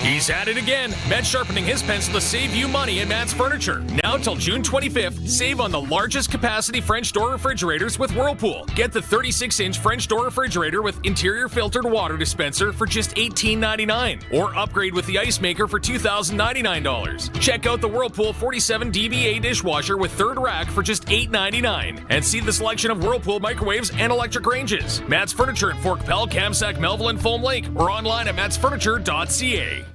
He's at it again. Matt's sharpening his pencil to save you money at Matt's Furniture. Now till June 25th, save on the largest capacity French door refrigerators with Whirlpool. Get the 36-inch French door refrigerator with interior filtered water dispenser for just $18.99. Or upgrade with the ice maker for $2,099. Check out the Whirlpool 47 DBA dishwasher with third rack for just $8.99. And see the selection of Whirlpool microwaves and electric ranges. Matt's Furniture at Fort Capel, Kamsack, Melville, and Foam Lake. Or online at mattsfurniture.ca.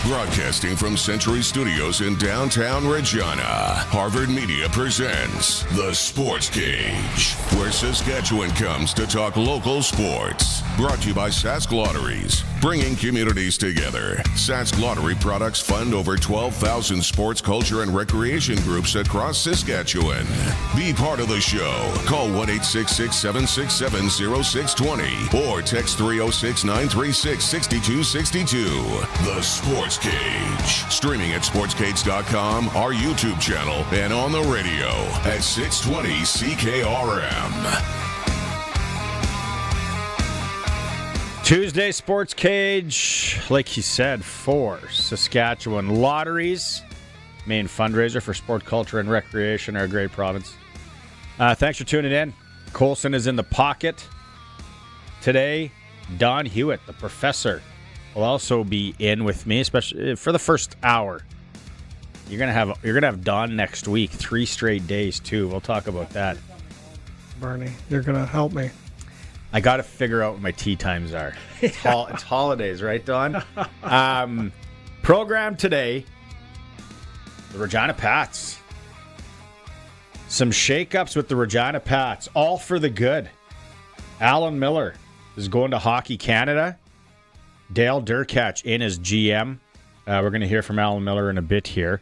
Broadcasting from Century Studios in downtown Regina, Harvard Media presents The Sportscage, where Saskatchewan comes to talk local sports. Brought to you by Sask Lotteries, bringing communities together. Sask Lottery products fund over 12,000 sports, culture, and recreation groups across Saskatchewan. Be part of the show. Call 1-866-767-0620 or text 306-936-6262. The Sportscage. Streaming at sportscage.com, our YouTube channel, and on the radio at 620 CKRM. Tuesday Sports Cage, like he said, for Saskatchewan Lotteries, main fundraiser for sport, culture, and recreation, our great province. Thanks for tuning in. Coulson is in the pocket today. Don Hewitt, the professor, will also be in with me, especially for the first hour. You're gonna have Don next week, 3 straight days too. We'll talk about that. Barney, you're gonna help me. I got to figure out what my tea times are. It's holidays, right, Don? Program today, the Regina Pats. Some shakeups with the Regina Pats, all for the good. Allan Miller is going to Hockey Canada. Dale Durkatch in as GM. We're going to hear from Allan Miller in a bit here.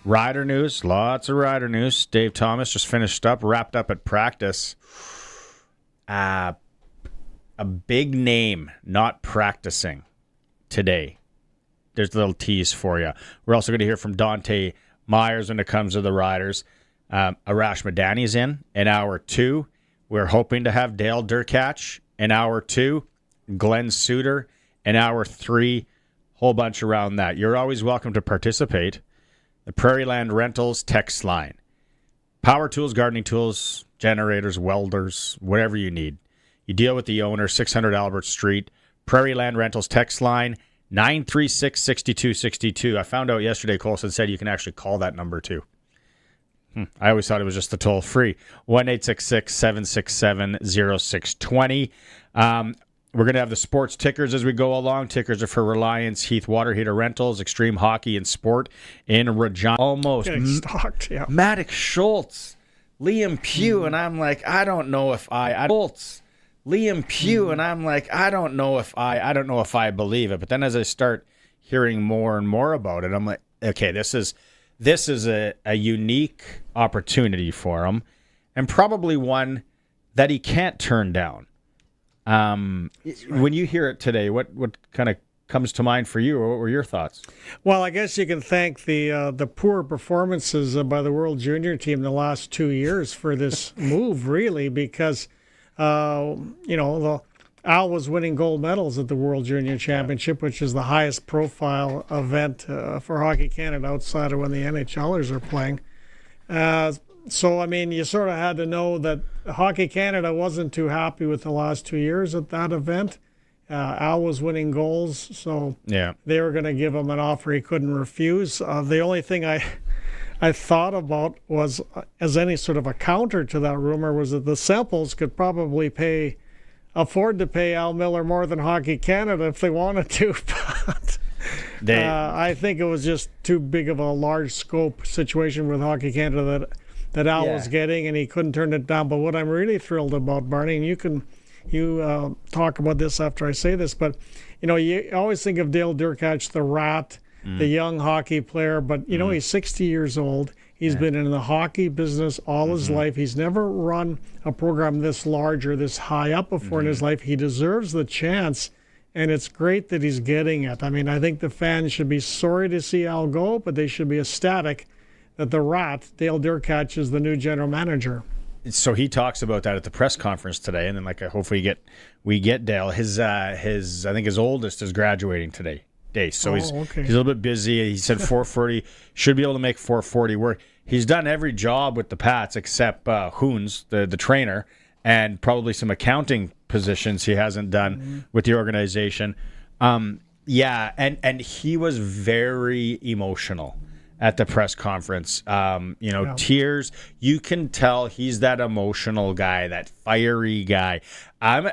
Rider news, lots of rider news. Dave Thomas just finished up, wrapped up at practice. A big name not practicing today. There's a little tease for you. We're also going to hear from Dante Myers when it comes to the Riders. Arash Madani is in hour 2. We're hoping to have Dale Durkatch in hour 2. Glenn Suitor in hour 3. Whole bunch around that. You're always welcome to participate. The Prairie Land Rentals text line. Power tools, gardening tools, generators, welders, whatever you need. You deal with the owner, 600 Albert Street. Prairie Land Rentals text line, 936-6262. I found out yesterday, Coulson said you can actually call that number too. I always thought it was just the toll free. 1-866-767-0620. We're going to have the sports tickers as we go along. Tickers are for Reliance, Heath Water Heater Rentals, Extreme Hockey and Sport in Regina. Almost. Getting stalked, yeah. Maddox Schultz, Liam Pugh, and I'm like, I don't know if Schultz. Liam Pugh, and I'm like, I don't know if I believe it. But then as I start hearing more and more about it, I'm like, okay, this is a unique opportunity for him, and probably one that he can't turn down. When you hear it today, what kind of comes to mind for you, or what were your thoughts? Well, I guess you can thank the poor performances by the World Junior team the last 2 years for this move, really, because Al was winning gold medals at the World Junior Championship, which is the highest profile event for Hockey Canada outside of when the NHLers are playing. So, I mean, you sort of had to know that Hockey Canada wasn't too happy with the last 2 years at that event. Al was winning goals, so they were going to give him an offer he couldn't refuse. The only thing I thought about was, as any sort of a counter to that rumor, was that the Semples could probably afford to pay Al Miller more than Hockey Canada if they wanted to. But I think it was just too big of a large scope situation with Hockey Canada that Al was getting, and he couldn't turn it down. But what I'm really thrilled about, Barney, and you talk about this after I say this, but you always think of Dale Durkatch, the Rat, the young hockey player, but he's 60 years old. He's been in the hockey business all his life. He's never run a program this large or this high up before in his life. He deserves the chance, and it's great that he's getting it. I mean, I think the fans should be sorry to see Al go, but they should be ecstatic that the Rat, Dale Durkatch, is the new general manager. So he talks about that at the press conference today, and then hopefully we get Dale. His I think his oldest is graduating today. days. So he's a okay. little bit busy. He said 440, should be able to make 440 work. He's done every job with the Pats except Hoons, the trainer, and probably some accounting positions he hasn't done with the organization. Yeah, and he was very emotional at the press conference. Tears. You can tell he's that emotional guy, that fiery guy. I'm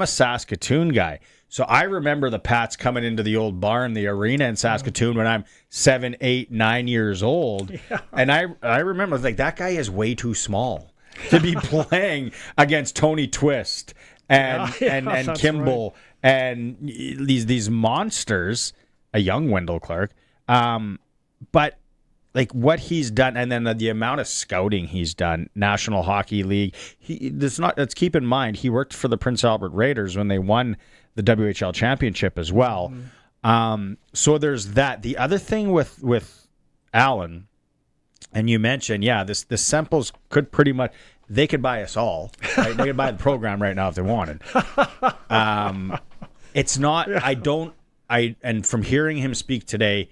a Saskatoon guy. So I remember the Pats coming into the old barn, the arena in Saskatoon when I'm 7, 8, 9 years old. Yeah. And I remember like that guy is way too small to be playing against Tony Twist and Kimball and these monsters, a young Wendell Clark. But like what he's done, and then the amount of scouting he's done, National Hockey League. Let's keep in mind he worked for the Prince Albert Raiders when they won the WHL championship as well. So there's that. The other thing with Allan, and you mentioned, the Semples could pretty much, they could buy us all. Right? They could buy the program right now if they wanted. It's not. And from hearing him speak today,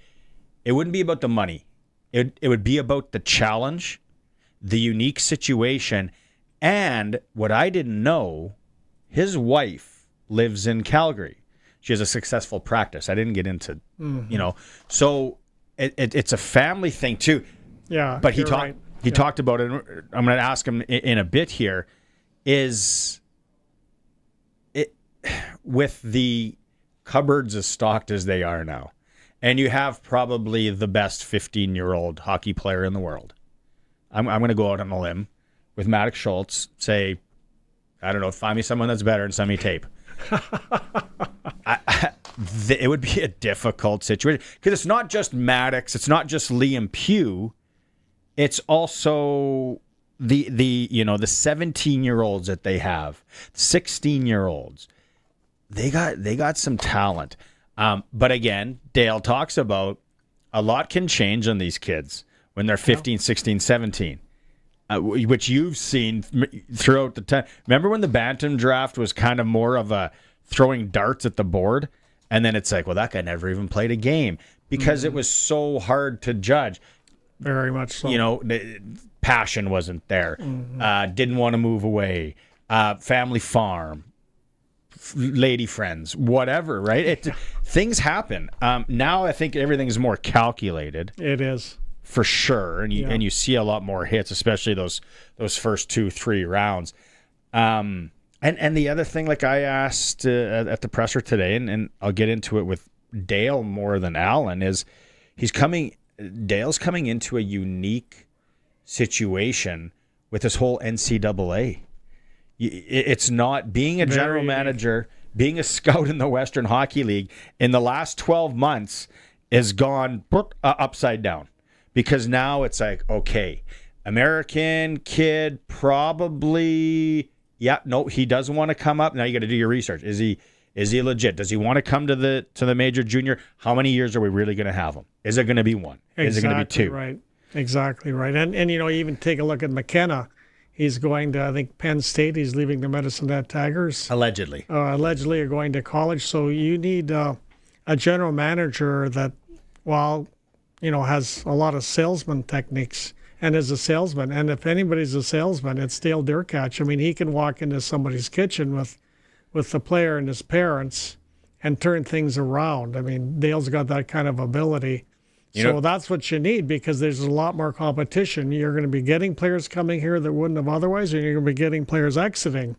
it wouldn't be about the money. It would be about the challenge, the unique situation, and what I didn't know, his wife lives in Calgary. She has a successful practice. I didn't get into, so it's a family thing too. Yeah, but he talked about it. I'm going to ask him in a bit here. Is it with the cupboards as stocked as they are now, and you have probably the best 15-year-old hockey player in the world? I'm going to go out on a limb with Maddox Schultz. Say, I don't know, find me someone that's better and send me tape. It would be a difficult situation because it's not just Maddox, it's not just Liam Pugh, it's also the 17-year-olds that they have, 16-year-olds. They got some talent, but again, Dale talks about a lot can change on these kids when they're 15, 16, 17. Which you've seen throughout the time. Remember when the Bantam draft was kind of more of a throwing darts at the board? And then it's like, well, that guy never even played a game because it was so hard to judge. Very much so. Passion wasn't there. Didn't want to move away. Family farm. Lady friends. Whatever, right? Things happen. Now I think everything's more calculated. It is. For sure, and you see a lot more hits, especially those first 2-3 rounds. And the other thing, like I asked at the presser today, and I'll get into it with Dale more than Allan, is Dale's coming into a unique situation with this whole NCAA. It's not being a general manager, being a scout in the Western Hockey League in the last 12 months has gone upside down. Because now it's like, okay, American kid probably, he doesn't want to come up. Now you got to do your research. Is he legit? Does he want to come to the major junior? How many years are we really going to have him? Is it going to be one? Is it going to be two? Right. Exactly right. And even take a look at McKenna. He's going to, I think, Penn State. He's leaving the Medicine Hat Tigers. Allegedly are going to college. So you need a general manager that, has a lot of salesman techniques and is a salesman. And if anybody's a salesman, it's Dale Durkatch. I mean, he can walk into somebody's kitchen with the player and his parents and turn things around. I mean, Dale's got that kind of ability. So that's what you need because there's a lot more competition. You're going to be getting players coming here that wouldn't have otherwise, and you're going to be getting players exiting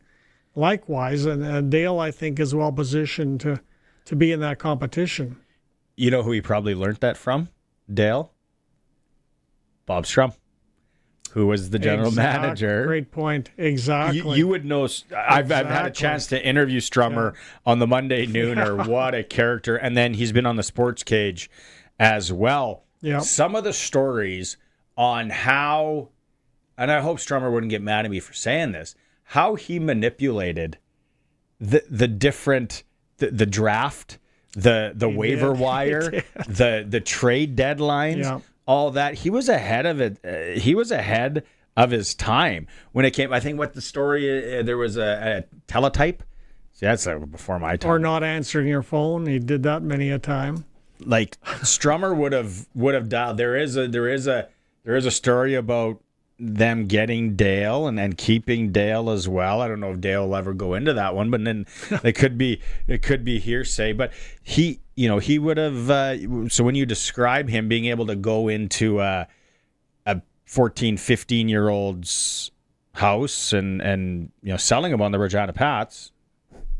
likewise. And Dale, I think, is well positioned to be in that competition. You know who he probably learned that from? Dale? Bob Strum, who was the general manager. Great point. Exactly. You would know. I've had a chance to interview Strummer on the Monday Nooner. What a character. And then he's been on the Sportscage as well. Yeah. Some of the stories on how, and I hope Strummer wouldn't get mad at me for saying this, how he manipulated the different, the draft, the waiver wire, the trade deadlines, all that. He was ahead of it. He was ahead of his time when it came. I think what the story, there was a teletype. See, that's before my time. Or not answering your phone. He did that many a time. like Strummer would have dialed. There is a story about them getting Dale and keeping Dale as well. I don't know if Dale will ever go into that one, but then it could be hearsay. But he would have. So when you describe him being able to go into a 14, 15-year-old's house and selling them on the Regina Pats,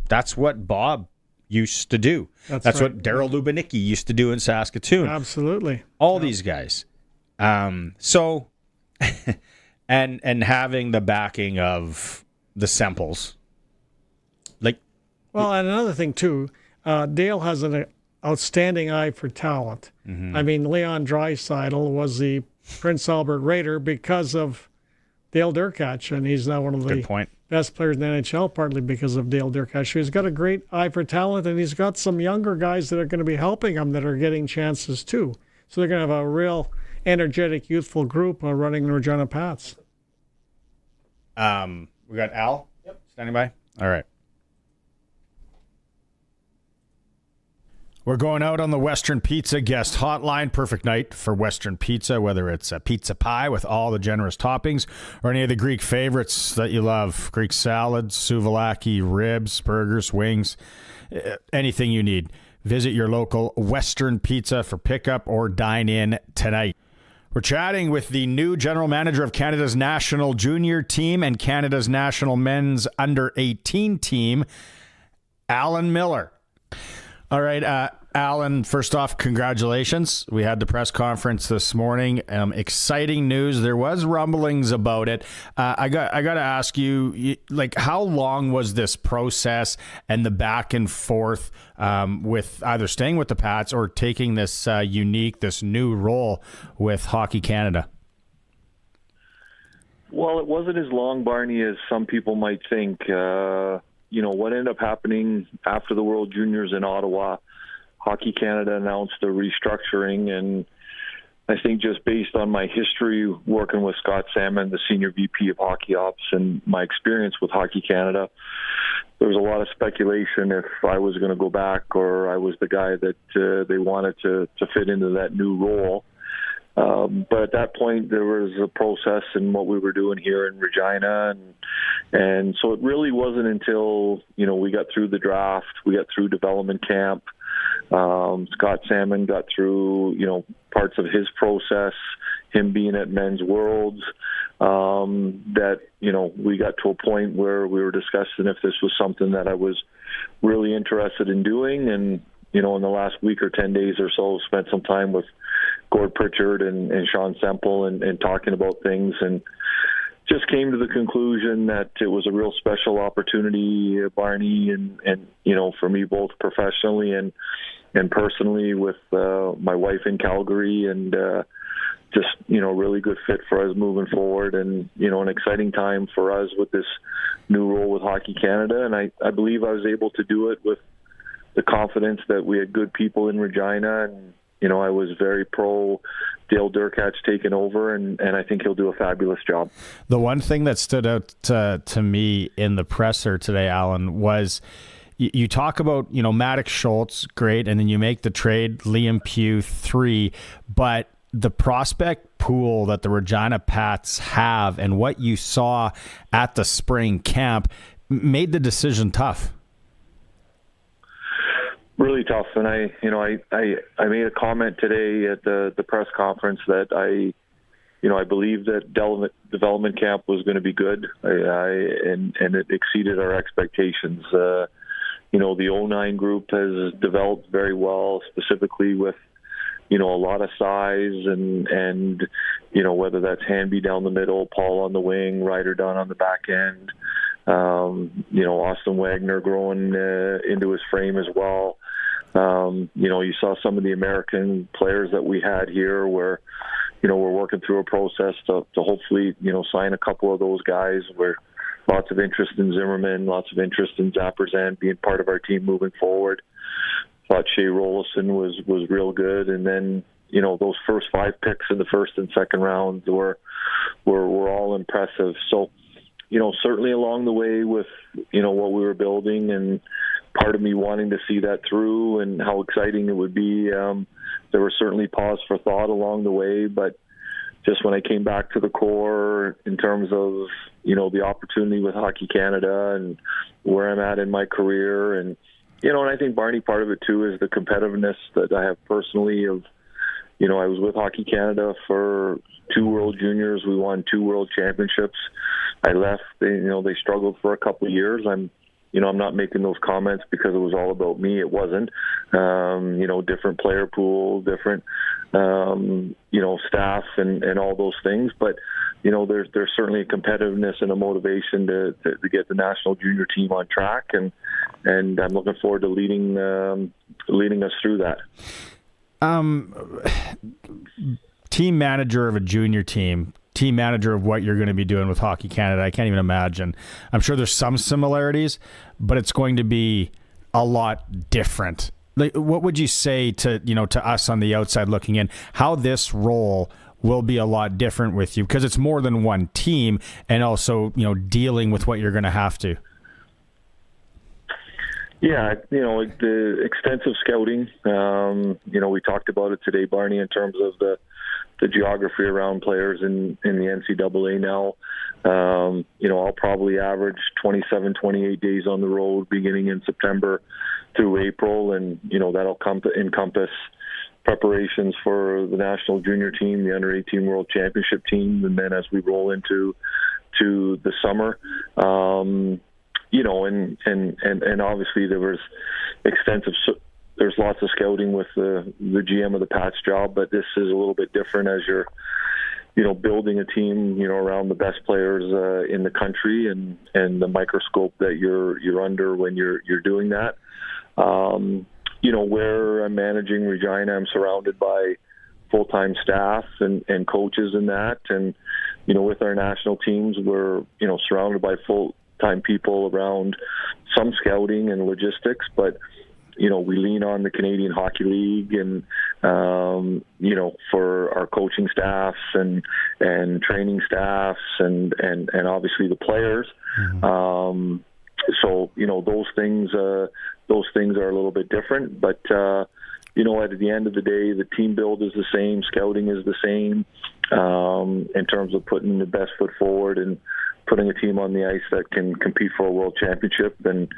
that's what Bob used to do. That's right. What Daryl Lubanicki used to do in Saskatoon. Absolutely. All these guys. So and having the backing of the Semples. And another thing too, Dale has an outstanding eye for talent. Mm-hmm. I mean, Leon Draisaitl was the Prince Albert Raider because of Dale Durkatch, and he's now one of the best players in the NHL, partly because of Dale Durkatch. He's got a great eye for talent, and he's got some younger guys that are going to be helping him that are getting chances too. So they're going to have a real energetic, youthful group running the Regina Pats. We got Al standing by. All right. We're going out on the Western Pizza guest hotline. Perfect night for Western Pizza, whether it's a pizza pie with all the generous toppings or any of the Greek favorites that you love. Greek salads, souvlaki, ribs, burgers, wings, anything you need. Visit your local Western Pizza for pickup or dine in tonight. We're chatting with the new general manager of Canada's national junior team and Canada's national men's under-18 team, Allan Miller. All right, Allan, first off, congratulations. We had the press conference this morning. Exciting news. There was rumblings about it. I got to ask you, how long was this process and the back and forth with either staying with the Pats or taking this this new role with Hockey Canada? Well, it wasn't as long, Barney, as some people might think. What ended up happening after the World Juniors in Ottawa, Hockey Canada announced a restructuring, and I think just based on my history working with Scott Salmon, the Senior VP of Hockey Ops, and my experience with Hockey Canada, there was a lot of speculation if I was going to go back or I was the guy that they wanted to fit into that new role. But at that point, there was a process in what we were doing here in Regina, and so it really wasn't until we got through the draft, we got through development camp. Scott Salmon got through parts of his process, him being at Men's Worlds, that we got to a point where we were discussing if this was something that I was really interested in doing, and in the last week or 10 days or so, spent some time with Gord Pritchard and Sean Semple and talking about things, and just came to the conclusion that it was a real special opportunity, Barney, and for me both professionally and personally with my wife in Calgary, and just really good fit for us moving forward, and an exciting time for us with this new role with Hockey Canada, and I believe I was able to do it with the confidence that we had good people in Regina, and I was very pro Dale Durkatch taking over, and I think he'll do a fabulous job. The one thing that stood out to me in the presser today, Allan, was you talk about, Maddox Schultz, great, and then you make the trade, Liam Pugh, 3, but the prospect pool that the Regina Pats have and what you saw at the spring camp made the decision tough. Really tough, and I made a comment today at the press conference that I believe that development camp was going to be good, and it exceeded our expectations. The 09 group has developed very well, specifically with a lot of size and whether that's Hanby down the middle, Paul on the wing, Ryder Dunn on the back end. Austin Wagner growing into his frame as well. You saw some of the American players that we had here where, we're working through a process to hopefully, sign a couple of those guys where lots of interest in Zimmerman, lots of interest in Zapperzan being part of our team moving forward. Thought Shai was real good. And then, those first 5 picks in the first and second rounds were all impressive. So, certainly along the way with, what we were building and part of me wanting to see that through and how exciting it would be. There were certainly pause for thought along the way, but just when I came back to the core in terms of, the opportunity with Hockey Canada and where I'm at in my career, and I think, Barney, part of it too is the competitiveness that I have personally of, I was with Hockey Canada for 2 World Juniors. We won 2 World Championships. I left. They struggled for a couple of years. I'm not making those comments because it was all about me. It wasn't. Different player pool, different, staff and all those things. But, there's certainly a competitiveness and a motivation to get the national junior team on track. And I'm looking forward to leading us through that. Team manager of a junior team manager of what you're going to be doing with Hockey Canada, I can't even imagine. I'm sure there's some similarities, but it's going to be a lot different. Like, what would you say to us on the outside looking in, how this role will be a lot different with you? Because it's more than one team, and also, dealing with what you're going to have to. Yeah, the extensive scouting, we talked about it today, Barney, in terms of the geography around players in the NCAA now. I'll probably average 27, 28 days on the road beginning in September through April, and, that'll encompass preparations for the national junior team, the under-18 World Championship team, and then as we roll into the summer, and obviously there's lots of scouting with the GM of the Pats job, but this is a little bit different as you're, building a team, around the best players in the country and the microscope that you're under when you're doing that. Where I'm managing Regina, I'm surrounded by full-time staff and coaches in that. And, with our national teams, we're, surrounded by full-time people around some scouting and logistics, but, we lean on the Canadian Hockey League and, for our coaching staffs and training staffs and obviously the players. Mm-hmm. So, those things are a little bit different, but, at the end of the day, the team build is the same, scouting is the same, in terms of putting the best foot forward and putting a team on the ice that can compete for a world championship. And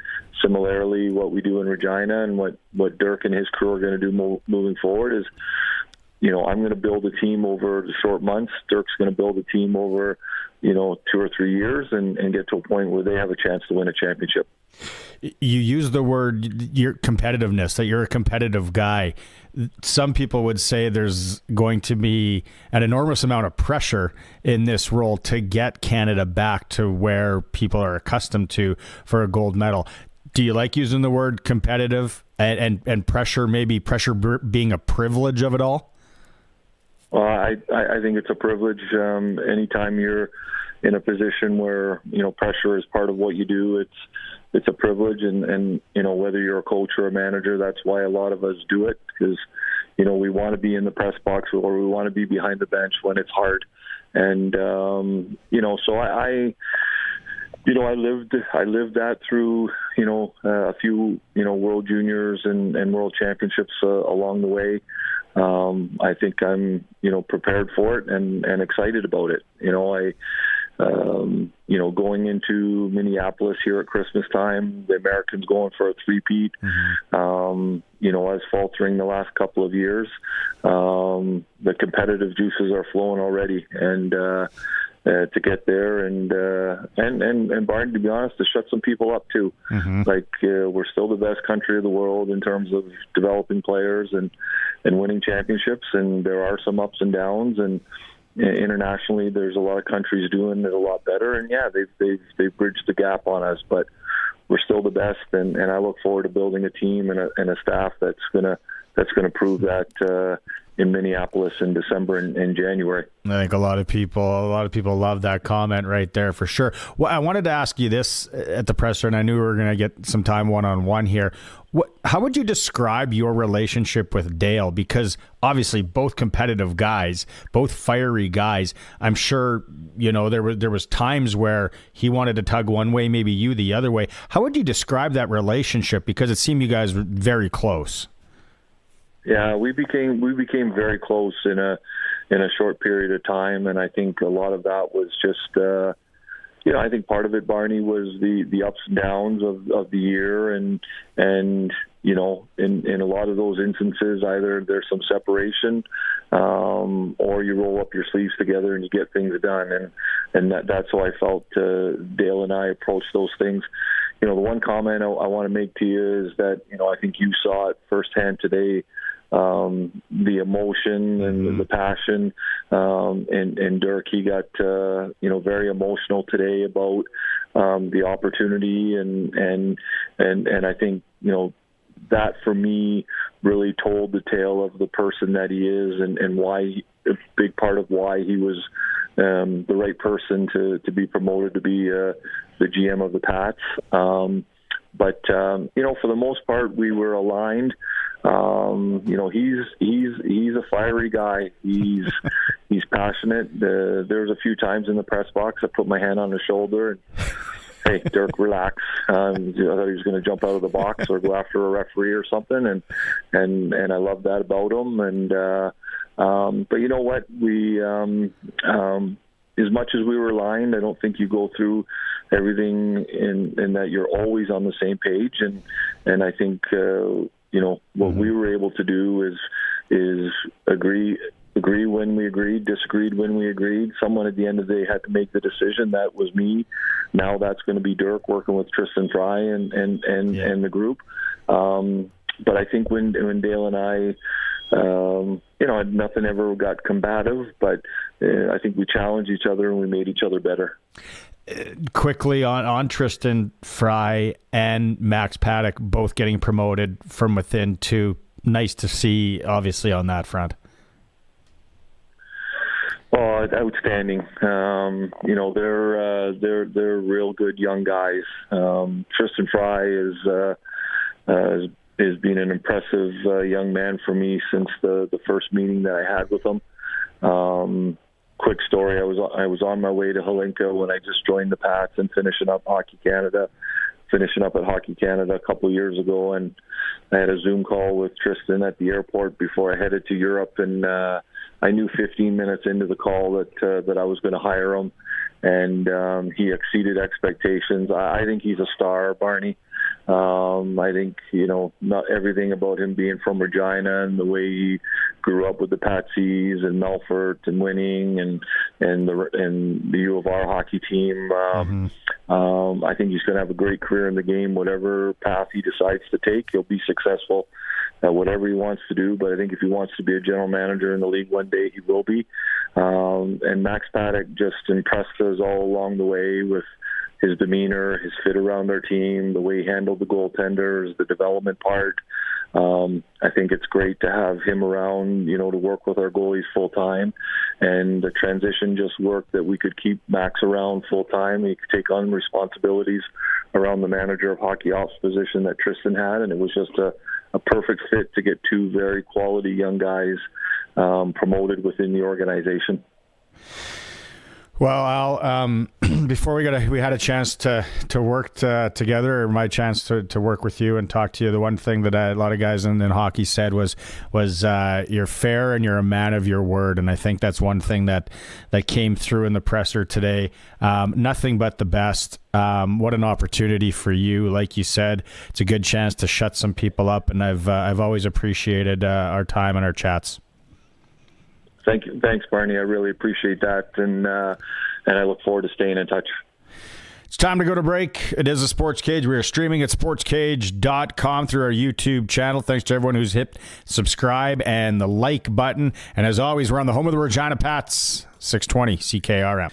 similarly, what we do in Regina and what Dirk and his crew are going to do moving forward is, I'm going to build a team over the short months. Dirk's going to build a team over, 2 or 3 years and get to a point where they have a chance to win a championship. You use the word your competitiveness, that you're a competitive guy. Some people would say there's going to be an enormous amount of pressure in this role to get Canada back to where people are accustomed to for a gold medal. Do you like using the word competitive and pressure, maybe pressure being a privilege of it all? Well, I think it's a privilege. Anytime you're in a position where, pressure is part of what you do, it's a privilege. And whether you're a coach or a manager, that's why a lot of us do it, because, we want to be in the press box or we want to be behind the bench when it's hard. And, so I lived that through, a few, World Juniors and World Championships along the way. I think I'm, prepared for it and excited about it. Going into Minneapolis here at Christmas time, the Americans going for a three-peat, I was faltering the last couple of years. The competitive juices are flowing already, and to get there and Barney, to be honest, to shut some people up too. Mm-hmm. Like we're still the best country of the world in terms of developing players and winning championships, and there are some ups and downs, and internationally there's a lot of countries doing it a lot better, and they've bridged the gap on us, but we're still the best, and I look forward to building a team and a staff that's gonna prove that Minneapolis in December and January. I think a lot of people love that comment right there for sure. Well, I wanted to ask you this at the presser, and I knew we were going to get some time one-on-one here. How would you describe your relationship with Dale? Because obviously both competitive guys, both fiery guys. I'm sure there was times where he wanted to tug one way, maybe you the other way. How would you describe that relationship? Because it seemed you guys were very close. Yeah, we became very close in a short period of time, and I think a lot of that was just I think part of it, Barney, was the ups and downs of the year, and in a lot of those instances, either there's some separation, or you roll up your sleeves together and you get things done, and that's how I felt Dale and I approached those things. The one comment I want to make to you is that I think you saw it firsthand today. The emotion and the passion, and Dirk, he got very emotional today about the opportunity, and I think that for me really told the tale of the person that he is, and why a big part of why he was the right person to be promoted to be the GM of the Pats. But for the most part, we were aligned. He's a fiery guy. He's passionate. There's a few times in the press box I put my hand on his shoulder and, hey, Dirk, relax. I thought he was going to jump out of the box or go after a referee or something, and I love that about him. And but you know what, we as much as we were aligned, I don't think you go through everything in that you're always on the same page, and I think what we were able to do is agree when we agreed, disagreed when we agreed. Someone at the end of the day had to make the decision. That was me. Now that's going to be Dirk working with Tristan Fry and the group. But I think when Dale and I, nothing ever got combative, but I think we challenged each other and we made each other better. Quickly on Tristan Fry and Max Paddock both getting promoted from within too. Nice to see, obviously, on that front. Oh, outstanding. They're real good young guys. Tristan Fry has been an impressive young man for me since the first meeting that I had with him. Quick story, I was on my way to Helinka when I just joined the Pats and finishing up at Hockey Canada a couple of years ago, and I had a Zoom call with Tristan at the airport before I headed to Europe, and I knew 15 minutes into the call that I was going to hire him, and he exceeded expectations. I think he's a star, Barney. I think, not everything about him being from Regina and the way he grew up with the Patsies and Melfort and winning and the U of R hockey team. I think he's going to have a great career in the game. Whatever path he decides to take, he'll be successful at whatever he wants to do. But I think if he wants to be a general manager in the league one day, he will be. And Max Paddock just impressed us all along the way with his demeanor, his fit around our team, the way he handled the goaltenders, the development part. I think it's great to have him around, to work with our goalies full time. And the transition just worked that we could keep Max around full time. He could take on responsibilities around the manager of hockey ops position that Tristan had. And it was just a perfect fit to get two very quality young guys promoted within the organization. Well, Al, before we had a chance to work together, or my chance to work with you and talk to you. The one thing that a lot of guys in hockey said was you're fair and you're a man of your word, and I think that's one thing that came through in the presser today. Nothing but the best. What an opportunity for you! Like you said, it's a good chance to shut some people up, and I've always appreciated our time and our chats. Thank you. Thanks, Barney. I really appreciate that, and I look forward to staying in touch. It's time to go to break. It is a Sports Cage. We are streaming at sportscage.com through our YouTube channel. Thanks to everyone who's hit subscribe and the like button. And as always, we're on the home of the Regina Pats, 620 CKRM.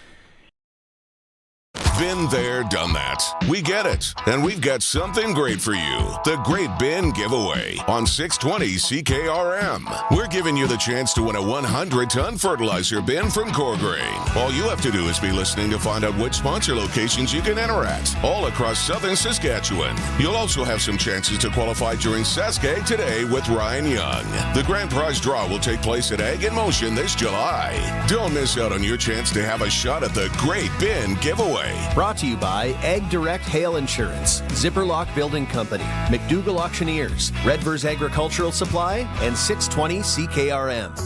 Been there, done that. We get it. And we've got something great for you. The Great Bin Giveaway on 620 CKRM. We're giving you the chance to win a 100-ton fertilizer bin from Core Grain. All you have to do is be listening to find out which sponsor locations you can enter at, all across southern Saskatchewan. You'll also have some chances to qualify during Saskatchewan Today with Ryan Young. The grand prize draw will take place at Ag in Motion this July. Don't miss out on your chance to have a shot at the Great Bin Giveaway. Brought to you by Ag Direct Hail Insurance, Zipperlock Building Company, McDougall Auctioneers, Redvers Agricultural Supply, and 620 CKRM.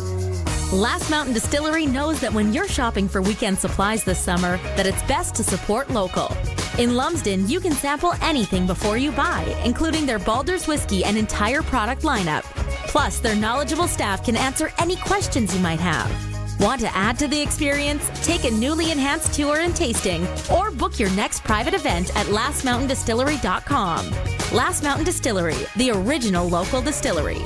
Last Mountain Distillery knows that when you're shopping for weekend supplies this summer, that it's best to support local. In Lumsden, you can sample anything before you buy, including their Baldur's Whiskey and entire product lineup. Plus, their knowledgeable staff can answer any questions you might have. Want to add to the experience? Take a newly enhanced tour and tasting, or book your next private event at lastmountaindistillery.com. Last Mountain Distillery, the original local distillery.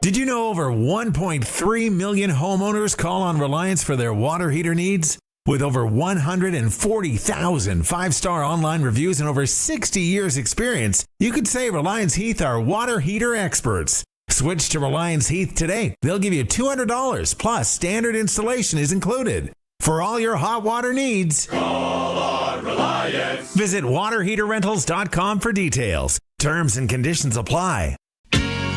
Did you know over 1.3 million homeowners call on Reliance for their water heater needs? With over 140,000 five-star online reviews and over 60 years experience, you could say Reliance Heath are water heater experts. Switch to Reliance Heath today. They'll give you $200 plus standard installation is included. For all your hot water needs, call on Reliance. Visit waterheaterrentals.com for details. Terms and conditions apply.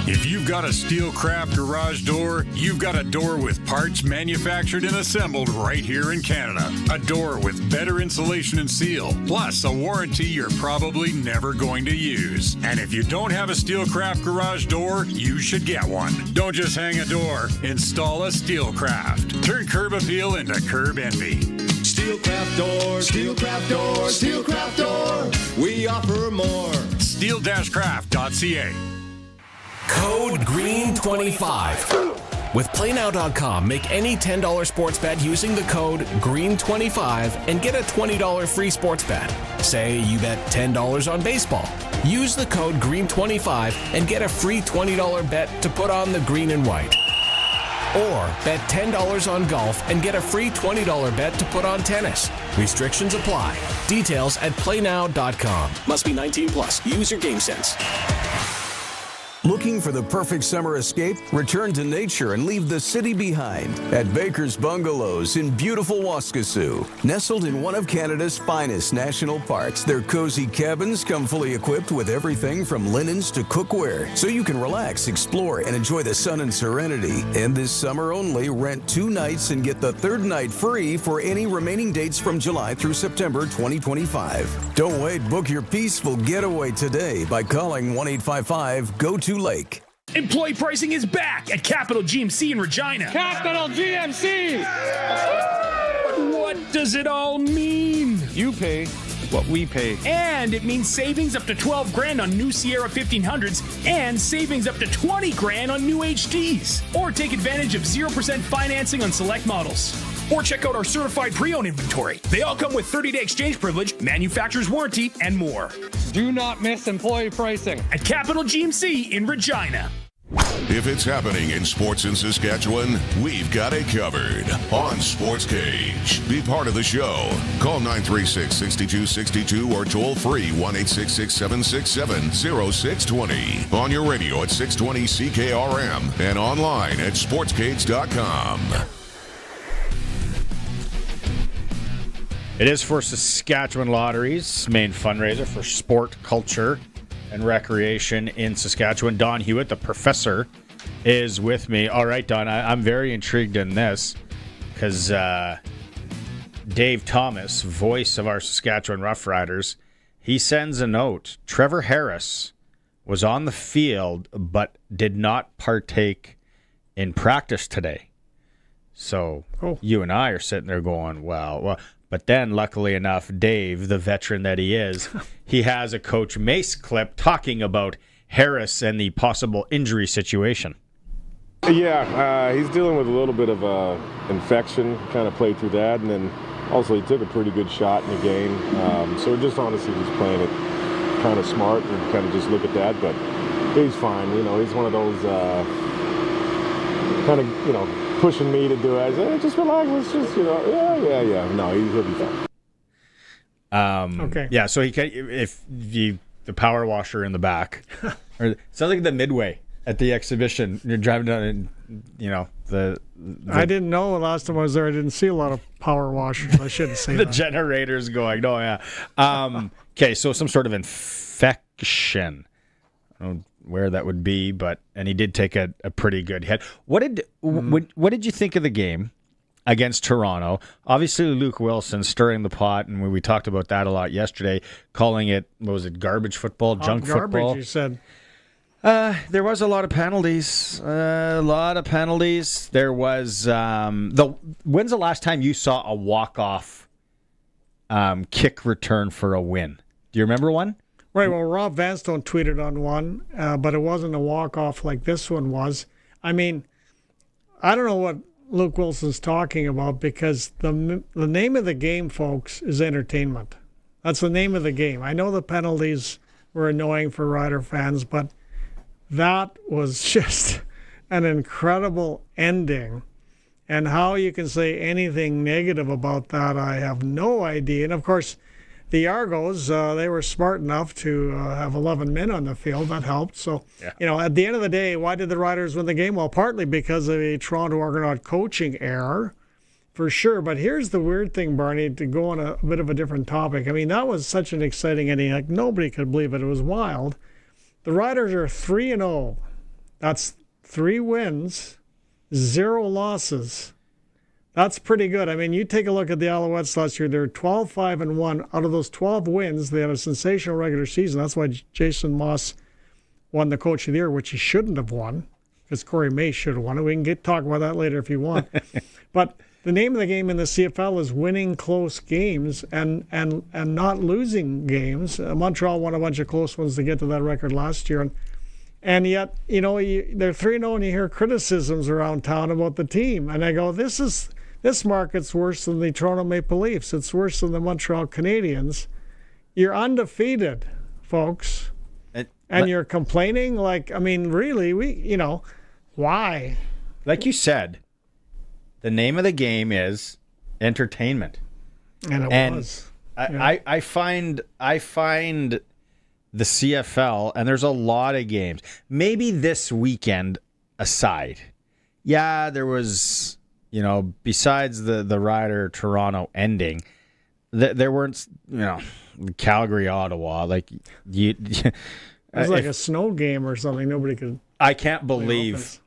If you've got a Steelcraft garage door, you've got a door with parts manufactured and assembled right here in Canada. A door with better insulation and seal, plus a warranty you're probably never going to use. And if you don't have a Steelcraft garage door, you should get one. Don't just hang a door, install a Steelcraft. Turn curb appeal into curb envy. Steelcraft door, Steelcraft door, Steelcraft door. We offer more. Steel-craft.ca. Code GREEN25. With PlayNow.com, make any $10 sports bet using the code GREEN25 and get a $20 free sports bet. Say you bet $10 on baseball. Use the code GREEN25 and get a free $20 bet to put on the green and white. Or bet $10 on golf and get a free $20 bet to put on tennis. Restrictions apply. Details at PlayNow.com. Must be 18 plus. Use your game sense. Looking for the perfect summer escape? Return to nature and leave the city behind at Baker's Bungalows in beautiful Waskesiu. Nestled in one of Canada's finest national parks, their cozy cabins come fully equipped with everything from linens to cookware, so you can relax, explore, and enjoy the sun and serenity. And this summer only, rent 2 nights and get the 3rd night free for any remaining dates from July through September 2025. Don't wait, book your peaceful getaway today by calling 1-855-GO-TO Lake. Employee pricing is back at Capital GMC in Regina. Capital GMC! What does it all mean? You pay what we pay. And it means savings up to $12,000 on new Sierra 1500s and savings up to $20,000 on new HDs. Or take advantage of 0% financing on select models. Or check out our certified pre-owned inventory. They all come with 30-day exchange privilege, manufacturer's warranty, and more. Do not miss employee pricing at Capital GMC in Regina. If it's happening in sports in Saskatchewan, we've got it covered on Sportscage. Be part of the show. Call 936-6262 or toll free 1-866-767-0620. On your radio at 620 CKRM and online at sportscage.com. It is for Saskatchewan Lottery's main fundraiser for sport, culture, and recreation in Saskatchewan. Don Hewitt, the professor, is with me. All right, Don, I'm very intrigued in this because Dave Thomas, voice of our Saskatchewan Roughriders, he sends a note. Trevor Harris was on the field but did not partake in practice today. So you and I are sitting there going, well, but then, luckily enough, Dave, the veteran that he is, he has a Coach Mace clip talking about Harris and the possible injury situation. Yeah, he's dealing with a little bit of infection, kind of played through that, and then also he took a pretty good shot in the game. So we're just honestly just playing it kind of smart and kind of just look at that, but he's fine. You know, he's one of those kind of, pushing me to do it. I said, hey, just relax. Let's just, yeah. No, he'll be fine. Okay. Yeah, so he can the power washer in the back. Or sounds like the Midway at the exhibition. You're driving down and the I didn't know last time I was there. I didn't see a lot of power washers. I shouldn't say the that. generators going. No, yeah. Okay, so some sort of infection. I don't know where that would be, and he did take a pretty good hit. What did you think of the game against Toronto? Obviously, Luke Willson stirring the pot, and we talked about that a lot yesterday, calling it, what was it, garbage football, junk garbage, football? You said. There was a lot of penalties. There was when's the last time you saw a walk-off kick return for a win? Do you remember one? Right, well, Rob Vanstone tweeted on one, but it wasn't a walk-off like this one was. I mean, I don't know what Luke Wilson's talking about, because the name of the game, folks, is entertainment. That's the name of the game. I know the penalties were annoying for Rider fans, but that was just an incredible ending. And how you can say anything negative about that, I have no idea. And, of course, the Argos, they were smart enough to have 11 men on the field. That helped. So, at the end of the day, why did the Riders win the game? Well, partly because of a Toronto Argonaut coaching error, for sure. But here's the weird thing, Barney, to go on a bit of a different topic. I mean, that was such an exciting ending. Like, nobody could believe it. It was wild. The Riders are 3-0. That's 3 wins, 0 losses. That's pretty good. I mean, you take a look at the Alouettes last year. They're 12-5-1. Out of those 12 wins, they had a sensational regular season. That's why Jason Moss won the Coach of the Year, which he shouldn't have won, because Corey May should have won it. We can talk about that later if you want. But the name of the game in the CFL is winning close games and not losing games. Montreal won a bunch of close ones to get to that record last year. And yet, they're 3-0, and you hear criticisms around town about the team. And I go, this market's worse than the Toronto Maple Leafs. It's worse than the Montreal Canadiens. You're undefeated, folks. And you're complaining? Really, why? Like you said, the name of the game is entertainment. And it was. I find the CFL, and there's a lot of games, maybe this weekend aside. Yeah, there was, besides the Rider Toronto ending, there weren't, Calgary, Ottawa. It was like a snow game or something. Nobody could. I can't believe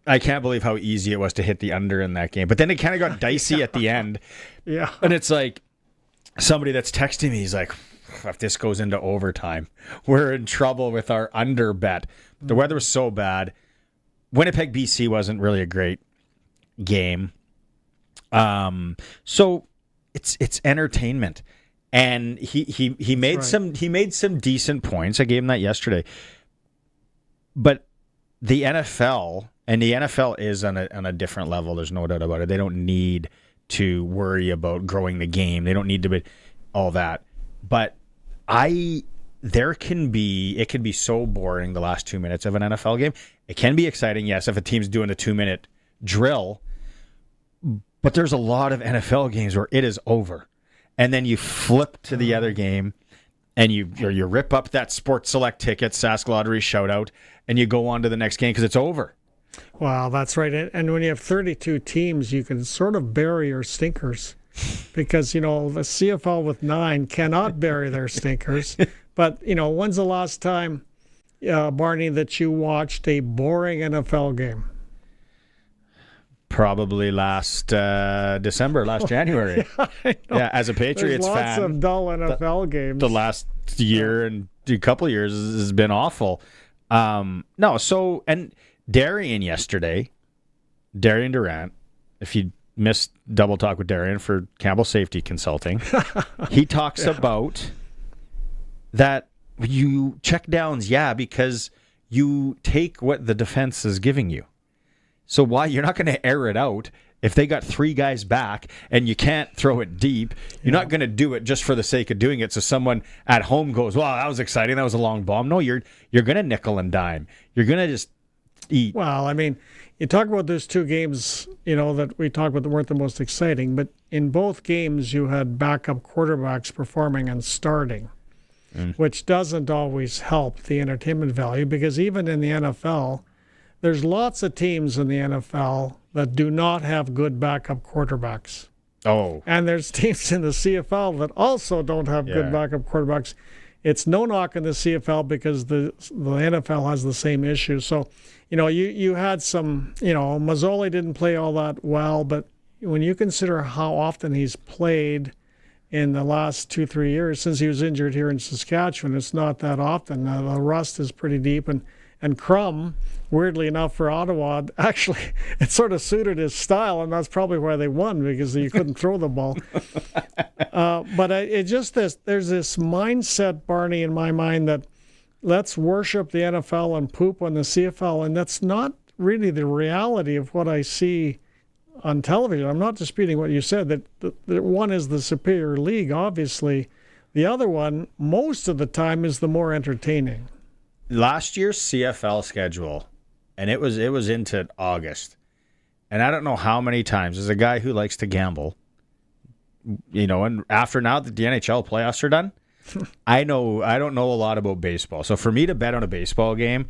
how easy it was to hit the under in that game. But then it kind of got dicey at the end. Yeah. And it's like somebody that's texting me, he's like, if this goes into overtime, we're in trouble with our under bet. The weather was so bad. Winnipeg, BC wasn't really a great game. So it's entertainment. And he made some decent points. I gave him that yesterday. But the NFL is on a different level. There's no doubt about it. They don't need to worry about growing the game. They don't need to be all that. But it can be so boring the last 2 minutes of an NFL game. It can be exciting, yes, if a team's doing a 2-minute drill. But there's a lot of NFL games where it is over. And then you flip to the other game and you rip up that Sports Select ticket, Sask Lottery shout out, and you go on to the next game because it's over. Wow, that's right. And when you have 32 teams, you can sort of bury your stinkers because, the CFL with 9 cannot bury their stinkers. But, when's the last time, Barney, that you watched a boring NFL game? Probably last December, last January. Yeah, as a Patriots fan. There's lots of dull NFL games. The last year and a couple of years has been awful. And Darian yesterday, Darian Durant, if you missed Double Talk with Darian for Campbell Safety Consulting, he talks about that you check downs, because you take what the defense is giving you. So why you're not going to air it out if they got 3 guys back and you can't throw it deep. You're not going to do it just for the sake of doing it. So someone at home goes, "Wow, that was exciting. That was a long bomb." No, you're going to nickel and dime. You're going to just eat. Well, I mean, you talk about those two games, that we talked about that weren't the most exciting, but in both games you had backup quarterbacks performing and starting, which doesn't always help the entertainment value, because even in the NFL, there's lots of teams in the NFL that do not have good backup quarterbacks. Oh. And there's teams in the CFL that also don't have good backup quarterbacks. It's no knock in the CFL because the NFL has the same issue. So, you had some, Mazzoli didn't play all that well, but when you consider how often he's played in the last 2-3 years since he was injured here in Saskatchewan, it's not that often. The rust is pretty deep, and Crum, weirdly enough for Ottawa, actually it sort of suited his style, and that's probably why they won, because you couldn't throw the ball. But there's this mindset, Barney, in my mind that let's worship the NFL and poop on the CFL, and that's not really the reality of what I see on television. I'm not disputing what you said, that one is the superior league, obviously. The other one, most of the time, is the more entertaining. Last year's CFL schedule, and it was into August, and I don't know how many times, as a guy who likes to gamble, and after now that the NHL playoffs are done, I don't know a lot about baseball. So for me to bet on a baseball game,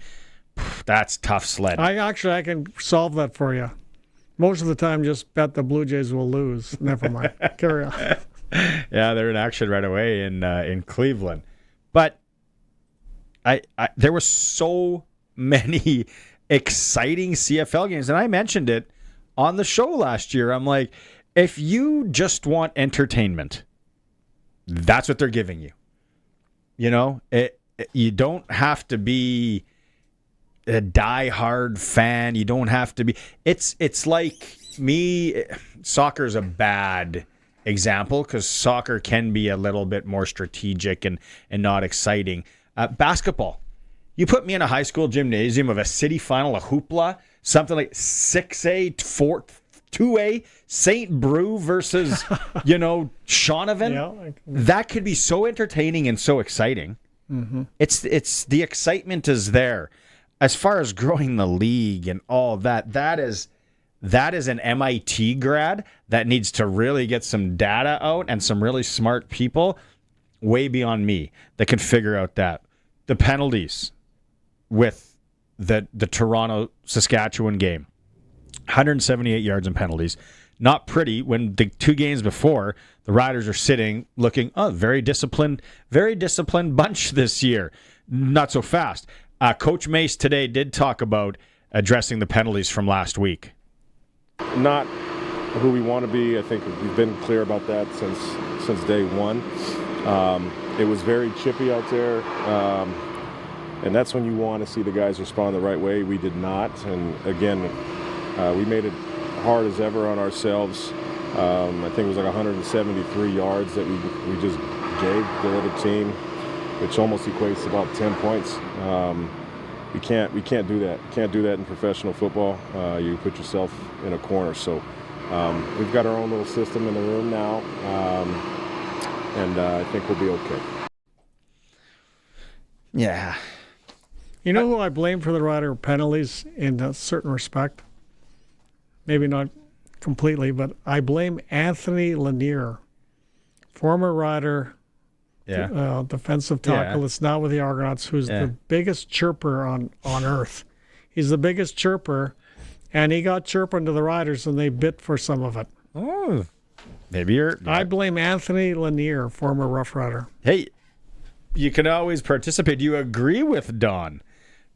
that's tough sledding. I can solve that for you. Most of the time, just bet the Blue Jays will lose. Never mind. Carry on. Yeah, they're in action right away in Cleveland. But there were so many exciting CFL games, and I mentioned it on the show last year. I'm like, if you just want entertainment, that's what they're giving you. You don't have to be a diehard fan. You don't have to be. It's like me. Soccer's a bad example because soccer can be a little bit more strategic and not exciting. Basketball. You put me in a high school gymnasium of a city final, a hoopla, something like 6A, 2A, St. Brew versus, Shaunavon. Yeah, that could be so entertaining and so exciting. Mm-hmm. It's the excitement is there. As far as growing the league and all that is an MIT grad that needs to really get some data out and some really smart people way beyond me that can figure out that. The penalties with the Toronto-Saskatchewan game. 178 yards in penalties. Not pretty when the two games before, the Riders are sitting looking, very disciplined bunch this year. Not so fast. Coach Mace today did talk about addressing the penalties from last week. Not who we want to be. I think we've been clear about that since day one. It was very chippy out there, and that's when you want to see the guys respond the right way. We did not, and again, we made it hard as ever on ourselves. I think it was like 173 yards that we just gave the other team, which almost equates to about 10 points. We can't do that. Can't do that in professional football. You put yourself in a corner. So we've got our own little system in the room now, and I think we'll be okay. Yeah. You know who I blame for the Rider penalties in a certain respect? Maybe not completely, but I blame Anthony Lanier, former Rider, defensive tackle that's now with the Argonauts, who's the biggest chirper on earth. He's the biggest chirper, and he got chirping to the Riders, and they bit for some of it. Oh, maybe you're... I blame Anthony Lanier, former Rough Rider. Hey, you can always participate. Do you agree with Don?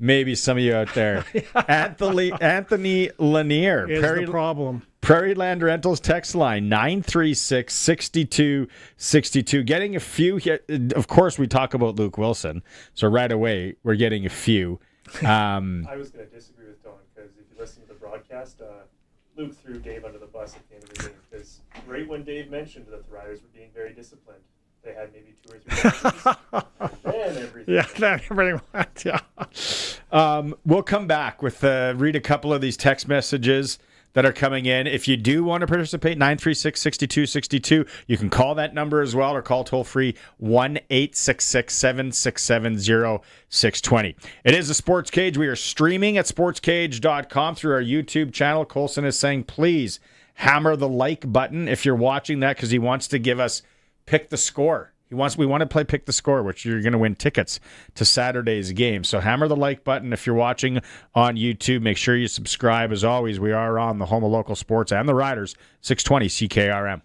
Maybe some of you out there. Anthony Lanier. Is the problem. Prairie Land Rentals text line 936-6262. Getting a few here. Of course, we talk about Luke Willson. So right away, we're getting a few. I was going to disagree with Don because if you listen to the broadcast, Luke threw Dave under the bus at the end of the game because right when Dave mentioned that the Riders were being very disciplined, they had maybe 2 or 3 and then everything. Yeah, then everything went, We'll come back with read a couple of these text messages. that are coming in. If you do want to participate, 936-6262, you can call that number as well or call toll-free 1-866-767-0620. It is the Sports Cage. We are streaming at sportscage.com through our YouTube channel. Colson is saying, please hammer the like button if you're watching that because he wants to give us Pick the Score. We want to play Pick the Score, which you're going to win tickets to Saturday's game. So hammer the like button if you're watching on YouTube. Make sure you subscribe. As always, we are on the home of local sports and the Riders, 620 CKRM.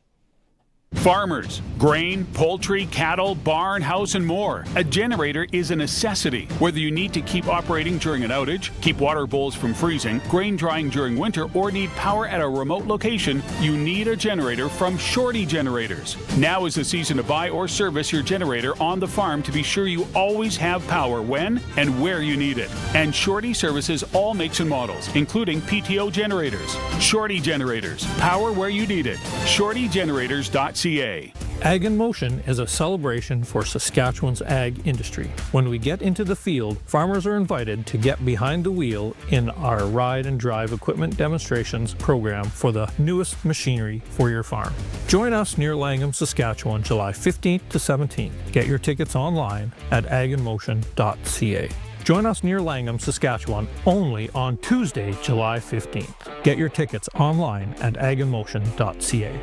Farmers, grain, poultry, cattle, barn, house, and more. A generator is a necessity. Whether you need to keep operating during an outage, keep water bowls from freezing, grain drying during winter, or need power at a remote location, you need a generator from Shorty Generators. Now is the season to buy or service your generator on the farm to be sure you always have power when and where you need it. And Shorty services all makes and models, including PTO generators. Shorty Generators. Power where you need it. ShortyGenerators.ca. Ag in Motion is a celebration for Saskatchewan's ag industry. When we get into the field, farmers are invited to get behind the wheel in our Ride and Drive Equipment Demonstrations program for the newest machinery for your farm. Join us near Langham, Saskatchewan, July 15th to 17th. Get your tickets online at aginmotion.ca. Join us near Langham, Saskatchewan, only on Tuesday, July 15th. Get your tickets online at aginmotion.ca.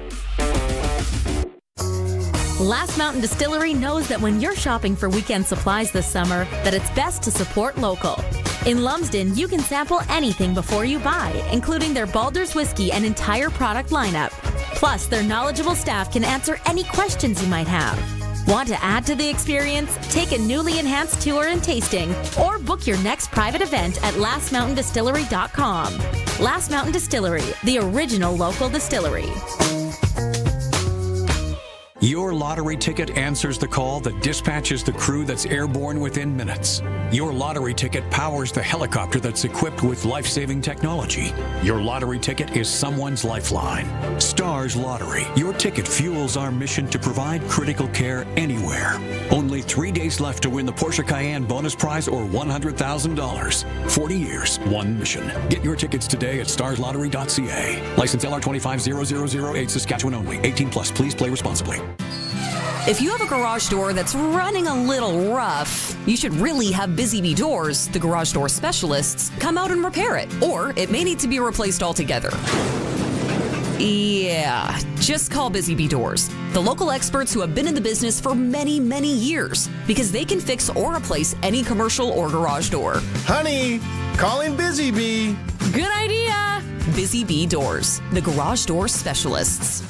Last Mountain Distillery knows that when you're shopping for weekend supplies this summer, that it's best to support local. In Lumsden, you can sample anything before you buy, including their Baldur's whiskey and entire product lineup. Plus, their knowledgeable staff can answer any questions you might have. Want to add to the experience? Take a newly enhanced tour and tasting, or book your next private event at lastmountaindistillery.com. Last Mountain Distillery, the original local distillery. Your lottery ticket answers the call that dispatches the crew that's airborne within minutes. Your lottery ticket powers the helicopter that's equipped with life-saving technology. Your lottery ticket is someone's lifeline. Stars Lottery. Your ticket fuels our mission to provide critical care anywhere. Only 3 days left to win the Porsche Cayenne bonus prize or $100,000. 40 years, one mission. Get your tickets today at starslottery.ca. License LR 250008, Saskatchewan only. 18 plus. Please play responsibly. If you have a garage door that's running a little rough, you should really have Busy Bee Doors, the garage door specialists, come out and repair it. Or it may need to be replaced altogether. Yeah, just call Busy Bee Doors, the local experts who have been in the business for many, many years, because they can fix or replace any commercial or garage door. Honey, calling Busy Bee. Good idea. Busy Bee Doors, the garage door specialists.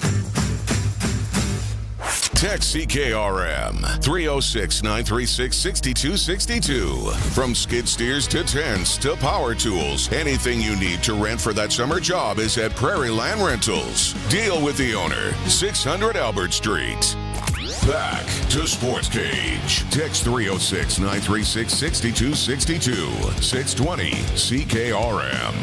Text CKRM 306-936-6262. From skid steers to tents to power tools, anything you need to rent for that summer job is at Prairie Land Rentals. Deal with the owner, 600 Albert Street. Back to Sports Cage. Text 306-936-6262. 620 CKRM.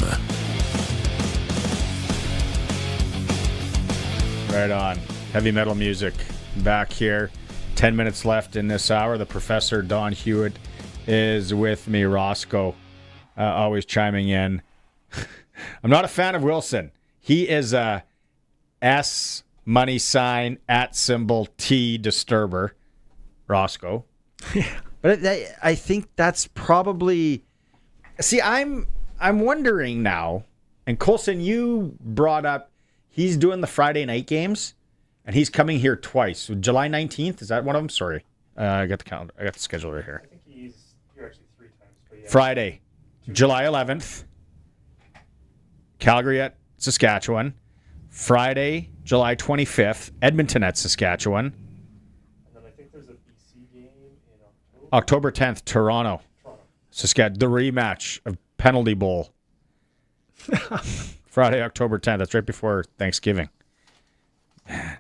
Right on. Heavy metal music. Back here, 10 minutes left in this hour. The Professor Don Hewitt is with me. Roscoe always chiming in. I'm not a fan of Willson. He is a S money sign at symbol T disturber. Roscoe. But I think that's probably. See, I'm wondering now. And Colson, you brought up he's doing the Friday night games. And he's coming here twice. So July 19th, is that one of them? Sorry. I got the calendar. I got the schedule right here. I think he's here actually 3 times. But yeah. Friday, July 11th. Calgary at Saskatchewan. Friday, July 25th. Edmonton at Saskatchewan. And then I think there's a BC game in October. October 10th, Toronto. Saskatchewan. The rematch of Penalty Bowl. Friday, October 10th. That's right before Thanksgiving. Man.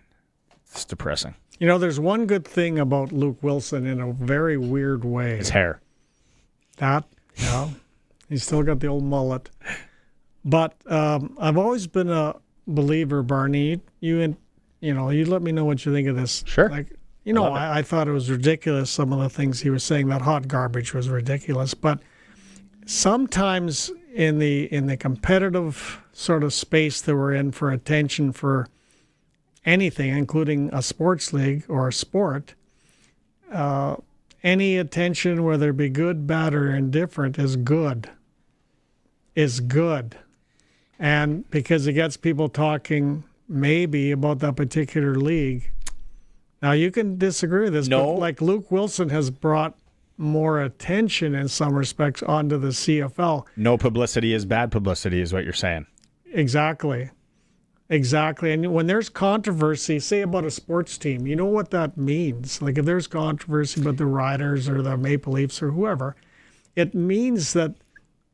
It's depressing. You know, there's one good thing about Luke Willson in a very weird way. His hair. He's still got the old mullet. But I've always been a believer, Barney. You let me know what you think of this. Sure. I thought it was ridiculous, some of the things he was saying. That hot garbage was ridiculous. But sometimes in the competitive sort of space that we're in for attention for anything, including a sports league or a sport, any attention, whether it be good, bad, or indifferent, is good. And because it gets people talking maybe about that particular league. Now, you can disagree with this, but like Luke Willson has brought more attention in some respects onto the CFL. No publicity is bad publicity is what you're saying. Exactly. And when there's controversy, say about a sports team, you know what that means. Like if there's controversy about the Riders or the Maple Leafs or whoever, it means that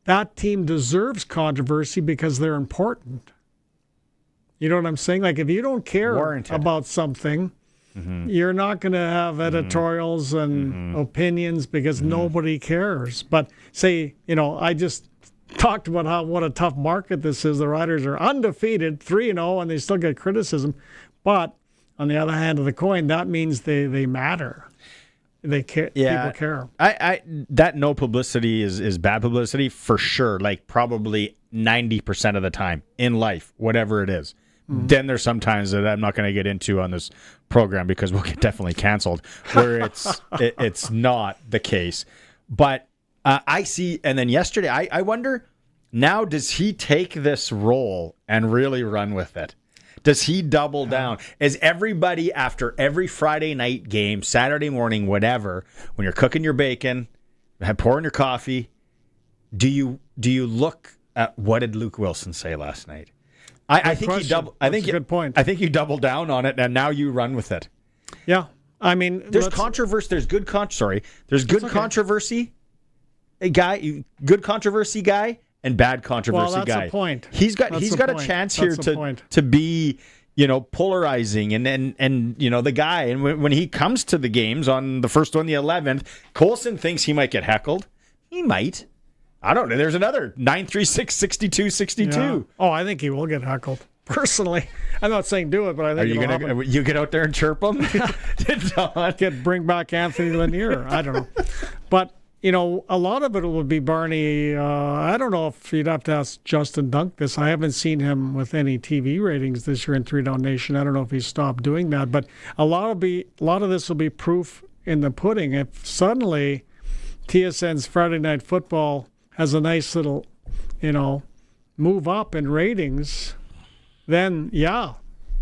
that team deserves controversy because they're important. You know what I'm saying? Like if you don't care about something, you're not going to have editorials and opinions because nobody cares. But say, I just talked about what a tough market this is. The Riders are undefeated, 3-0, and they still get criticism. But on the other hand of the coin, that means they matter. They care. Yeah, people care. I that no publicity is bad publicity for sure. Like probably 90% of the time in life, whatever it is. Then there's some times that I'm not going to get into on this program because we'll get definitely canceled, where it's not the case. But I see, and then yesterday, I wonder, now does he take this role and really run with it? Does he double down? Is everybody after every Friday night game, Saturday morning, whatever, when you're cooking your bacon, pouring your coffee, do you look at what did Luke Willson say last night? I think he doubled. I think good point. I think you doubled down on it, and now you run with it. Yeah, I mean, there's controversy. There's good There's good controversy. Good controversy guy, and bad controversy guy. That's a point. He's got a chance here to be polarizing, and the guy. And when he comes to the games on the first one, the 11th, Colson thinks he might get heckled. He might. I don't know. There's another 936-62-62. Yeah. Oh, I think he will get heckled. Personally, I'm not saying do it, but I think are you gonna you get out there and chirp him? Bring back Anthony Lanier. I don't know, but a lot of it would be Barney. I don't know if you'd have to ask Justin Dunk this. I haven't seen him with any TV ratings this year in 3 Down Nation. I don't know if he's stopped doing that, but a lot of this will be proof in the pudding. If suddenly TSN's Friday Night Football has a nice little, move up in ratings, then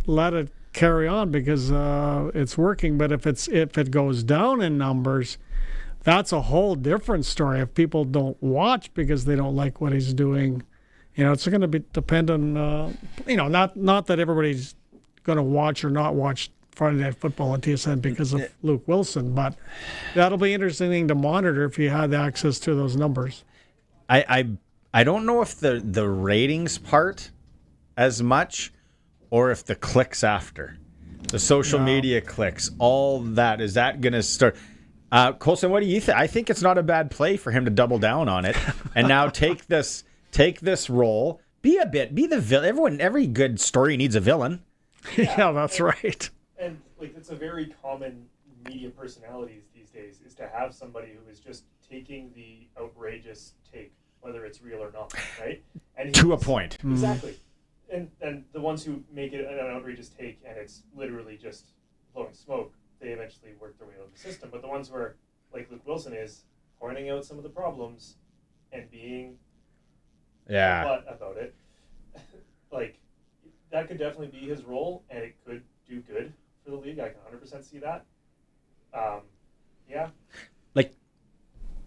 let it carry on because it's working. But if it goes down in numbers, that's a whole different story. If people don't watch because they don't like what he's doing, it's going to depend on, not that everybody's going to watch or not watch Friday Night Football on TSN because of Luke Willson, but that'll be interesting to monitor if you had access to those numbers. I don't know if the ratings part as much or if the clicks after. The social media clicks, all that. Is that going to start? Colson, what do you think? I think it's not a bad play for him to double down on it and now take this role. Be the villain. Every good story needs a villain. Yeah, that's right. And it's a very common media personalities these days is to have somebody who is just taking the outrageous take, whether it's real or not, right? And to a point. Exactly. And the ones who make it an outrageous take and it's literally just blowing smoke, they eventually work their way out of the system. But the ones where, like Luke Willson is, pointing out some of the problems and being butt about it, that could definitely be his role, and it could do good for the league. I can 100% see that. Like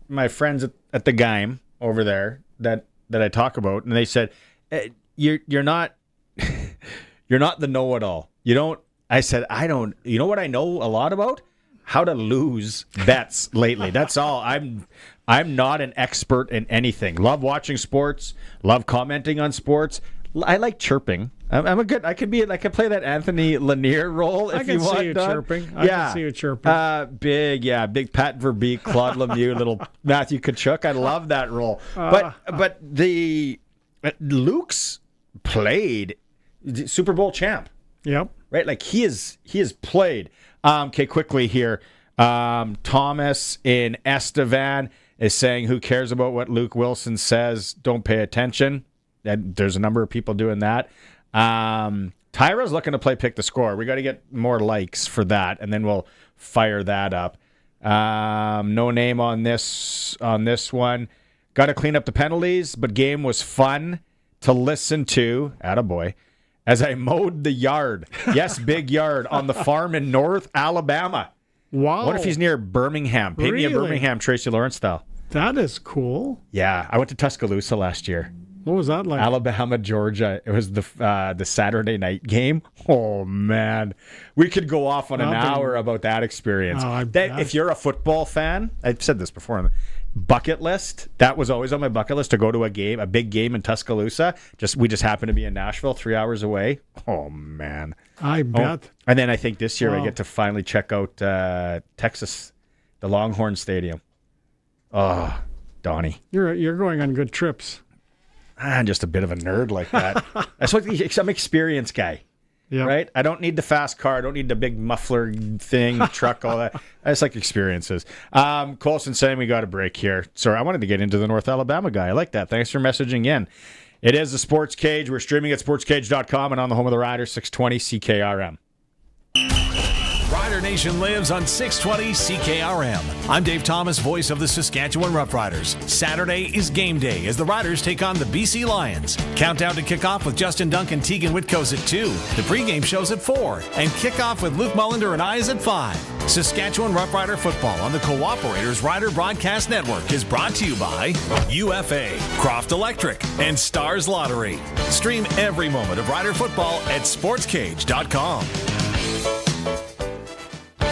my friends at the game over there that I talk about, and they said, you're not the know-it-all. You don't. I said, I don't. You know what I know a lot about? How to lose bets lately. That's all. I'm not an expert in anything. Love watching sports. Love commenting on sports. I like chirping. I could play that Anthony Lanier role if you want. I can see you chirping. Big Pat Verbeek, Claude Lemieux, little Matthew Tkachuk. I love that role. But the Luke's played Super Bowl champ. Yep. Right? Like he is played. Okay, quickly here. Thomas in Estevan is saying, who cares about what Luke Willson says? Don't pay attention. There's a number of people doing that. Tyra's looking to play Pick the Score. We got to get more likes for that, and then we'll fire that up. No name on this one. Got to clean up the penalties, but game was fun to listen to. Attaboy. As I mowed the yard. Yes, big yard on the farm in North Alabama. Wow. What if he's near Birmingham? Paint me a Birmingham, Tracy Lawrence style. That is cool. Yeah, I went to Tuscaloosa last year. What was that like? Alabama, Georgia. It was the Saturday night game. Oh, man. We could go off on an hour about that experience. If you're a football fan, I've said this before, bucket list, that was always on my bucket list to go to a big game in Tuscaloosa. We just happened to be in Nashville, 3 hours away. Oh, man. I bet. And then I think this year I get to finally check out Texas, the Longhorn Stadium. Oh, Donnie. You're going on good trips. I'm just a bit of a nerd like that. I'm an experienced guy. Yep. Right? I don't need the fast car. I don't need the big muffler thing, truck, all that. I just like experiences. Colson saying we got a break here. Sorry, I wanted to get into the North Alabama guy. I like that. Thanks for messaging in. It is the Sports Cage. We're streaming at sportscage.com and on the home of the Riders, 620 CKRM. Rider Nation lives on 620 CKRM. I'm Dave Thomas, voice of the Saskatchewan Roughriders. Saturday is game day as the Riders take on the BC Lions. Countdown to kickoff with Justin Duncan, Tegan Whitco's at 2. The pregame show's at 4. And kickoff with Luke Mullender and I is at 5. Saskatchewan Roughrider football on the Cooperators Rider Broadcast Network is brought to you by UFA, Croft Electric, and Stars Lottery. Stream every moment of Rider football at sportscage.com.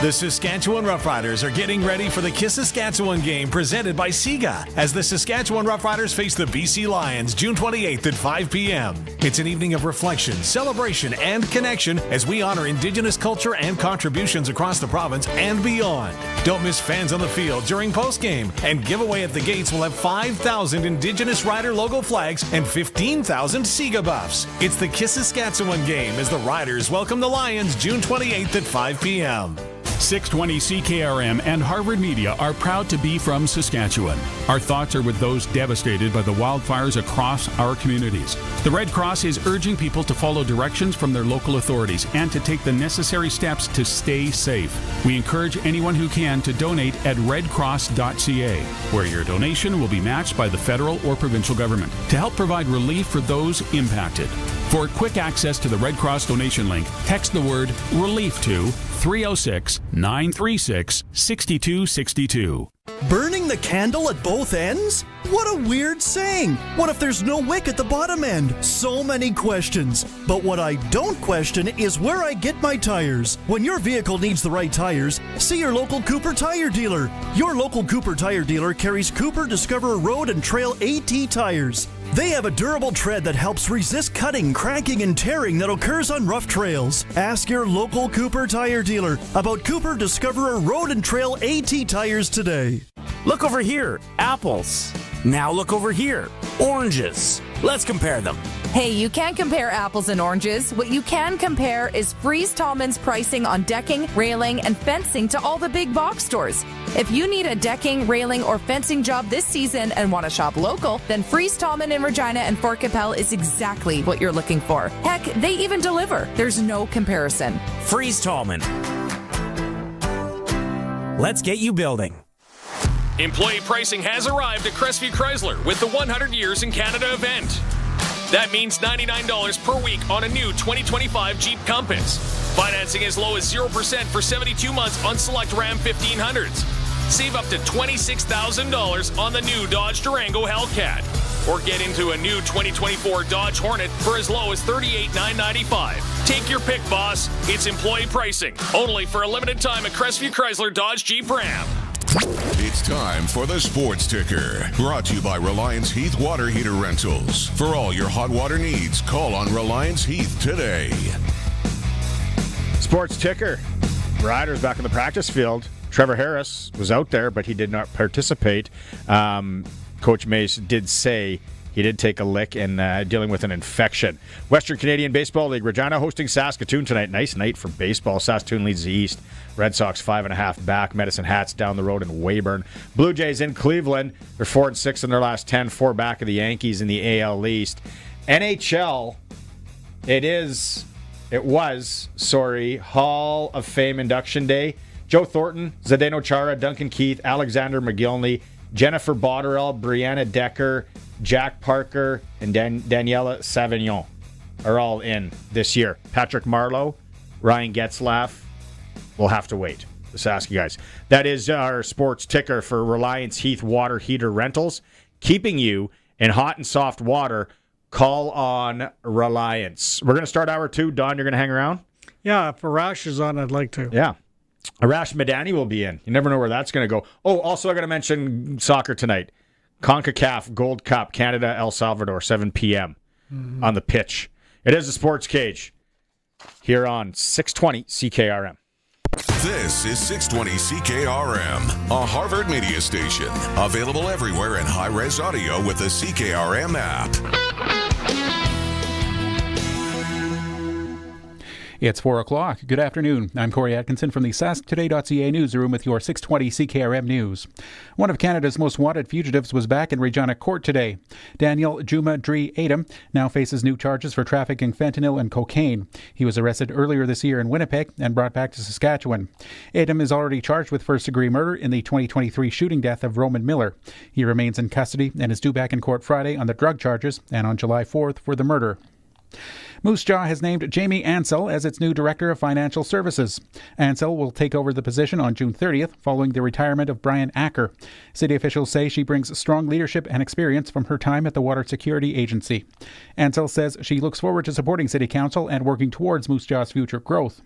The Saskatchewan Roughriders are getting ready for the Kiss Saskatchewan game presented by SIGA as the Saskatchewan Roughriders face the BC Lions June 28th at 5 p.m. It's an evening of reflection, celebration, and connection as we honor Indigenous culture and contributions across the province and beyond. Don't miss fans on the field during postgame, and giveaway at the gates will have 5,000 Indigenous Rider logo flags and 15,000 SIGA buffs. It's the Kiss Saskatchewan game as the Riders welcome the Lions June 28th at 5 p.m. 620 CKRM and Harvard Media are proud to be from Saskatchewan. Our thoughts are with those devastated by the wildfires across our communities. The Red Cross is urging people to follow directions from their local authorities and to take the necessary steps to stay safe. We encourage anyone who can to donate at redcross.ca, where your donation will be matched by the federal or provincial government to help provide relief for those impacted. For quick access to the Red Cross donation link, text the word RELIEF to 306-936-6262. Burning the candle at both ends? What a weird saying. What if there's no wick at the bottom end? So many questions. But what I don't question is where I get my tires. When your vehicle needs the right tires, see your local Cooper Tire dealer. Your local Cooper Tire dealer carries Cooper Discoverer Road and Trail AT tires. They have a durable tread that helps resist cutting, cracking, and tearing that occurs on rough trails. Ask your local Cooper Tire dealer about Cooper Discoverer Road and Trail AT tires today. Look over here, apples. Now look over here, oranges. Let's compare them. Hey, you can't compare apples and oranges. What you can compare is Freeze Tallman's pricing on decking, railing, and fencing to all the big box stores. If you need a decking, railing, or fencing job this season and want to shop local, then Freeze Tallman in Regina and Fort Capel is exactly what you're looking for. Heck, they even deliver. There's no comparison. Freeze Tallman. Let's get you building. Employee pricing has arrived at Crestview Chrysler with the 100 Years in Canada event. That means $99 per week on a new 2025 Jeep Compass. Financing as low as 0% for 72 months on select Ram 1500s. Save up to $26,000 on the new Dodge Durango Hellcat. Or get into a new 2024 Dodge Hornet for as low as $38,995. Take your pick, boss. It's employee pricing. Only for a limited time at Crestview Chrysler Dodge Jeep Ram. It's time for the Sports Ticker, brought to you by Reliance Heath Water Heater Rentals. For all your hot water needs, call on Reliance Heath today. Sports Ticker. Riders back in the practice field. Trevor Harris was out there, but he did not participate. Coach Mace did say he did take a lick and dealing with an infection. Western Canadian Baseball League, Regina hosting Saskatoon tonight. Nice night for baseball. Saskatoon leads the East. Red Sox 5.5 back. Medicine Hats down the road in Weyburn. Blue Jays in Cleveland. They're 4-6 in their last 10. 4 back of the Yankees in the AL East. NHL, it was Hall of Fame induction day. Joe Thornton, Zdeno Chara, Duncan Keith, Alexander McGillney, Jennifer Botterill, Brianna Decker, Jack Parker, and Daniela Savignon are all in this year. Patrick Marleau, Ryan Getzlaff, we'll have to wait. The Saski guys. That is our sports ticker for Reliance Heath Water Heater Rentals. Keeping you in hot and soft water. Call on Reliance. We're going to start hour 2. Don, you're going to hang around? Yeah, if Arash is on, I'd like to. Yeah. Arash Madani will be in. You never know where that's going to go. Oh, also I got to mention soccer tonight. CONCACAF Gold Cup, Canada, El Salvador, 7 p.m. On the pitch. It is the Sports Cage here on 620 CKRM. This is 620 CKRM, a Harvard media station. Available everywhere in high-res audio with the CKRM app. It's 4 o'clock. Good afternoon. I'm Corey Atkinson from the SaskToday.ca newsroom with your 620 CKRM news. One of Canada's most wanted fugitives was back in Regina court today. Daniel Juma Dree Adam now faces new charges for trafficking fentanyl and cocaine. He was arrested earlier this year in Winnipeg and brought back to Saskatchewan. Adam is already charged with first-degree murder in the 2023 shooting death of Roman Miller. He remains in custody and is due back in court Friday on the drug charges and on July 4th for the murder. Moose Jaw has named Jamie Ansell as its new Director of Financial Services. Ansell will take over the position on June 30th, following the retirement of Brian Acker. City officials say she brings strong leadership and experience from her time at the Water Security Agency. Ansell says she looks forward to supporting City Council and working towards Moose Jaw's future growth.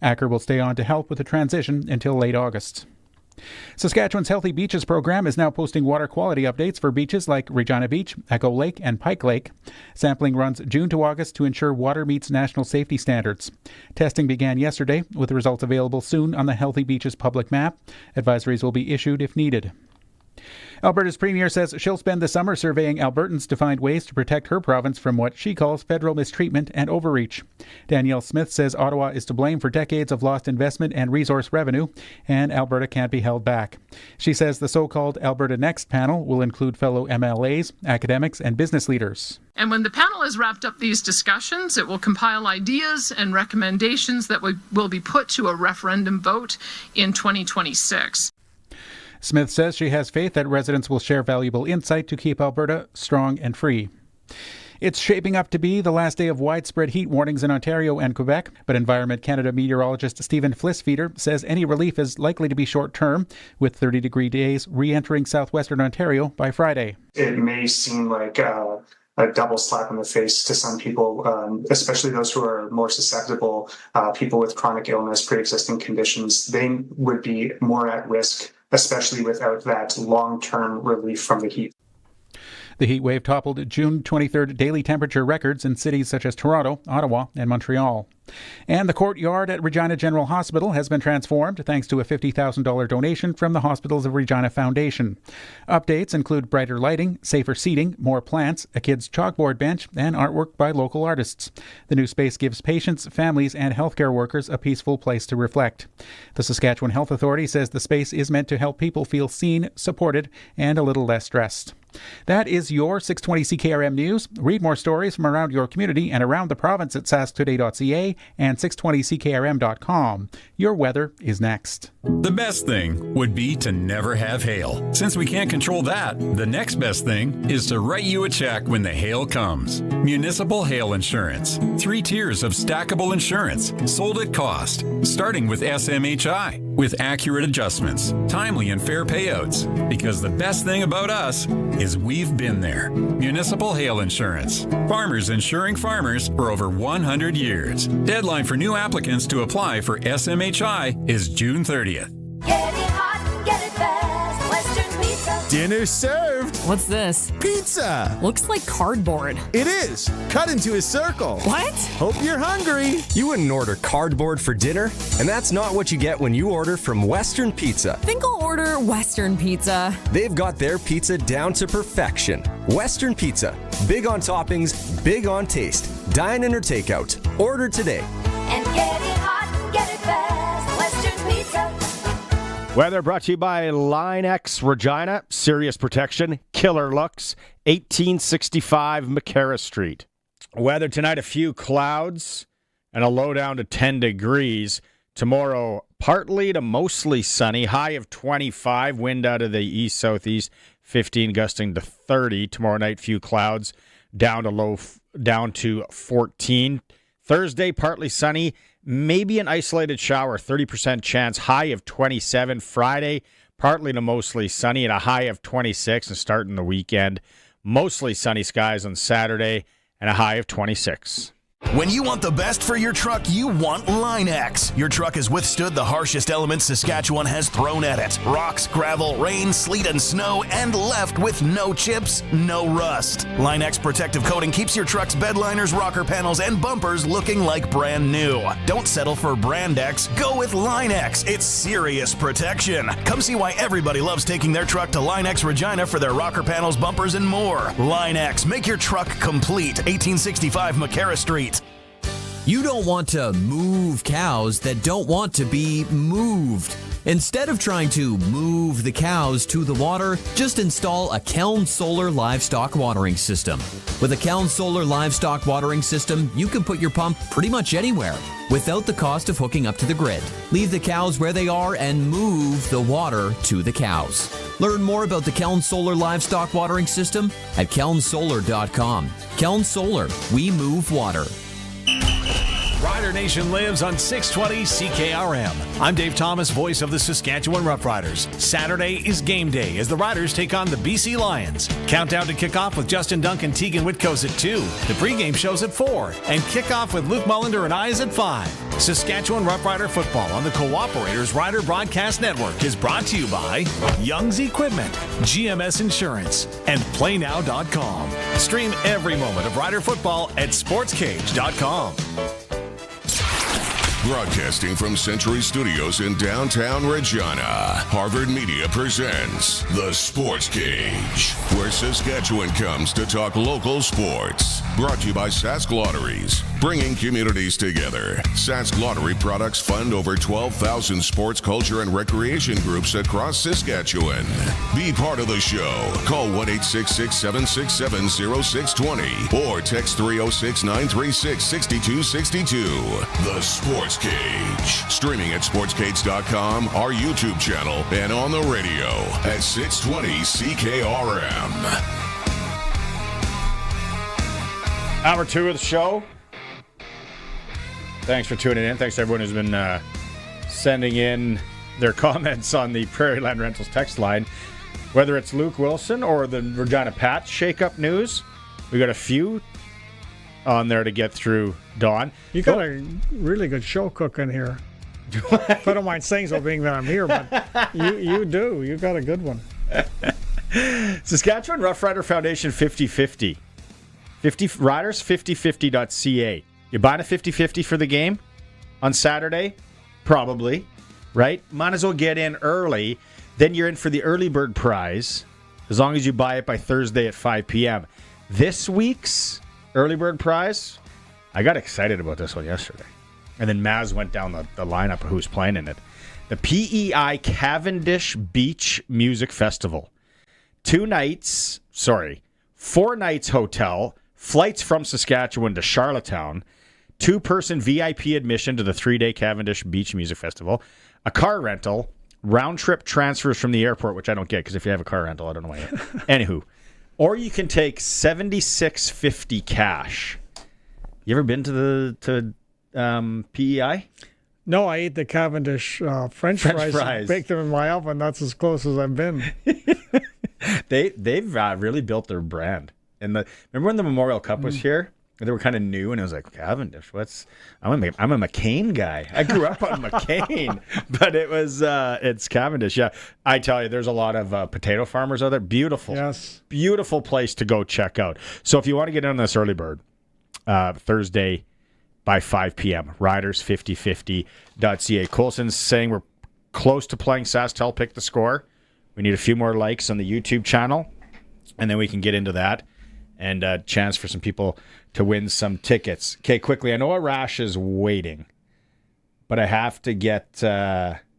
Acker will stay on to help with the transition until late August. Saskatchewan's Healthy Beaches program is now posting water quality updates for beaches like Regina Beach, Echo Lake, and Pike Lake. Sampling runs June to August to ensure water meets national safety standards. Testing began yesterday, with the results available soon on the Healthy Beaches public map. Advisories will be issued if needed. Alberta's Premier says she'll spend the summer surveying Albertans to find ways to protect her province from what she calls federal mistreatment and overreach. Danielle Smith says Ottawa is to blame for decades of lost investment and resource revenue, and Alberta can't be held back. She says the so-called Alberta Next panel will include fellow MLAs, academics, and business leaders. And when the panel has wrapped up these discussions, it will compile ideas and recommendations that will be put to a referendum vote in 2026. Smith says she has faith that residents will share valuable insight to keep Alberta strong and free. It's shaping up to be the last day of widespread heat warnings in Ontario and Quebec, but Environment Canada meteorologist Stephen Flissfeeder says any relief is likely to be short-term, with 30-degree days re-entering southwestern Ontario by Friday. It may seem like a double slap in the face to some people, especially those who are more susceptible, people with chronic illness, pre-existing conditions. They would be more at risk, especially without that long-term relief from the heat. The heat wave toppled June 23rd daily temperature records in cities such as Toronto, Ottawa, and Montreal. And the courtyard at Regina General Hospital has been transformed thanks to a $50,000 donation from the Hospitals of Regina Foundation. Updates include brighter lighting, safer seating, more plants, a kids' chalkboard bench, and artwork by local artists. The new space gives patients, families, and healthcare workers a peaceful place to reflect. The Saskatchewan Health Authority says the space is meant to help people feel seen, supported, and a little less stressed. That is your 620 CKRM News. Read more stories from around your community and around the province at sasktoday.ca and 620ckrm.com. Your weather is next. The best thing would be to never have hail. Since we can't control that, the next best thing is to write you a check when the hail comes. Municipal Hail Insurance. 3 tiers of stackable insurance, sold at cost, starting with SMHI, with accurate adjustments, timely and fair payouts. Because the best thing about us is we've been there. Municipal Hail Insurance. Farmers insuring farmers for over 100 years. Deadline for new applicants to apply for SMHI is June 30th. Get it hot, get it fast, Western Pizza. Dinner served. What's this? Pizza. Looks like cardboard. It is. Cut into a circle. What? Hope you're hungry. You wouldn't order cardboard for dinner, and that's not what you get when you order from Western Pizza. Think I'll order Western Pizza. They've got their pizza down to perfection. Western Pizza. Big on toppings, big on taste. Dine in or takeout. Order today. And get it hot, get it fast, Western Pizza. Weather brought to you by Line X Regina. Serious protection, killer looks, 1865 McCarra Street. Weather tonight, a few clouds and a low down to 10 degrees. Tomorrow, partly to mostly sunny, high of 25, wind out of the east-southeast, 15 gusting to 30. Tomorrow night, few clouds, down to 14. Thursday, partly sunny, maybe an isolated shower, 30% chance, high of 27. Friday, partly to mostly sunny and a high of 26. And starting the weekend, mostly sunny skies on Saturday and a high of 26. When you want the best for your truck, you want Line-X. Your truck has withstood the harshest elements Saskatchewan has thrown at it. Rocks, gravel, rain, sleet, and snow, and left with no chips, no rust. Line-X protective coating keeps your truck's bed liners, rocker panels, and bumpers looking like brand new. Don't settle for Brand X. Go with Line-X. It's serious protection. Come see why everybody loves taking their truck to Line-X Regina for their rocker panels, bumpers, and more. Line-X. Make your truck complete. 1865 McCarra Street. You don't want to move cows that don't want to be moved. Instead of trying to move the cows to the water, just install a Keln Solar Livestock Watering System. With a Keln Solar Livestock Watering System, you can put your pump pretty much anywhere without the cost of hooking up to the grid. Leave the cows where they are and move the water to the cows. Learn more about the Keln Solar Livestock Watering System at kelnsolar.com. Keln Solar, we move water. Rider Nation lives on 620 CKRM. I'm Dave Thomas, voice of the Saskatchewan Roughriders. Saturday is game day as the Riders take on the BC Lions. Countdown to kickoff with Justin Duncan, Tegan Whitkos at 2. The pregame show's at 4. And kickoff with Luke Mullender and Eyes at 5. Saskatchewan Roughrider football on the Cooperators Rider Broadcast Network is brought to you by Young's Equipment, GMS Insurance, and PlayNow.com. Stream every moment of Rider football at Sportscage.com. Broadcasting from Century Studios in downtown Regina, Harvard Media presents The Sports Cage, where Saskatchewan comes to talk local sports. Brought to you by Sask Lotteries, bringing communities together. Sask Lottery products fund over 12,000 sports, culture, and recreation groups across Saskatchewan. Be part of the show. Call 1-866-767-0620 or text 306-936-6262. The Sports Cage. Streaming at sportscage.com, our YouTube channel, and on the radio at 620 CKRM. Hour 2 of the show. Thanks for tuning in. Thanks to everyone who's been sending in their comments on the Prairie Land Rentals text line. Whether it's Luke Willson or the Regina Pats shake-up news, we got a few on there to get through, Dawn. You got a really good show cooking here. I don't mind saying so being that I'm here, but you do. You got a good one. Saskatchewan Roughrider Foundation 50-50. 50 Riders 5050.ca. You buying a 50-50 for the game on Saturday? Probably, right? Might as well get in early. Then you're in for the early bird prize, as long as you buy it by Thursday at 5 p.m. This week's early bird prize, I got excited about this one yesterday. And then Maz went down the lineup of who's playing in it. The PEI Cavendish Beach Music Festival. 4 nights hotel, flights from Saskatchewan to Charlottetown, 2-person VIP admission to the 3-day Cavendish Beach Music Festival, a car rental, round-trip transfers from the airport, which I don't get because if you have a car rental, I don't know why. Anywho, or you can take $76.50 cash. You ever been to PEI? No, I ate the Cavendish French fries. Baked them in my oven. That's as close as I've been. They've really built their brand. And remember when the Memorial Cup was here? They were kind of new, and I was like, Cavendish, I'm a McCain guy. I grew up on McCain, but it's Cavendish. Yeah, I tell you, there's a lot of potato farmers out there. Beautiful, yes, beautiful place to go check out. So if you want to get in on this early bird, Thursday by 5 p.m., riders5050.ca. Coulson's saying we're close to playing SaskTel Pick the Score. We need a few more likes on the YouTube channel, and then we can get into that. And a chance for some people to win some tickets. Okay, quickly, I know Arash is waiting, but I have to get.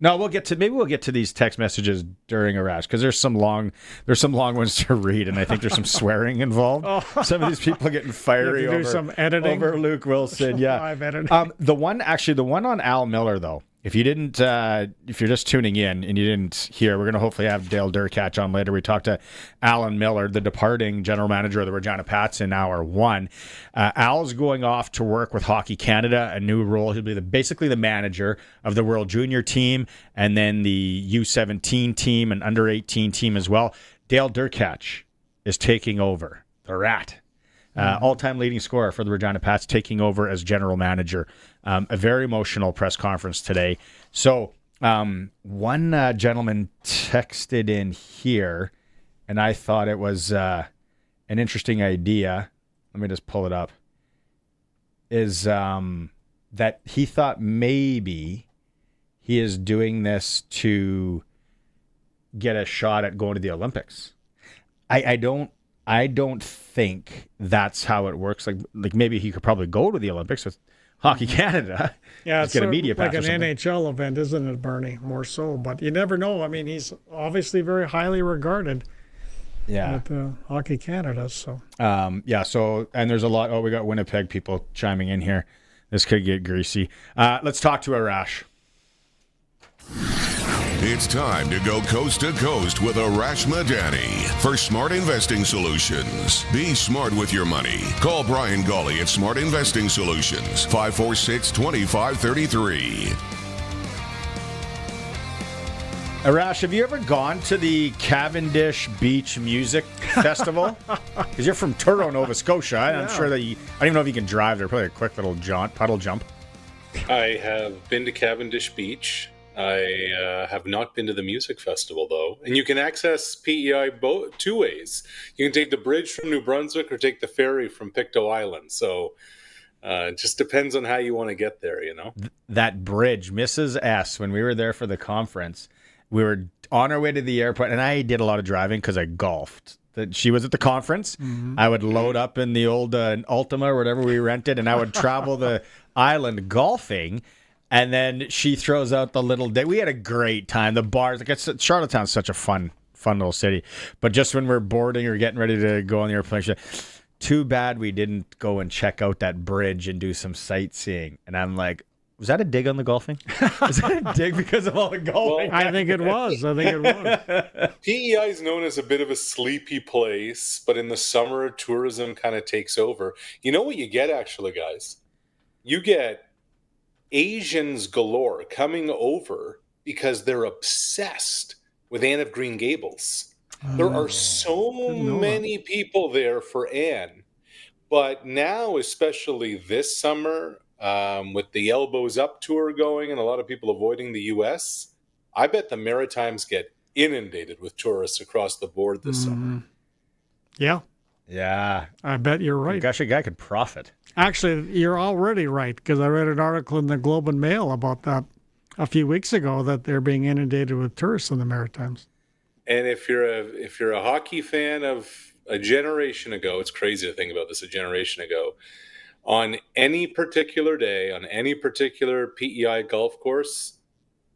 No, we'll get to these text messages during Arash because there's some long ones to read, and I think there's some swearing involved. Some of these people are getting fiery over some editing over Luke Willson. Yeah, live editing. The one on Allan Miller though. If you're just tuning in and you didn't hear, we're going to hopefully have Dale Durkatch on later. We talked to Allan Miller, the departing general manager of the Regina Pats in hour one. Al's going off to work with Hockey Canada, a new role. He'll be basically the manager of the World Junior team and then the U17 team and under 18 team as well. Dale Durkatch is taking over the Rat. All-time leading scorer for the Regina Pats, taking over as general manager. A very emotional press conference today. So one gentleman texted in here, and I thought it was an interesting idea. Let me just pull it up. Is that he thought maybe he is doing this to get a shot at going to the Olympics. I don't think that's how it works. Like maybe he could probably go to the Olympics with Hockey Canada. Yeah, it's get a media pass like an NHL event, isn't it, Bernie? More so, but you never know. I mean, he's obviously very highly regarded. Yeah, with Hockey Canada. So So and there's a lot. Oh, we got Winnipeg people chiming in here. This could get greasy. Let's talk to Arash. It's time to go coast to coast with Arash Madani for Smart Investing Solutions. Be smart with your money. Call Brian Gawley at Smart Investing Solutions, 546-2533. Arash, have you ever gone to the Cavendish Beach Music Festival? Because you're from Truro, Nova Scotia. I'm sure that I don't even know if you can drive there. Probably a quick little puddle jump. I have been to Cavendish Beach. I have not been to the music festival, though. And you can access PEI two ways. You can take the bridge from New Brunswick or take the ferry from Pictou Island. So it just depends on how you want to get there, you know? That bridge, Mrs. S, when we were there for the conference, we were on our way to the airport, and I did a lot of driving because I golfed. She was at the conference. Mm-hmm. I would load up in the old Altima or whatever we rented, and I would travel the island golfing. And then she throws out the little day. We had a great time. The bars, Charlottetown's such a fun little city. But just when we're boarding or getting ready to go on the airplane, too bad we didn't go and check out that bridge and do some sightseeing. And I'm like, was that a dig on the golfing? Was that a dig because of all the golfing? I think it was. PEI is known as a bit of a sleepy place, but in the summer, tourism kind of takes over. You know what you get, actually, guys? You get Asians galore coming over because they're obsessed with Anne of Green Gables. There are so many people there for Anne. But now, especially this summer, with the Elbows Up tour going and a lot of people avoiding the U.S., I bet the Maritimes get inundated with tourists across the board this summer. Yeah. Yeah. I bet you're right. Gosh, a guy could profit. Actually, you're already right, because I read an article in the Globe and Mail about that a few weeks ago, that they're being inundated with tourists in the Maritimes. And if you're a hockey fan of a generation ago, it's crazy to think about this, a generation ago, on any particular day, on any particular PEI golf course,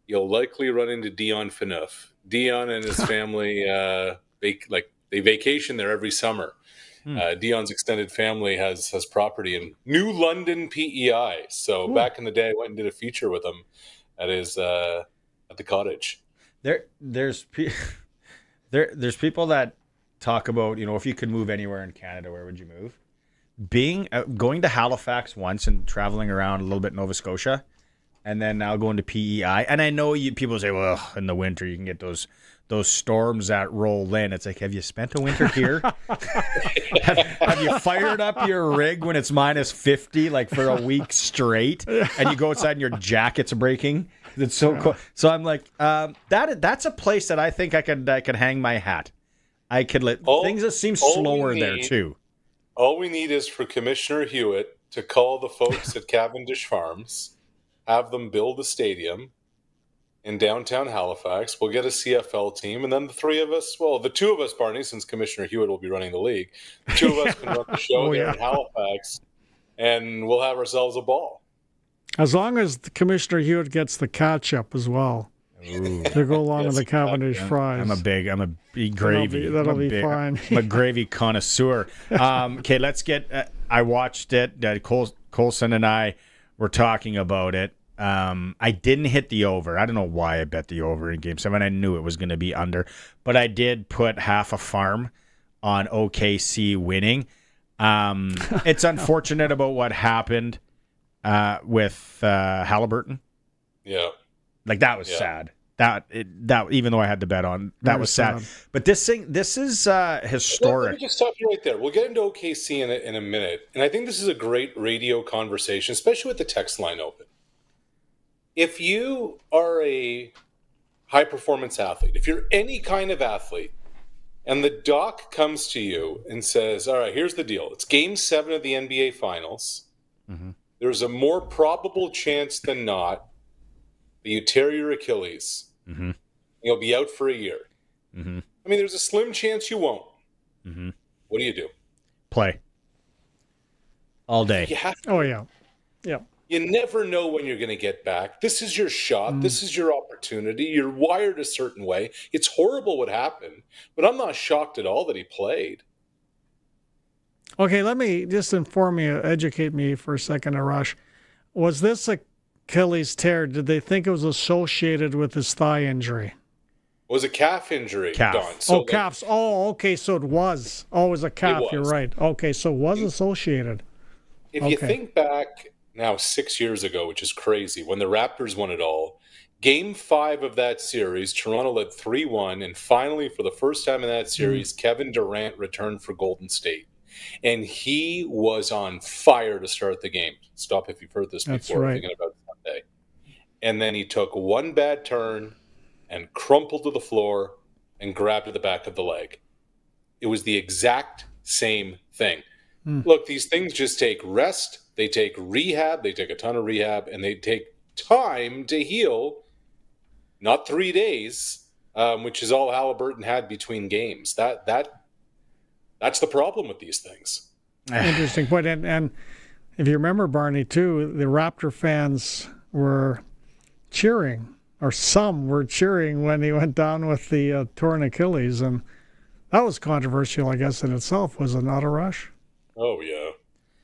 you'll likely run into Dion Phaneuf. Dion and his family, they vacation there every summer. Dion's extended family has property in New London, PEI. So back in the day, I went and did a feature with him at his at the cottage. There's people that talk about, if you could move anywhere in Canada, where would you move? Going to Halifax once and traveling around a little bit Nova Scotia, and then now going to PEI. And I know people say, well, in the winter you can get those storms that roll in. It's like, have you spent a winter here? have you fired up your rig when it's minus 50 like for a week straight, and you go outside and your jacket's breaking? It's so cool. So I'm like, that's a place that I think I could hang my hat. I could let things that seem slower there too. All we need is for Commissioner Hewitt to call the folks at Cavendish Farms, have them build a stadium in downtown Halifax. We'll get a CFL team, and then the two of us, Barney, since Commissioner Hewitt will be running the league, the two of us can run the show there in Halifax, and we'll have ourselves a ball. As long as the Commissioner Hewitt gets the ketchup as well. To go along with the Cavendish fries. I'm a big gravy. That'll be fine. I'm a gravy connoisseur. Okay, let's get. I watched it. Colson and I were talking about it. I didn't hit the over. I don't know why I bet the over in Game 7. I knew it was going to be under, but I did put half a farm on OKC winning. It's unfortunate about what happened with Halliburton. Yeah. Like, that was sad. That even though I had to bet on, that was sad. But this is historic. Well, let me just stop you right there. We'll get into OKC in a minute. And I think this is a great radio conversation, especially with the text line open. If you are a high-performance athlete, if you're any kind of athlete, and the doc comes to you and says, all right, here's the deal. It's Game 7 of the NBA Finals. Mm-hmm. There's a more probable chance than not that you tear your Achilles. Mm-hmm. You'll be out for a year. Mm-hmm. I mean, there's a slim chance you won't. Mm-hmm. What do you do? Play. All day. You have to. Oh, yeah. Yeah. You never know when you're going to get back. This is your shot. This is your opportunity. You're wired a certain way. It's horrible what happened, but I'm not shocked at all that he played. Okay, let me just inform you, educate me for a second, Arash. Was this Achilles tear? Did they think it was associated with his thigh injury? It was a calf injury, Calf. Don. So calves. Oh, okay, so it was. Oh, it was a calf. You're right. Okay, so it was associated. If you think back now 6 years ago, which is crazy, when the Raptors won it all, Game 5 of that series, Toronto led 3-1, and finally, for the first time in that series, Kevin Durant returned for Golden State. And he was on fire to start the game. Stop if you've heard this That's before, right. thinking about Sunday. And then he took one bad turn and crumpled to the floor and grabbed at the back of the leg. It was the exact same thing. Look, these things just take rest, they take rehab, they take a ton of rehab, and they take time to heal, not 3 days, which is all Halliburton had between games. That's the problem with these things. Interesting point. And if you remember, Barney, too, the Raptor fans were cheering, or some were cheering when he went down with the torn Achilles. And that was controversial, I guess, in itself, was it not, Arash? Oh, yeah.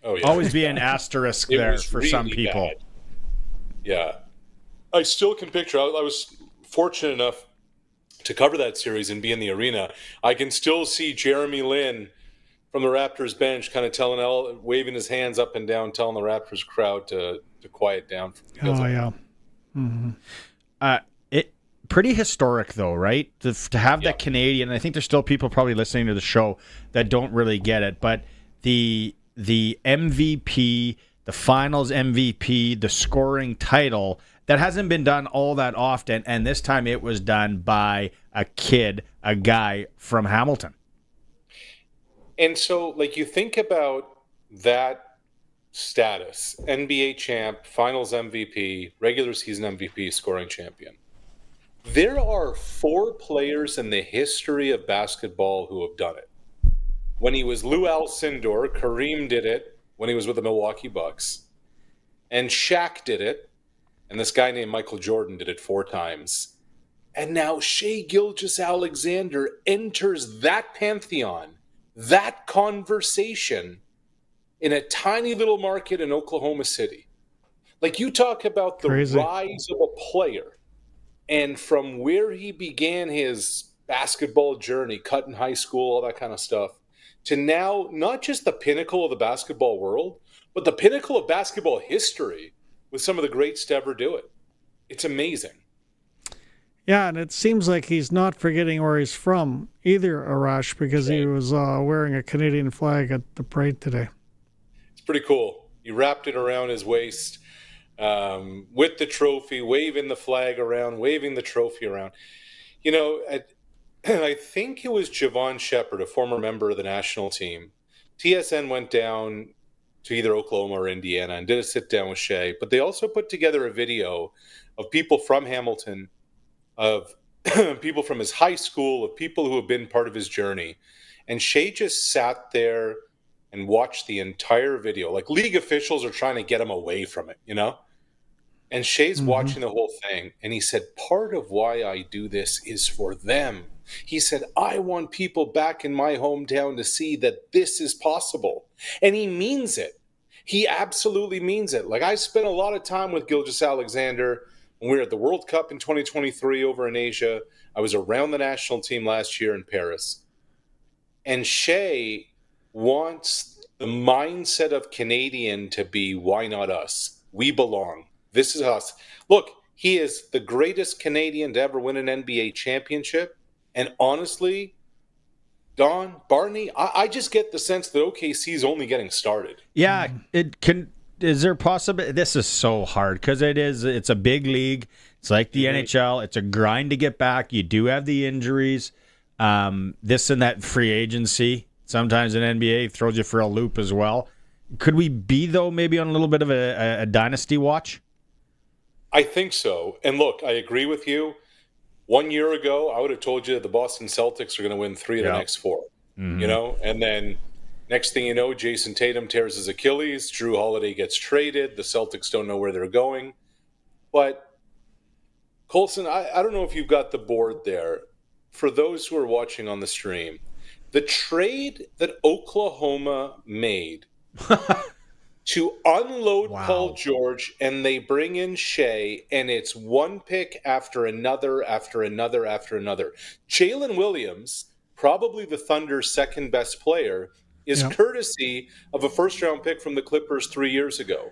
Oh, yeah. Always be an asterisk It there was for really some people. bad. Yeah. I still can picture, I was fortunate enough to cover that series and be in the arena. I can still see Jeremy Lin from the Raptors bench kind of waving his hands up and down, telling the Raptors crowd to quiet down. Oh, yeah. Mm-hmm. Pretty historic, though, right? To have that Canadian, I think there's still people probably listening to the show that don't really get it, but the MVP, the finals MVP, the scoring title, that hasn't been done all that often, and this time it was done by a guy from Hamilton. And so, like, you think about that status, NBA champ, finals MVP, regular season MVP, scoring champion. There are 4 players in the history of basketball who have done it. When he was Lou Alcindor, Kareem did it when he was with the Milwaukee Bucks. And Shaq did it. And this guy named Michael Jordan did it 4 times. And now Shai Gilgeous-Alexander enters that pantheon, that conversation, in a tiny little market in Oklahoma City. Like, you talk about the rise of a player, and from where he began his basketball journey, cut in high school, all that kind of stuff, to now not just the pinnacle of the basketball world, but the pinnacle of basketball history with some of the greats to ever do it. It's amazing. Yeah, and it seems like he's not forgetting where he's from either, Arash, because he was wearing a Canadian flag at the parade today. It's pretty cool. He wrapped it around his waist with the trophy, waving the flag around, waving the trophy around. You know, I think it was Javon Shepard, a former member of the national team. TSN went down to either Oklahoma or Indiana and did a sit-down with Shai, but they also put together a video of people from Hamilton, of people from his high school, of people who have been part of his journey. And Shai just sat there and watched the entire video. Like, league officials are trying to get him away from it, you know? And Shai's watching the whole thing, and he said, part of why I do this is for them. He said, I want people back in my hometown to see that this is possible. And he means it. He absolutely means it. Like, I spent a lot of time with Gilgeous-Alexander when we were at the World Cup in 2023 over in Asia. I was around the national team last year in Paris. And Shai wants the mindset of Canadian to be, why not us? We belong. This is us. Look, he is the greatest Canadian to ever win an NBA championship. And honestly, Don, Barney, I just get the sense that OKC is only getting started. Yeah, it can. Is there possible? This is so hard because it's a big league. It's like the NHL. It's a grind to get back. You do have the injuries. This and that free agency. Sometimes an NBA throws you for a loop as well. Could we be, though, maybe on a little bit of a dynasty watch? I think so. And look, I agree with you. 1 year ago, I would have told you that the Boston Celtics are going to win 3 of the next 4. You know, and then next thing you know, Jason Tatum tears his Achilles, Drew Holiday gets traded, the Celtics don't know where they're going. But Colson, I don't know if you've got the board there. For those who are watching on the stream, the trade that Oklahoma made to unload Paul George, and they bring in Shai, and it's one pick after another, after another, after another. Jalen Williams, probably the Thunder's second best player, is courtesy of a first-round pick from the Clippers 3 years ago.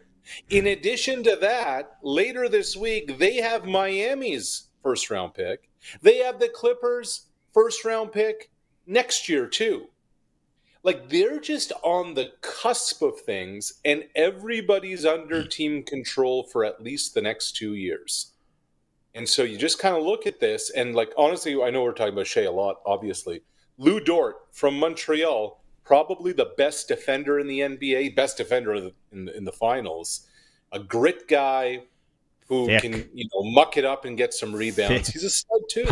In addition to that, later this week, they have Miami's first-round pick. They have the Clippers' first-round pick next year, too. Like, they're just on the cusp of things, and everybody's under team control for at least the next 2 years. And so you just kind of look at this, and, like, honestly, I know we're talking about Shai a lot, obviously. Lou Dort from Montreal, probably the best defender in the NBA, best defender in the finals. A grit guy who can, muck it up and get some rebounds. He's a stud, too.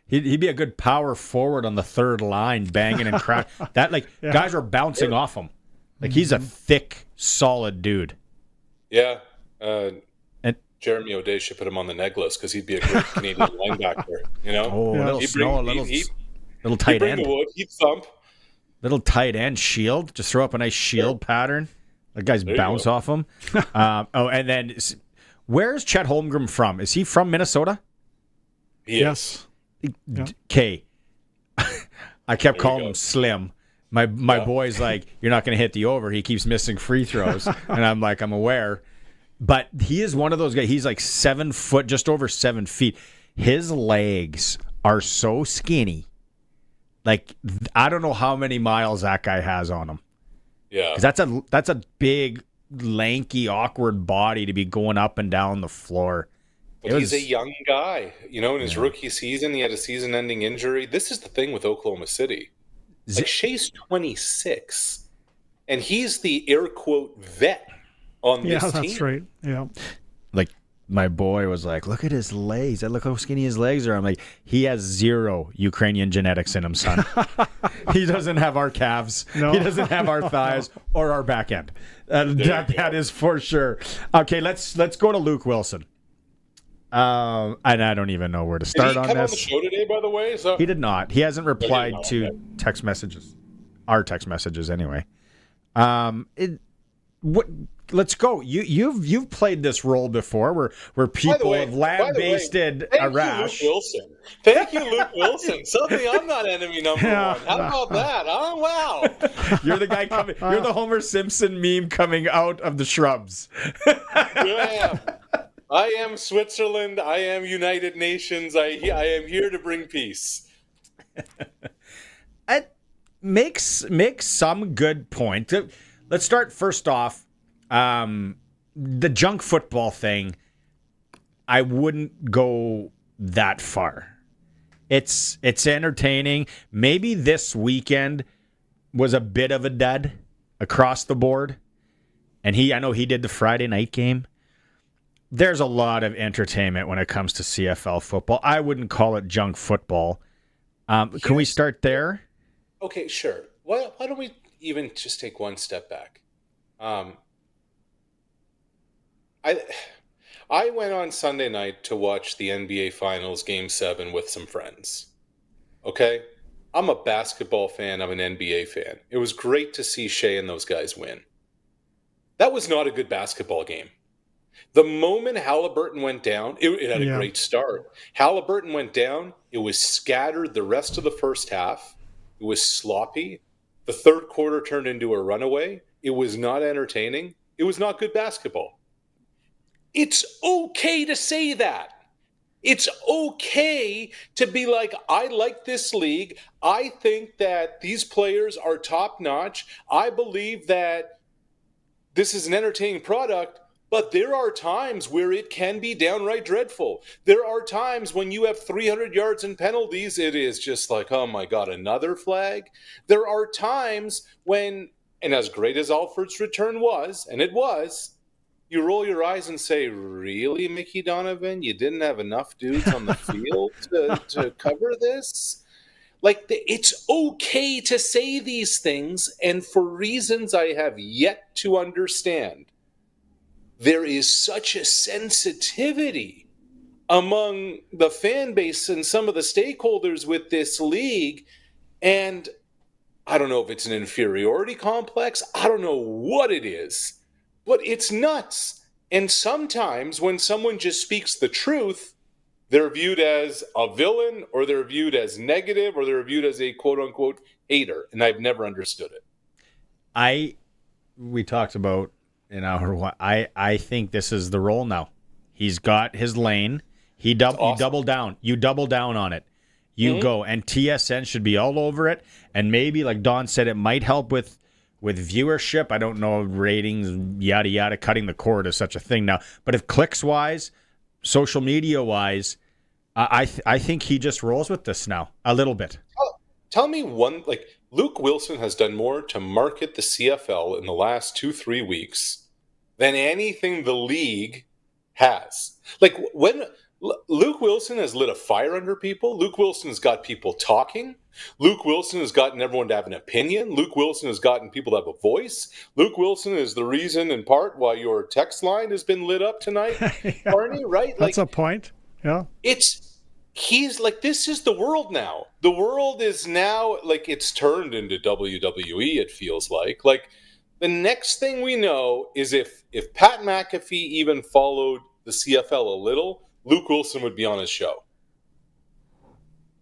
He'd be a good power forward on the third line, banging and crashing. Guys are bouncing off him. Like, he's a thick, solid dude. Yeah. And Jeremy O'Day should put him on the necklace because he'd be a great Canadian linebacker. You know? Oh, a little snow, little tight bring end. The wood, he'd thump. Little tight end shield. Just throw up a nice shield pattern. The guys bounce off him. And then where's Chet Holmgren from? Is he from Minnesota? Yes. Okay. I kept calling him Slim. My boy's like, you're not going to hit the over. He keeps missing free throws. And I'm like, I'm aware. But he is one of those guys. He's like 7 foot, just over 7 feet. His legs are so skinny. Like, I don't know how many miles that guy has on him. Yeah. Because that's a big, lanky, awkward body to be going up and down the floor. But he's a young guy. You know, in his rookie season, he had a season-ending injury. This is the thing with Oklahoma City. Like, Shai's 26, and he's the air quote vet on this team. Yeah, that's right. Yeah. Like, my boy was like, look at his legs. Look how skinny his legs are. I'm like, he has 0 Ukrainian genetics in him, son. He doesn't have our calves. No. He doesn't have our thighs or our back end. That is for sure. Okay, let's go to Luke Willson. And I don't even know where to start on this. Did he come on the show today, by the way? He did not. He hasn't replied to text messages. Our text messages, anyway. Let's go. You've played this role before, where people have lambasted Arash. Thank you, Luke Willson. Suddenly, I'm not enemy number 1. How about that? Oh, wow. You're the guy coming. You're the Homer Simpson meme coming out of the shrubs. Yeah. I am Switzerland. I am United Nations. I am here to bring peace. It makes some good point. Let's start first off. The junk football thing, I wouldn't go that far. It's entertaining. Maybe this weekend was a bit of a dud across the board. And I know he did the Friday night game. There's a lot of entertainment when it comes to CFL football. I wouldn't call it junk football. Can we start there? Okay, sure. Why don't we even just take one step back? I went on Sunday night to watch the NBA Finals Game 7 with some friends. Okay? I'm a basketball fan. I'm an NBA fan. It was great to see Shai and those guys win. That was not a good basketball game. The moment Halliburton went down, it had a great start. Halliburton went down. It was scattered the rest of the first half. It was sloppy. The third quarter turned into a runaway. It was not entertaining. It was not good basketball. It's okay to say that. It's okay to be like, I like this league. I think that these players are top-notch. I believe that this is an entertaining product, but there are times where it can be downright dreadful. There are times when you have 300 yards and penalties, it is just like, oh my God, another flag. There are times when, and as great as Alford's return was, and it was, you roll your eyes and say, really, Mickey Donovan? You didn't have enough dudes on the field to cover this? Like, it's okay to say these things, and for reasons I have yet to understand, there is such a sensitivity among the fan base and some of the stakeholders with this league, and I don't know if it's an inferiority complex. I don't know what it is, but it's nuts. And sometimes when someone just speaks the truth, they're viewed as a villain, or they're viewed as negative, or they're viewed as a quote-unquote hater, and I've never understood it. We talked about I think this is the role now. He's got his lane. You double down. You double down on it. You go, and TSN should be all over it. And maybe, like Don said, it might help with viewership. I don't know, ratings, yada yada. Cutting the cord is such a thing now. But if clicks wise, social media wise, I think he just rolls with this now a little bit. Tell me one, like, Luke Willson has done more to market the CFL in the last 2-3 weeks than anything the league has. Like, when Luke Willson has lit a fire under people, Luke Willson has got people talking, Luke Willson has gotten everyone to have an opinion, Luke Willson has gotten people to have a voice, Luke Willson is the reason, in part, why your text line has been lit up tonight, Barney, right? That's a point, yeah. He's like, this is the world now. The world is now, like, it's turned into WWE, it feels like. Like, the next thing we know is if Pat McAfee even followed the CFL a little, Luke Willson would be on his show.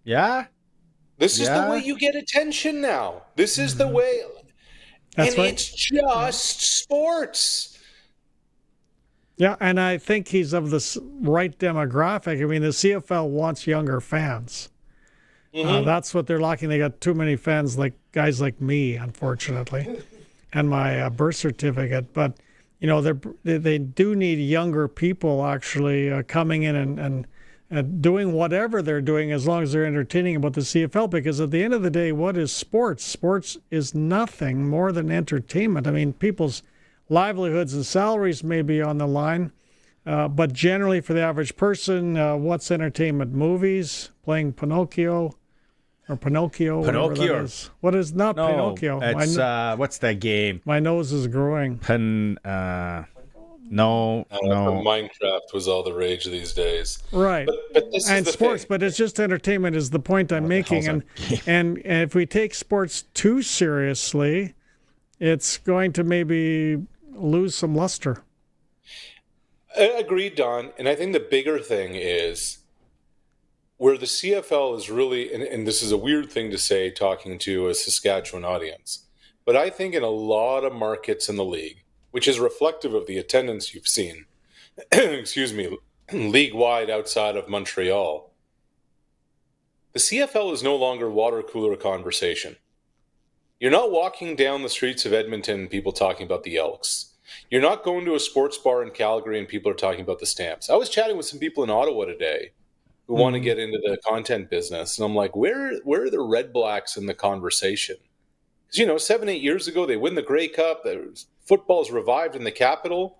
Yeah? This is the way you get attention now. This is the way. That's right. It's just sports. Yeah, and I think he's of the right demographic. I mean, the CFL wants younger fans. That's what they're lacking. They got too many fans, like guys like me, unfortunately, and my birth certificate. But, you know, they do need younger people actually coming in and doing whatever they're doing, as long as they're entertaining about the CFL. Because at the end of the day, what is sports? Sports is nothing more than entertainment. I mean, people's livelihoods and salaries may be on the line, but generally for the average person, what's entertainment? Movies, playing Pinocchio, whatever that is. What is not Pinocchio? It's what's that game? My nose is growing. No. Minecraft was all the rage these days. Right. But this and is sports, thing. but it's just entertainment is the point I'm making. And if we take sports too seriously, it's going to maybe lose some luster. Agreed, Don. And I think the bigger thing is where the CFL is really, and this is a weird thing to say talking to a Saskatchewan audience, but I think in a lot of markets in the league, which is reflective of the attendance you've seen, excuse me, league-wide outside of Montreal, the CFL is no longer water cooler conversation. You're not walking down the streets of Edmonton and people talking about the Elks. You're not going to a sports bar in Calgary and people are talking about the Stamps. I was chatting with some people in Ottawa today who want to get into the content business. And I'm like, where are the Red Blacks in the conversation? Because, you know, 7-8 years ago, they win the Grey Cup. Football's revived in the capital.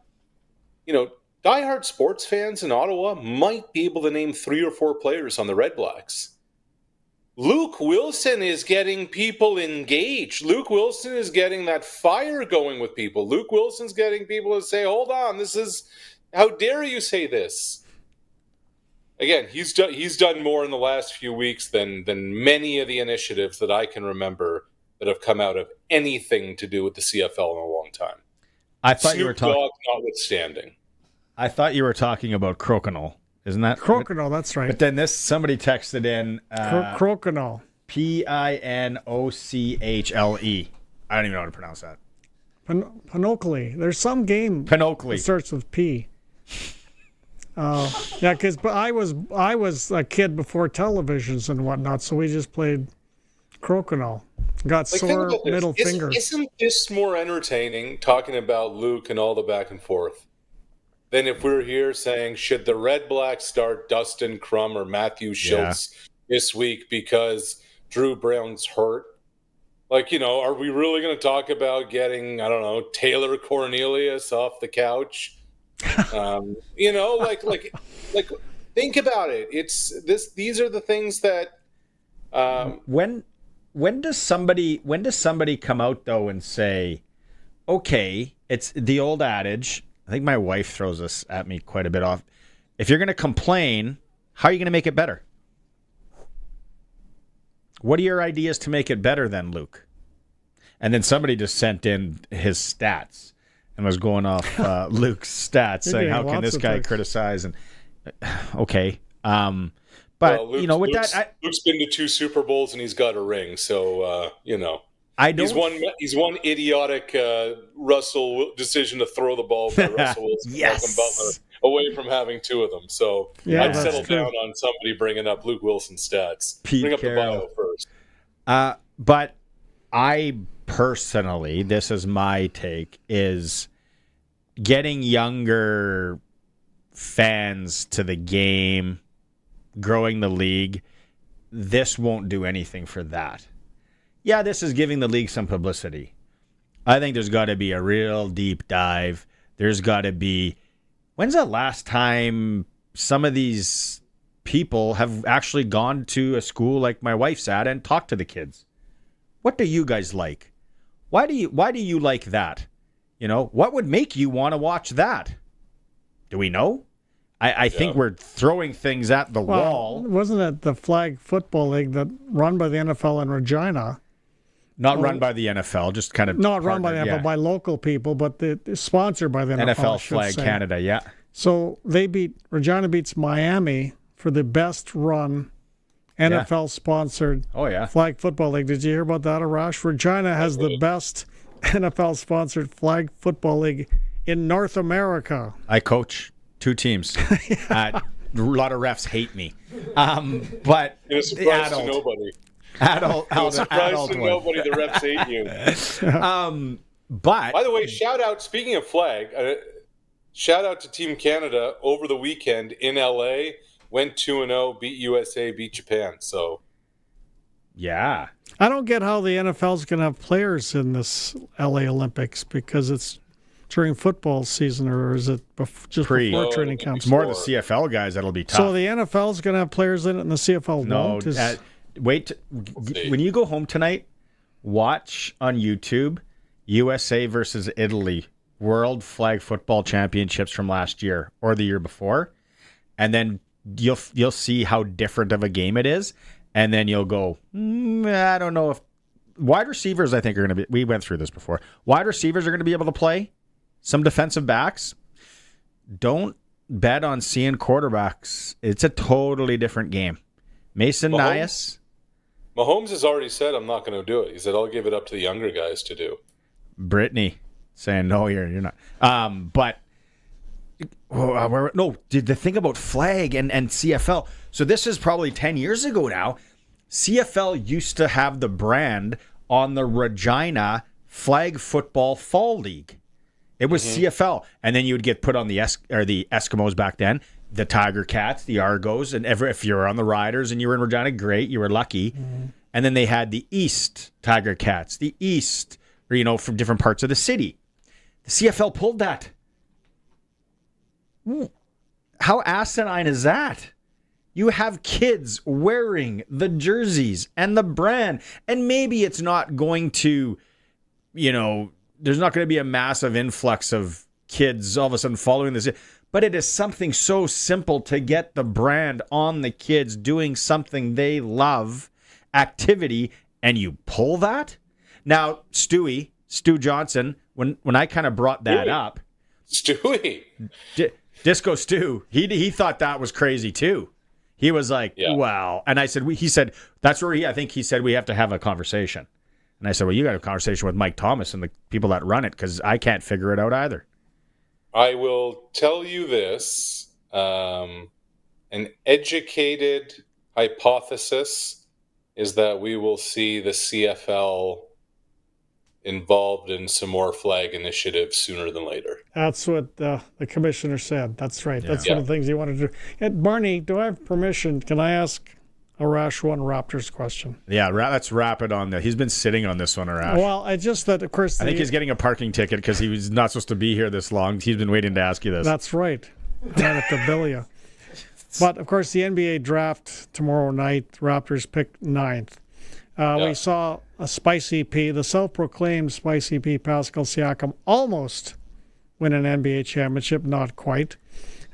You know, diehard sports fans in Ottawa might be able to name 3 or 4 players on the Red Blacks. Luke Willson is getting people engaged. Luke Willson is getting that fire going with people. Luke Wilson's getting people to say, hold on, this is How dare you say this? Again, he's done more in the last few weeks than many of the initiatives that I can remember that have come out of anything to do with the CFL in a long time. I thought you were talking. Dogg notwithstanding. I thought you were talking about crokinole. Isn't that crokinole? That's right. But then somebody texted in crokinole. Pinochle. I don't even know how to pronounce that. Pinochle. There's some game. Pinochle. It starts with P. Yeah, because I was a kid before televisions and whatnot, so we just played crokinole. Got sore middle fingers. Isn't this more entertaining talking about Luke and all the back and forth than if we were here saying, should the Red Blacks start Dustin Crum or Matthew Schultz this week because Drew Brown's hurt? Like, are we really going to talk about getting, I don't know, Taylor Cornelius off the couch? Like think about it. These are the things that when does somebody come out though and say, okay, it's the old adage. I think my wife throws this at me quite a bit off. If you're going to complain, how are you going to make it better? What are your ideas to make it better then, Luke? And then somebody just sent in his stats and was going off Luke's stats, saying, how can this guy criticize? And okay. But, Luke's been to 2 Super Bowls and he's got a ring. So, he's one idiotic Russell decision to throw the ball by Russell Wilson. Yes. Butler away from having 2 of them. So I'd settle down on somebody bringing up Luke Wilson's stats. Bring up the bio first. But I personally, this is my take, is getting younger fans to the game, growing the league. This won't do anything for that. Yeah, this is giving the league some publicity. I think there's got to be a real deep dive. There's got to be... When's the last time some of these people have actually gone to a school like my wife's at and talked to the kids? What do you guys like? Why do you like that? What would make you want to watch that? Do we know? I think we're throwing things at the wall. Wasn't it the Flag Football League that run by the NFL in Regina? Not run by the NFL, just kind of not run by the NFL, by local people, but sponsored by the NFL. NFL Flag Canada, yeah. So Regina beats Miami for the best run NFL sponsored Flag Football League. Did you hear about that, Arash? Regina has the best NFL sponsored Flag Football League in North America. I coach 2 teams. A lot of refs hate me. But it's a surprise to nobody. Adult to nobody, the refs hate you. But by the way, speaking of flag, shout out to Team Canada over the weekend in LA. Went 2-0, beat USA, beat Japan. So, yeah. I don't get how the NFL's going to have players in this LA Olympics because it's during football season, or is it just before training camp? It's more the CFL guys that'll be tough. So the NFL's going to have players in it and the CFL won't? When you go home tonight, watch on YouTube USA versus Italy World Flag Football Championships from last year or the year before, and then you'll see how different of a game it is, and then you'll go, I don't know if wide receivers, I think, are going to be, we went through this before, wide receivers are going to be able to play. Some defensive backs. Don't bet on seeing quarterbacks. It's a totally different game. Mason Nias. Mahomes has already said, I'm not going to do it. He said, I'll give it up to the younger guys to do. Brittany saying, no, you're not. But the thing about flag and CFL. So this is probably 10 years ago now. CFL used to have the brand on the Regina Flag Football Fall League. It was CFL. And then you would get put on the Eskimos back then, the Tiger Cats, the Argos, and if you were on the Riders and you were in Regina, great, you were lucky. Mm-hmm. And then they had the East Tiger Cats, the East, or, from different parts of the city. The CFL pulled that. How asinine is that? You have kids wearing the jerseys and the brand, and maybe it's not going to, there's not going to be a massive influx of kids all of a sudden following this. But it is something so simple to get the brand on the kids doing something they love, activity, and you pull that? Now, Stu Johnson, when I kind of brought that up, Stewie, Disco Stu, he thought that was crazy too. He was like, wow. And I said, he said, that's where I think he said we have to have a conversation. And I said, well, you got a conversation with Mike Thomas and the people that run it, because I can't figure it out either. I will tell you this. An educated hypothesis is that we will see the CFL involved in some more flag initiatives sooner than later. That's what the commissioner said. That's right. That's one of the things he wanted to do. And Barney, do I have permission? Can I ask Arash one Raptors question? Yeah, let's wrap it on that. He's been sitting on this one, Arash. Well, I just thought, of course... I think he's getting a parking ticket because he was not supposed to be here this long. He's been waiting to ask you this. That's right. Down at the Billia. But, of course, the NBA draft tomorrow night, Raptors pick 9th. We saw a Spicy P, the self-proclaimed Spicy P, Pascal Siakam, almost win an NBA championship, not quite.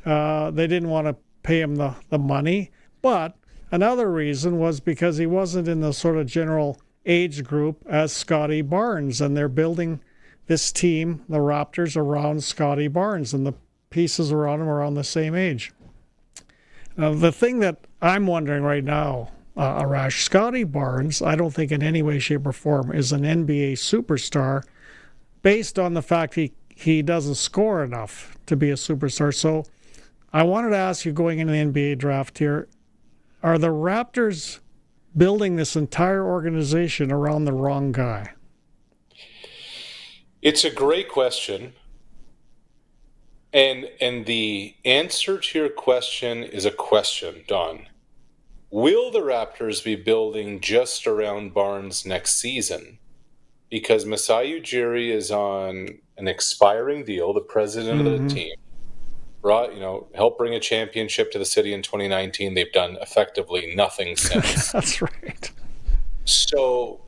They didn't want to pay him the money, but another reason was because he wasn't in the sort of general age group as Scotty Barnes, and they're building this team, the Raptors, around Scotty Barnes, and the pieces around him are around the same age. The thing that I'm wondering right now, Arash, Scotty Barnes, I don't think in any way, shape, or form is an NBA superstar based on the fact he doesn't score enough to be a superstar. So I wanted to ask you, going into the NBA draft here, are the Raptors building this entire organization around the wrong guy? It's a great question. And the answer to your question is a question, Don. Will the Raptors be building just around Barnes next season? Because Masai Ujiri is on an expiring deal, the president of the team. Helped bring a championship to the city in 2019. They've done effectively nothing since. That's right. So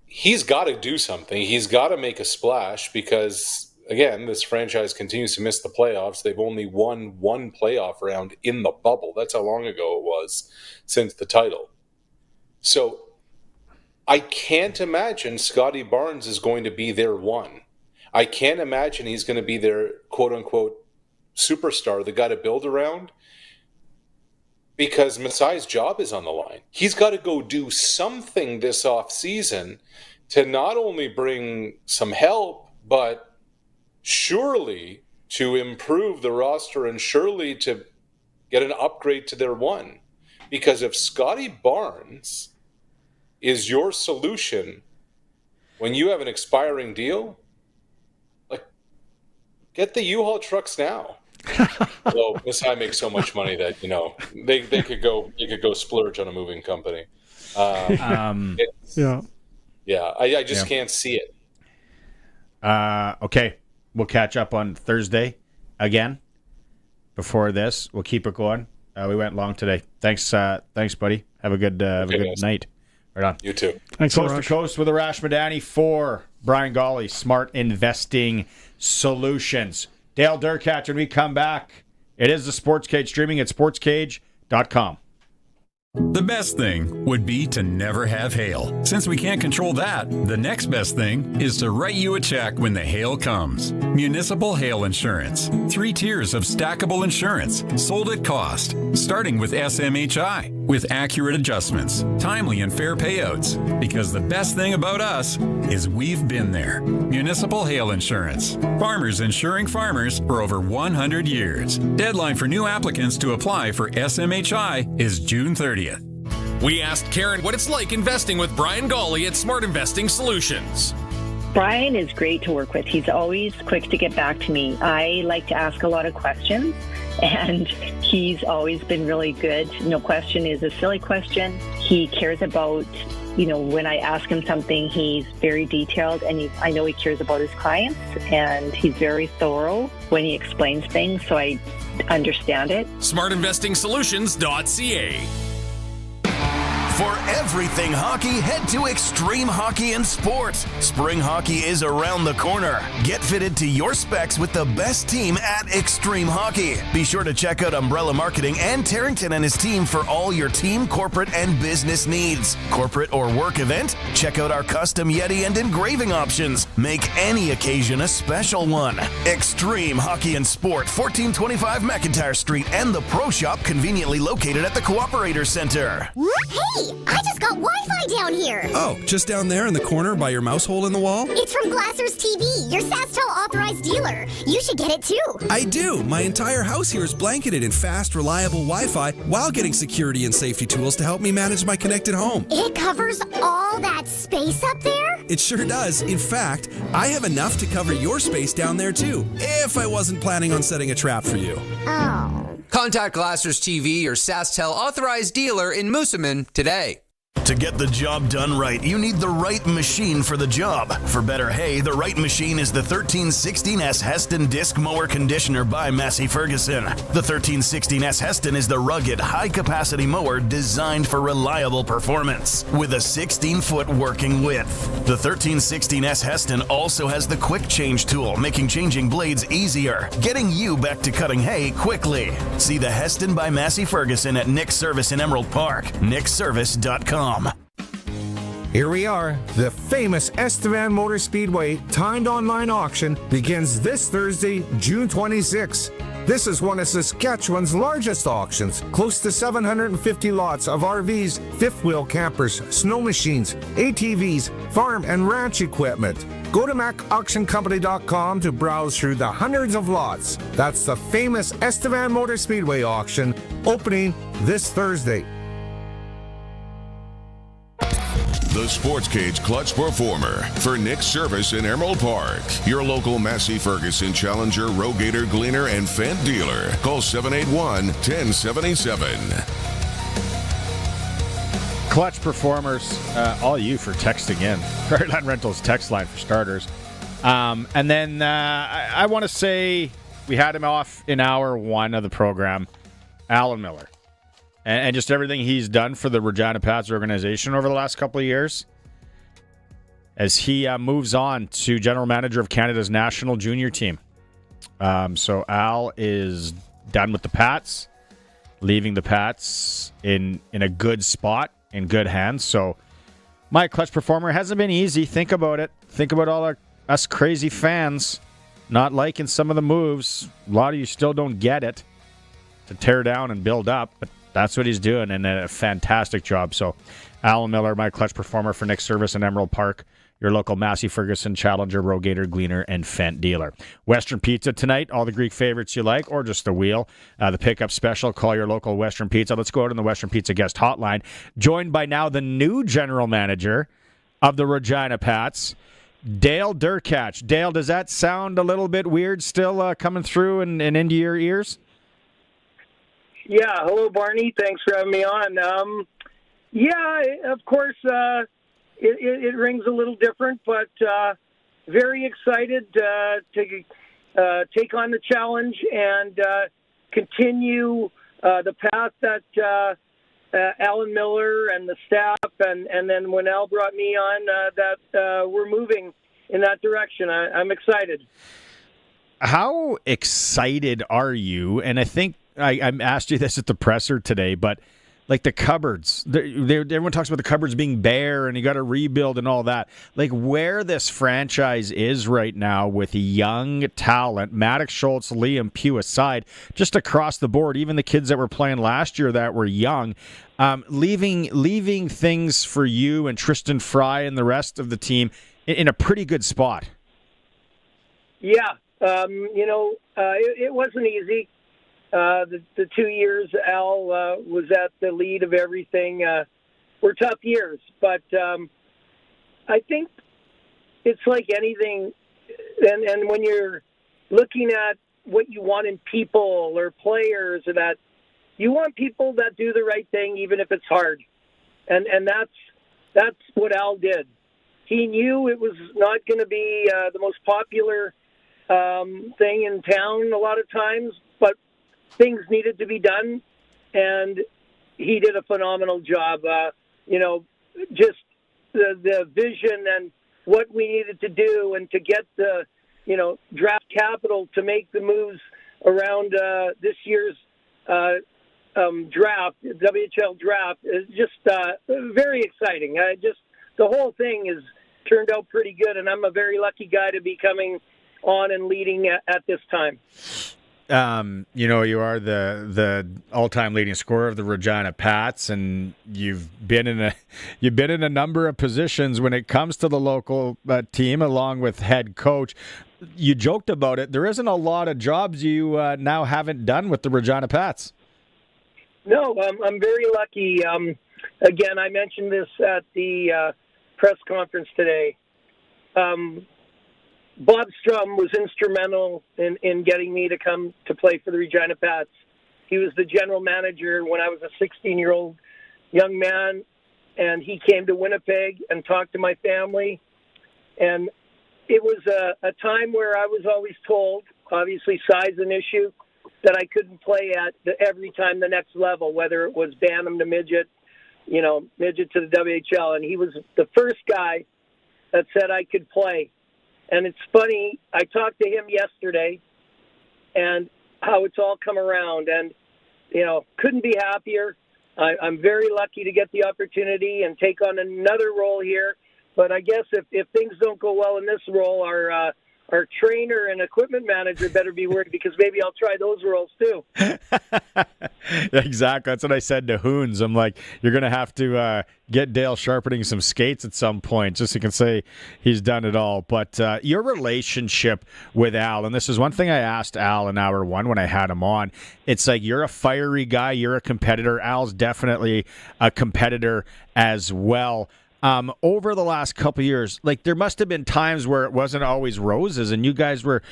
he's got to do something. He's got to make a splash because, again, this franchise continues to miss the playoffs. They've only won one playoff round in the bubble. That's how long ago it was since the title. So I can't imagine Scotty Barnes is going to be their one. I can't imagine he's going to be their quote-unquote superstar, the guy to build around, because Masai's job is on the line. He's got to go do something this offseason to not only bring some help, but surely to improve the roster and surely to get an upgrade to their one. Because if Scotty Barnes is your solution when you have an expiring deal, get the U-Haul trucks now. Well, Masai makes so much money that they could go splurge on a moving company. I just can't see it. Okay, we'll catch up on Thursday again. Before this, we'll keep it going. We went long today. Thanks, buddy. Have a good night. Right on. You too. Thanks, Coast to Coast with Arash Madani for Brian Golly, Smart Investing Solutions. Dale Durkatch, when we come back, it is the Sportscage, streaming at sportscage.com. The best thing would be to never have hail. Since we can't control that, the next best thing is to write you a check when the hail comes. Municipal Hail Insurance. 3 tiers of stackable insurance, sold at cost, starting with SMHI, with accurate adjustments, timely and fair payouts. Because the best thing about us is we've been there. Municipal Hail Insurance. Farmers insuring farmers for over 100 years. Deadline for new applicants to apply for SMHI is June 30th. We asked Karen what it's like investing with Brian Golly at Smart Investing Solutions. Brian is great to work with. He's always quick to get back to me. I like to ask a lot of questions, and he's always been really good. No question is a silly question. He cares about, when I ask him something, he's very detailed, and I know he cares about his clients, and he's very thorough when he explains things, so I understand it. SmartInvestingSolutions.ca. For everything hockey, head to Extreme Hockey and Sport. Spring hockey is around the corner. Get fitted to your specs with the best team at Extreme Hockey. Be sure to check out Umbrella Marketing and Tarrington and his team for all your team, corporate, and business needs. Corporate or work event? Check out our custom Yeti and engraving options. Make any occasion a special one. Extreme Hockey and Sport, 1425 McIntyre Street, and the Pro Shop conveniently located at the Cooperator Center. Hey, I just got Wi-Fi down here. Oh, just down there in the corner by your mouse hole in the wall? It's from Glasser's TV, your SaskTel authorized dealer. You should get it too. I do. My entire house here is blanketed in fast, reliable Wi-Fi while getting security and safety tools to help me manage my connected home. It covers all that space up there? It sure does. In fact, I have enough to cover your space down there too, if I wasn't planning on setting a trap for you. Oh. Contact Glasser's TV, your SaskTel authorized dealer in Moosomin today. To get the job done right, you need the right machine for the job. For better hay, the right machine is the 1316S Heston Disc Mower Conditioner by Massey Ferguson. The 1316S Heston is the rugged, high-capacity mower designed for reliable performance, with a 16-foot working width. The 1316S Heston also has the quick change tool, making changing blades easier, getting you back to cutting hay quickly. See the Heston by Massey Ferguson at Nick's Service in Emerald Park, nickservice.com. Here we are. The famous Estevan Motor Speedway timed online auction begins this Thursday, June 26. This is one of Saskatchewan's largest auctions. Close to 750 lots of RVs, fifth-wheel campers, snow machines, ATVs, farm and ranch equipment. Go to macauctioncompany.com to browse through the hundreds of lots. That's the famous Estevan Motor Speedway auction opening this Thursday. The Sportscage Clutch Performer for Nick's Service in Emerald Park. Your local Massey Ferguson Challenger, Rogator, Gleaner, and Fendt dealer. Call 781-1077. Clutch Performers, all you for texting in. Prairie Rentals text line for starters. And then I want to say we had him off in hour one of the program, Allan Miller. And just everything he's done for the Regina Pats organization over the last couple of years as he moves on to general manager of Canada's national junior team. So Al is done with the Pats, leaving the Pats in a good spot, in good hands. So my Clutch Performer hasn't been easy. Think about it. Think about all us crazy fans not liking some of the moves. A lot of you still don't get it, to tear down and build up, but that's what he's doing, and a fantastic job. So, Allan Miller, my Clutch Performer for Nick's Service in Emerald Park, your local Massey Ferguson Challenger, Rogator, Gleaner, and Fendt dealer. Western Pizza tonight, all the Greek favorites you like, or just the wheel. The pickup special, call your local Western Pizza. Let's go out on the Western Pizza guest hotline, joined by now the new general manager of the Regina Pats, Dale Durkatch. Dale, does that sound a little bit weird still coming through and into your ears? Yeah, hello, Barney. Thanks for having me on. Yeah, of course, it rings a little different, but very excited to take on the challenge and continue the path that Allan Miller and the staff, and then when Al brought me on, that we're moving in that direction. I'm excited. How excited are you? And I think I asked you this at the presser today, but like the cupboards, everyone talks about the cupboards being bare and you got to rebuild and all that. Like where this franchise is right now with young talent, Maddox Schultz, Liam Pugh aside, just across the board, even the kids that were playing last year that were young, leaving things for you and Tristan Fry and the rest of the team in a pretty good spot. Yeah, it wasn't easy. The 2 years Al was at the lead of everything were tough years, but I think it's like anything, and when you're looking at what you want in people or players, or that you want people that do the right thing even if it's hard, and that's what Al did. He knew it was not going to be the most popular thing in town a lot of times, but things needed to be done, and he did a phenomenal job. just the vision and what we needed to do and to get the, draft capital to make the moves around this year's draft, WHL draft, is just very exciting. The whole thing has turned out pretty good, and I'm a very lucky guy to be coming on and leading at this time. You are the all-time leading scorer of the Regina Pats, and you've been in a number of positions when it comes to the local team, along with head coach. You joked about it. There isn't a lot of jobs you now haven't done with the Regina Pats. No, I'm very lucky. Again, I mentioned this at the press conference today. Bob Strum was instrumental in getting me to come to play for the Regina Pats. He was the general manager when I was a 16-year-old young man, and he came to Winnipeg and talked to my family. And it was a time where I was always told, obviously size an issue, that I couldn't play at every time the next level, whether it was Bantam to midget, midget to the WHL. And he was the first guy that said I could play. And it's funny, I talked to him yesterday and how it's all come around. And, couldn't be happier. I'm very lucky to get the opportunity and take on another role here. But I guess if things don't go well in this role, our trainer and equipment manager better be worried, because maybe I'll try those roles too. Exactly. That's what I said to Hoons. I'm like, you're going to have to get Dale sharpening some skates at some point, just so you can say he's done it all. But your relationship with Al, and this is one thing I asked Al in hour one when I had him on. It's like, you're a fiery guy. You're a competitor. Al's definitely a competitor as well. Over the last couple of years, like, there must have been times where it wasn't always roses and you guys were,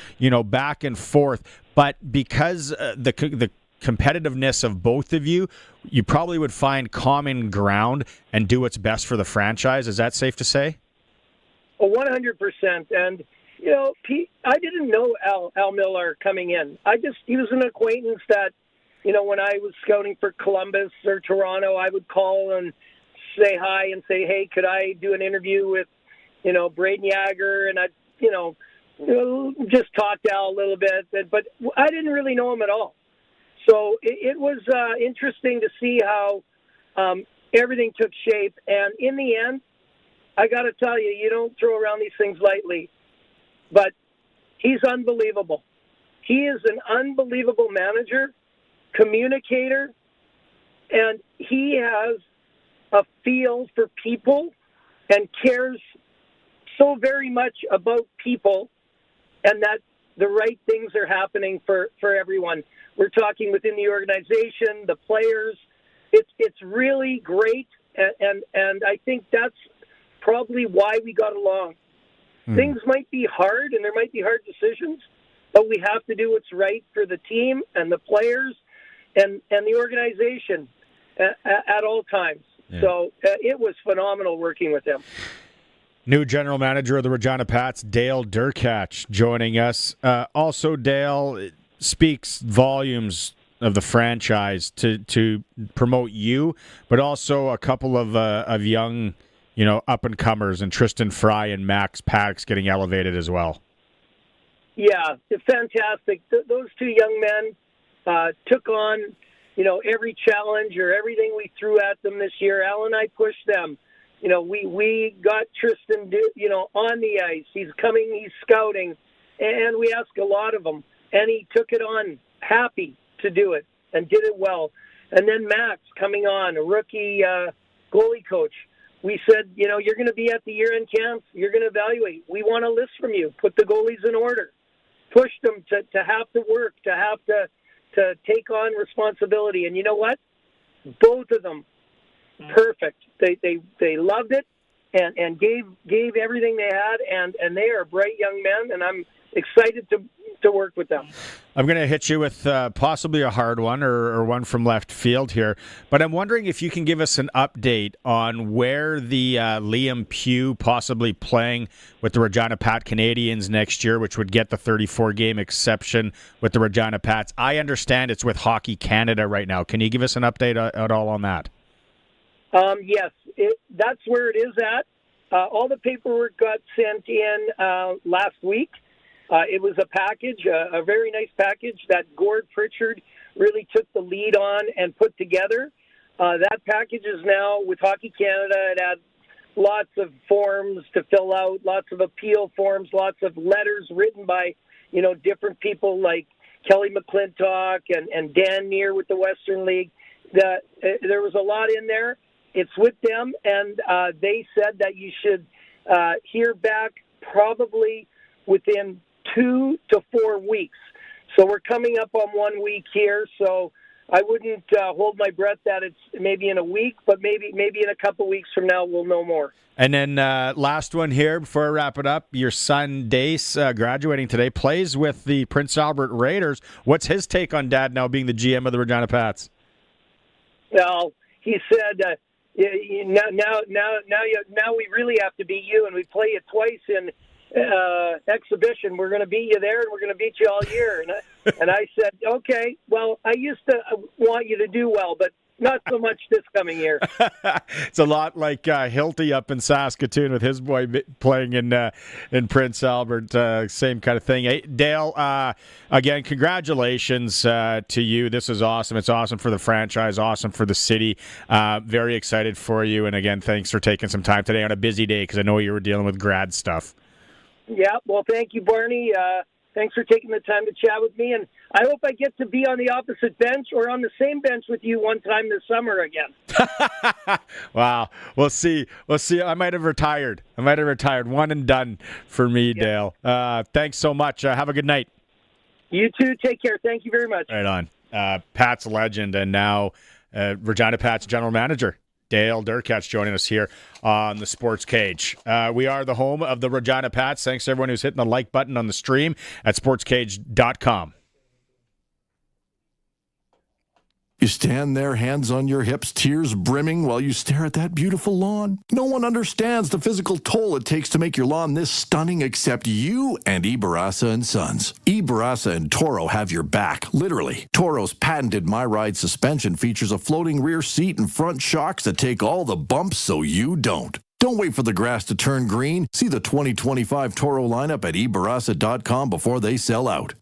back and forth. But because the competitiveness of both of you, you probably would find common ground and do what's best for the franchise. Is that safe to say? Well, 100%. And, Pete, I didn't know Al Miller coming in. He was an acquaintance that, when I was scouting for Columbus or Toronto, I would call and say hi and say, hey, could I do an interview with, Braden Yager? And I, just talk to Al a little bit, but I didn't really know him at all. So it was interesting to see how everything took shape. And in the end, I got to tell you, you don't throw around these things lightly, but he's unbelievable. He is an unbelievable manager, communicator, and he has a feel for people and cares so very much about people, and that the right things are happening for everyone. We're talking within the organization, the players. It's really great, and I think that's probably why we got along. Things might be hard, and there might be hard decisions, but we have to do what's right for the team and the players and the organization at all times. Yeah. So it was phenomenal working with him. New general manager of the Regina Pats, Dale Durkatch, joining us. Also, Dale speaks volumes of the franchise to promote you, but also a couple of young, up-and-comers, and Tristan Fry and Max Paddock's getting elevated as well. Yeah, it's fantastic. Those two young men took on every challenge or everything we threw at them this year. Al and I pushed them. We got Tristan, on the ice. He's coming, he's scouting, and we asked a lot of him. And he took it on, happy to do it, and did it well. And then Max coming on, a rookie goalie coach. We said, you're going to be at the year-end camps. You're going to evaluate. We want a list from you. Put the goalies in order. Push them to have to work, to have to take on responsibility. And you know what? Both of them, perfect. They loved it and gave everything they had, and they are bright young men, and I'm excited to work with them. I'm going to hit you with possibly a hard one or one from left field here, but I'm wondering if you can give us an update on where the Liam Pugh possibly playing with the Regina Pat Canadians next year, which would get the 34-game exception with the Regina Pats. I understand it's with Hockey Canada right now. Can you give us an update at all on that? Yes, that's where it is at. All the paperwork got sent in last week. It was a package, a very nice package that Gord Pritchard really took the lead on and put together. That package is now with Hockey Canada. It had lots of forms to fill out, lots of appeal forms, lots of letters written by, different people like Kelly McClintock and Dan Neer with the Western League. There was a lot in there. It's with them, and they said that you should hear back probably within 2 to 4 weeks. So we're coming up on 1 week here, so I wouldn't hold my breath that it's maybe in a week, but maybe in a couple weeks from now we'll know more. And then last one here before I wrap it up. Your son, Dace, graduating today, plays with the Prince Albert Raiders. What's his take on Dad now being the GM of the Regina Pats? Well, he said, now we really have to beat you, and we play you twice in exhibition. We're going to beat you there, and we're going to beat you all year. And I said, okay, well, I used to want you to do well, but not so much this coming year. It's a lot like Hilty up in Saskatoon with his boy playing in Prince Albert. Same kind of thing. Hey, Dale, again, congratulations to you. This is awesome. It's awesome for the franchise, awesome for the city. Very excited for you. And again, thanks for taking some time today on a busy day because I know you were dealing with grad stuff. Yeah, well, thank you, Barney. Thanks for taking the time to chat with me, and I hope I get to be on the opposite bench or on the same bench with you one time this summer again. Wow. We'll see. I might have retired. One and done for me, yeah. Dale. Thanks so much. Have a good night. You too. Take care. Thank you very much. Right on. Pat's legend and now Regina Pats general manager, Dale Durkatch, joining us here on the Sports Cage. We are the home of the Regina Pats. Thanks to everyone who's hitting the like button on the stream at sportscage.com. You stand there, hands on your hips, tears brimming while you stare at that beautiful lawn. No one understands the physical toll it takes to make your lawn this stunning except you and Barassa & Sons. Barassa and Toro have your back, literally. Toro's patented My Ride suspension features a floating rear seat and front shocks that take all the bumps so you don't. Don't wait for the grass to turn green. See the 2025 Toro lineup at ebarassa.com before they sell out.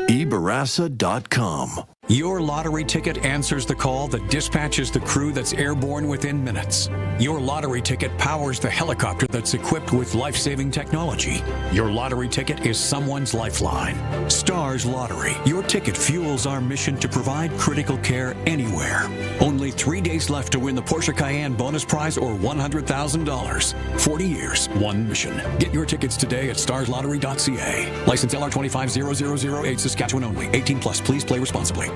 ebarassa.com. Your lottery ticket answers the call that dispatches the crew that's airborne within minutes. Your lottery ticket powers the helicopter that's equipped with life-saving technology. Your lottery ticket is someone's lifeline. Stars Lottery. Your ticket fuels our mission to provide critical care anywhere. Only 3 days left to win the Porsche Cayenne bonus prize or $100,000. 40 years, one mission. Get your tickets today at starslottery.ca. License LR250008, Saskatchewan only. 18 plus. Please play responsibly.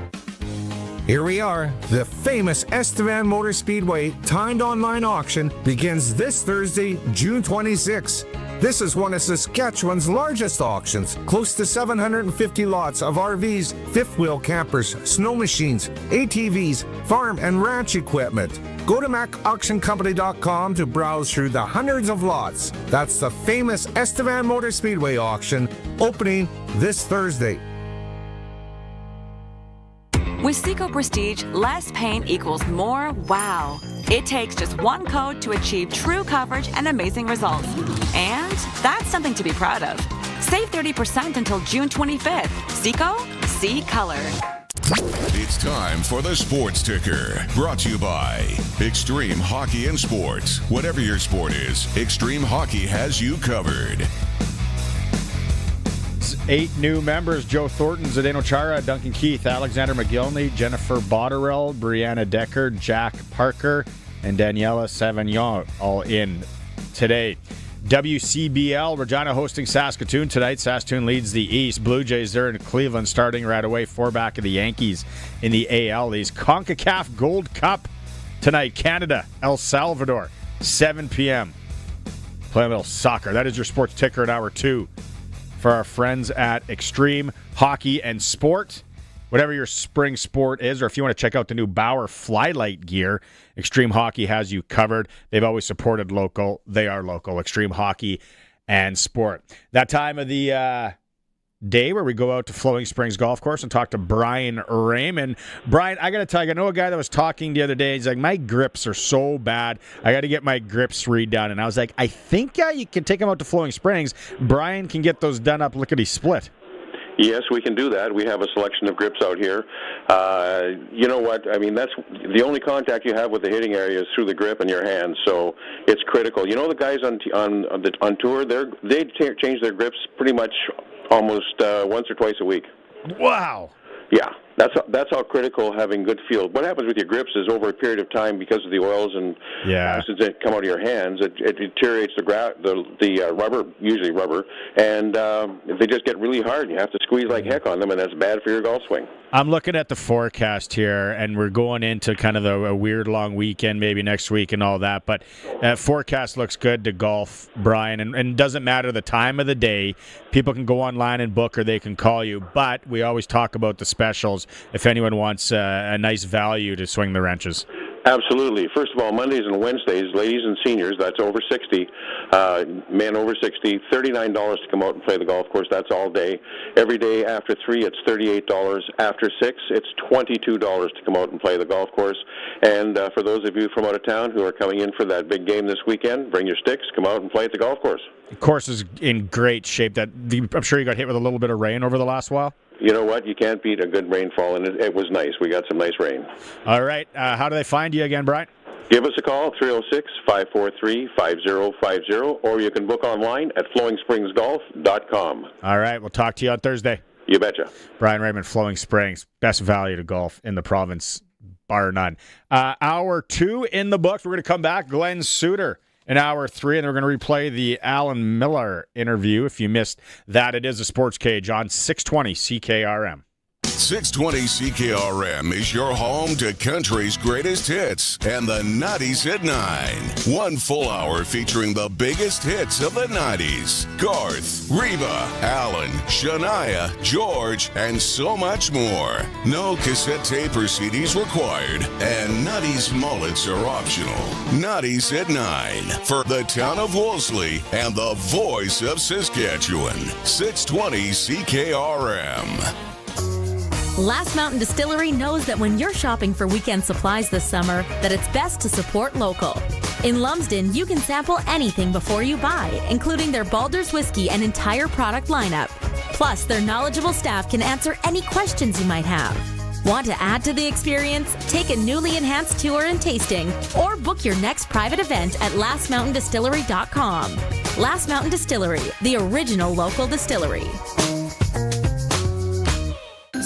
Here we are. The famous Estevan Motor Speedway timed online auction begins this Thursday, June 26. This is one of Saskatchewan's largest auctions. Close to 750 lots of RVs, fifth-wheel campers, snow machines, ATVs, farm and ranch equipment. Go to macauctioncompany.com to browse through the hundreds of lots. That's the famous Estevan Motor Speedway auction opening this Thursday. With Seco Prestige, less pain equals more wow. It takes just one code to achieve true coverage and amazing results. And that's something to be proud of. Save 30% until June 25th. Seco, see color. It's time for the Sports Ticker, brought to you by Extreme Hockey and Sports. Whatever your sport is, Extreme Hockey has you covered. 8 new members: Joe Thornton, Zdeno Chara, Duncan Keith, Alexander McGillney, Jennifer Botterill, Brianna Decker, Jack Parker, and Daniela Savagnon all in today. WCBL, Regina hosting Saskatoon tonight. Saskatoon leads the East. Blue Jays, they're in Cleveland starting right away. 4 back of the Yankees in the AL East. CONCACAF Gold Cup tonight. Canada, El Salvador, 7 p.m. Playing a little soccer. That is your Sports Ticker at hour 2. For our friends at Extreme Hockey and Sport. Whatever your spring sport is, or if you want to check out the new Bauer Flylight gear, Extreme Hockey has you covered. They've always supported local. They are local. Extreme Hockey and Sport. That time of the day where we go out to Flowing Springs Golf Course and talk to Brian Raymond. Brian, I got to tell you, I know a guy that was talking the other day. He's like, my grips are so bad. I got to get my grips redone. And I was like, I think you can take them out to Flowing Springs. Brian can get those done up lickety-split. Yes, we can do that. We have a selection of grips out here. You know what? I mean, that's the only contact you have with the hitting area is through the grip and your hands, so it's critical. You know, the guys on tour, they change their grips pretty much almost once or twice a week. Wow. Yeah, that's how critical having good feel. What happens with your grips is over a period of time, because of the oils and acids that come out of your hands, it deteriorates the rubber, usually rubber, and they just get really hard. You have to squeeze like heck on them, and that's bad for your golf swing. I'm looking at the forecast here, and we're going into kind of a weird long weekend, maybe next week and all that, but forecast looks good to golf, Brian, and doesn't matter the time of the day. People can go online and book, or they can call you, but we always talk about the specials if anyone wants a nice value to swing the wrenches. Absolutely. First of all, Mondays and Wednesdays, ladies and seniors, that's over 60, men over 60, $39 to come out and play the golf course. That's all day. Every day after 3, it's $38. After 6, it's $22 to come out and play the golf course. And for those of you from out of town who are coming in for that big game this weekend, bring your sticks, come out and play at the golf course. The course is in great shape. I'm sure you got hit with a little bit of rain over the last while. You know what? You can't beat a good rainfall, and it was nice. We got some nice rain. All right. How do they find you again, Brian? Give us a call, 306-543-5050, or you can book online at flowingspringsgolf.com. All right. We'll talk to you on Thursday. You betcha. Brian Raymond, Flowing Springs, best value to golf in the province, bar none. Hour 2 in the books. We're going to come back. Glenn Suitor in hour 3, and then we're going to replay the Allan Miller interview. If you missed that, it is a Sports Cage on 620 CKRM. 620 CKRM is your home to country's greatest hits and the 90s at 9. 1 full hour featuring the biggest hits of the 90s. Garth, Reba, Alan, Shania, George, and so much more. No cassette tape or CDs required, and 90s mullets are optional. 90s at 9 for the town of Wolseley and the voice of Saskatchewan. 620 CKRM. Last Mountain Distillery knows that when you're shopping for weekend supplies this summer, that it's best to support local. In Lumsden, you can sample anything before you buy, including their Baldur's whiskey and entire product lineup. Plus, their knowledgeable staff can answer any questions you might have. Want to add to the experience? Take a newly enhanced tour and tasting, or book your next private event at lastmountaindistillery.com. Last Mountain Distillery, the original local distillery.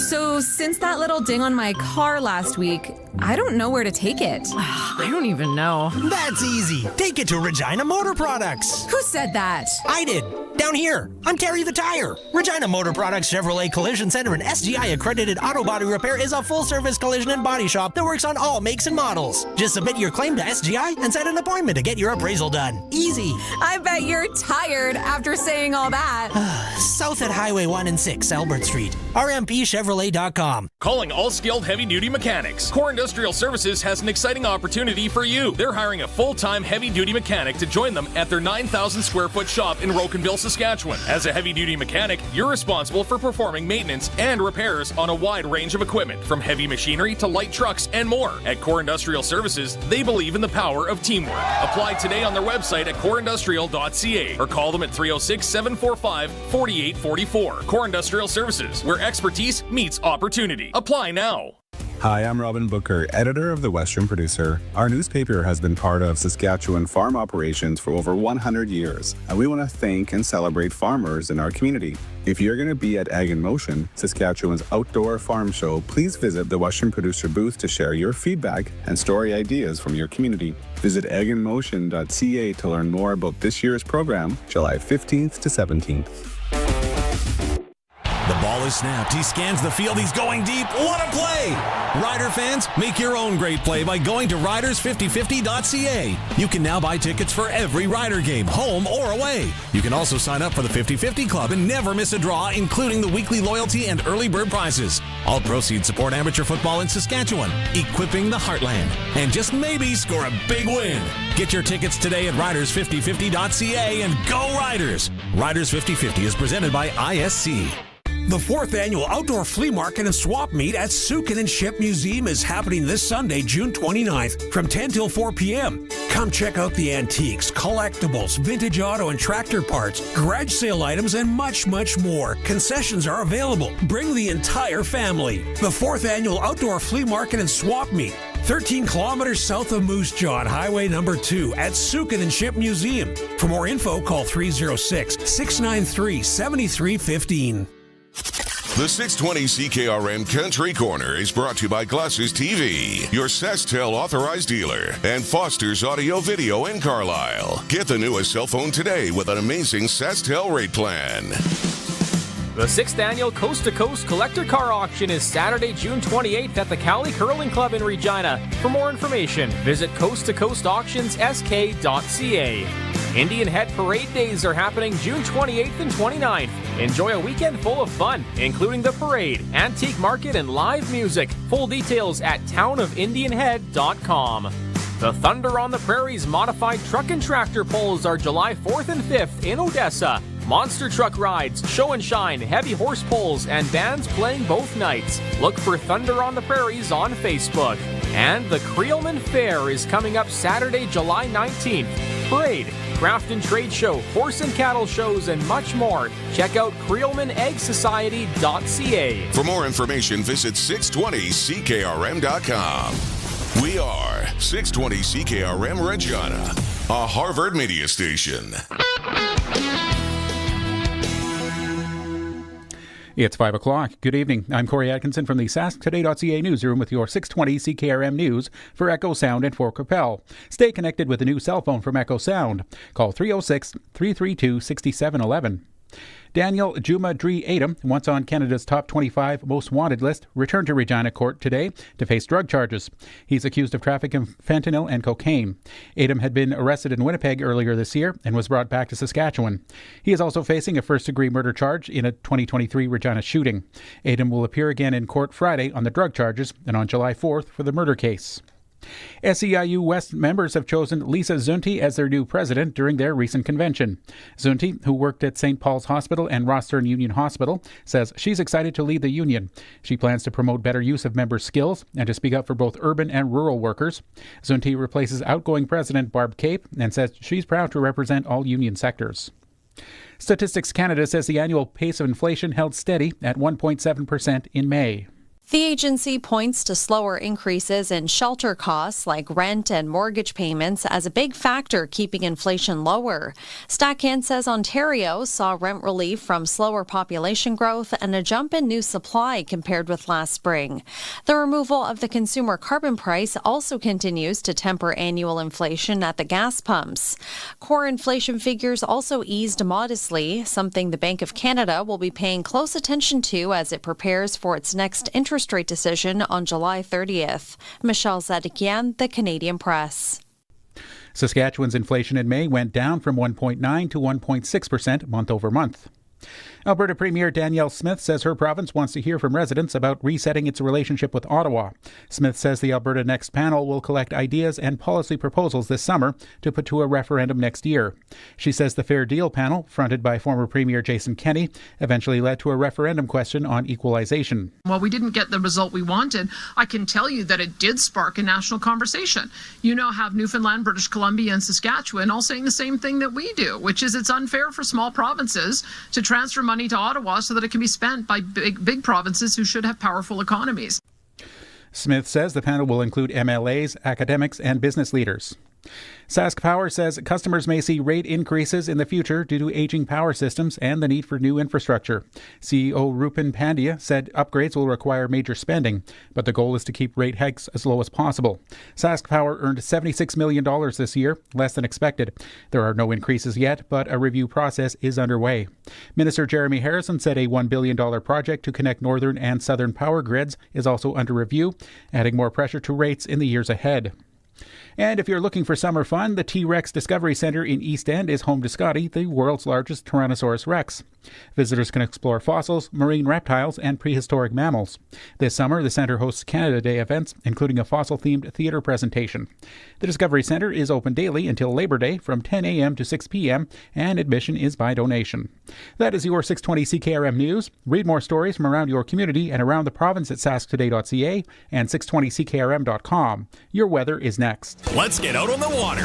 So, since that little ding on my car last week, I don't know where to take it. I don't even know. That's easy. Take it to Regina Motor Products. Who said that? I did. Down here. I'm Terry the Tire. Regina Motor Products Chevrolet Collision Center and SGI accredited auto body repair is a full-service collision and body shop that works on all makes and models. Just submit your claim to SGI and set an appointment to get your appraisal done. Easy. I bet you're tired after saying all that. South at Highway 1 and 6, Albert Street. RMPChevrolet.com. Calling all skilled heavy-duty mechanics. Core Industrial Services has an exciting opportunity for you. They're hiring a full-time heavy-duty mechanic to join them at their 9,000-square-foot shop in Rocanville, Saskatchewan. As a heavy-duty mechanic, you're responsible for performing maintenance and repairs on a wide range of equipment, from heavy machinery to light trucks and more. At Core Industrial Services, they believe in the power of teamwork. Apply today on their website at coreindustrial.ca or call them at 306-745-4844. Core Industrial Services, where expertise meets opportunity. Apply now. Hi, I'm Robin Booker, editor of The Western Producer. Our newspaper has been part of Saskatchewan farm operations for over 100 years, and we want to thank and celebrate farmers in our community. If you're going to be at Ag in Motion, Saskatchewan's outdoor farm show, please visit the Western Producer booth to share your feedback and story ideas from your community. Visit aginmotion.ca to learn more about this year's program, July 15th to 17th. The ball is snapped. He scans the field. He's going deep. What a play! Rider fans, make your own great play by going to riders5050.ca. You can now buy tickets for every Rider game, home or away. You can also sign up for the 50-50 Club and never miss a draw, including the weekly loyalty and early bird prizes. All proceeds support amateur football in Saskatchewan, equipping the heartland, and just maybe score a big win. Get your tickets today at riders5050.ca and go Riders! Riders 50-50 is presented by ISC. The 4th Annual Outdoor Flea Market and Swap Meet at Sukin and Ship Museum is happening this Sunday, June 29th, from 10 till 4 p.m. Come check out the antiques, collectibles, vintage auto and tractor parts, garage sale items, and much, much more. Concessions are available. Bring the entire family. The 4th Annual Outdoor Flea Market and Swap Meet, 13 kilometers south of Moose Jaw on Highway number 2 at Sukin and Ship Museum. For more info, call 306-693-7315. The 620 CKRM Country Corner is brought to you by Glasses TV, your SaskTel authorized dealer, and Foster's Audio Video in Carlisle. Get the newest cell phone today with an amazing SaskTel rate plan. The 6th Annual Coast to Coast Collector Car Auction is Saturday, June 28th at the Cowley Curling Club in Regina. For more information, visit coasttocoastauctionssk.ca. Indian Head Parade Days are happening June 28th and 29th. Enjoy a weekend full of fun, including the parade, antique market, and live music. Full details at townofindianhead.com. The Thunder on the Prairie's modified truck and tractor polls are July 4th and 5th in Odessa. Monster truck rides, show and shine, heavy horse pulls, and bands playing both nights. Look for Thunder on the Prairies on Facebook. And the Creelman Fair is coming up Saturday, July 19th. Parade, craft and trade show, horse and cattle shows, and much more. Check out CreelmanEggSociety.ca. For more information, visit 620CKRM.com. We are 620 CKRM Regina, a Harvard media station. It's 5 o'clock. Good evening. I'm Corey Atkinson from the SaskToday.ca newsroom with your 620 CKRM news for Echo Sound and Fort Capel. Stay connected with a new cell phone from Echo Sound. Call 306-332-6711. Daniel Juma Dree Adam, once on Canada's top 25 most wanted list, returned to Regina Court today to face drug charges. He's accused of trafficking fentanyl and cocaine. Adam had been arrested in Winnipeg earlier this year and was brought back to Saskatchewan. He is also facing a first-degree murder charge in a 2023 Regina shooting. Adam will appear again in court Friday on the drug charges and on July 4th for the murder case. SEIU West members have chosen Lisa Zunti as their new president during their recent convention. Zunti, who worked at St. Paul's Hospital and Rosthern Union Hospital, says she's excited to lead the union. She plans to promote better use of members' skills and to speak up for both urban and rural workers. Zunti replaces outgoing president Barb Cape and says she's proud to represent all union sectors. Statistics Canada says the annual pace of inflation held steady at 1.7% in May. The agency points to slower increases in shelter costs like rent and mortgage payments as a big factor keeping inflation lower. StatCan says Ontario saw rent relief from slower population growth and a jump in new supply compared with last spring. The removal of the consumer carbon price also continues to temper annual inflation at the gas pumps. Core inflation figures also eased modestly, something the Bank of Canada will be paying close attention to as it prepares for its next interest rate decision on July 30th. Michelle Zadikian, The Canadian Press. Saskatchewan's inflation in May went down from 1.9 to 1.6% month over month. Alberta Premier Danielle Smith says her province wants to hear from residents about resetting its relationship with Ottawa. Smith says the Alberta Next panel will collect ideas and policy proposals this summer to put to a referendum next year. She says the Fair Deal panel, fronted by former Premier Jason Kenney, eventually led to a referendum question on equalization. While we didn't get the result we wanted, I can tell you that it did spark a national conversation. You now have Newfoundland, British Columbia, and Saskatchewan all saying the same thing that we do, which is it's unfair for small provinces to transfer money to Ottawa so that it can be spent by big provinces who should have powerful economies. Smith says the panel will include MLAs, academics, and business leaders. Sask Power says customers may see rate increases in the future due to aging power systems and the need for new infrastructure. CEO Rupin Pandya said upgrades will require major spending, but the goal is to keep rate hikes as low as possible. Sask Power earned $76 million this year, less than expected. There are no increases yet, but a review process is underway. Minister Jeremy Harrison said a $1 billion project to connect northern and southern power grids is also under review, adding more pressure to rates in the years ahead. And if you're looking for summer fun, the T-Rex Discovery Center in East End is home to Scotty, the world's largest Tyrannosaurus Rex. Visitors can explore fossils, marine reptiles, and prehistoric mammals. This summer, the center hosts Canada Day events, including a fossil-themed theater presentation. The Discovery Center is open daily until Labor Day from 10 a.m. to 6 p.m., and admission is by donation. That is your 620 CKRM News. Read more stories from around your community and around the province at sasktoday.ca and 620ckrm.com. Your weather is next. Let's get out on the water.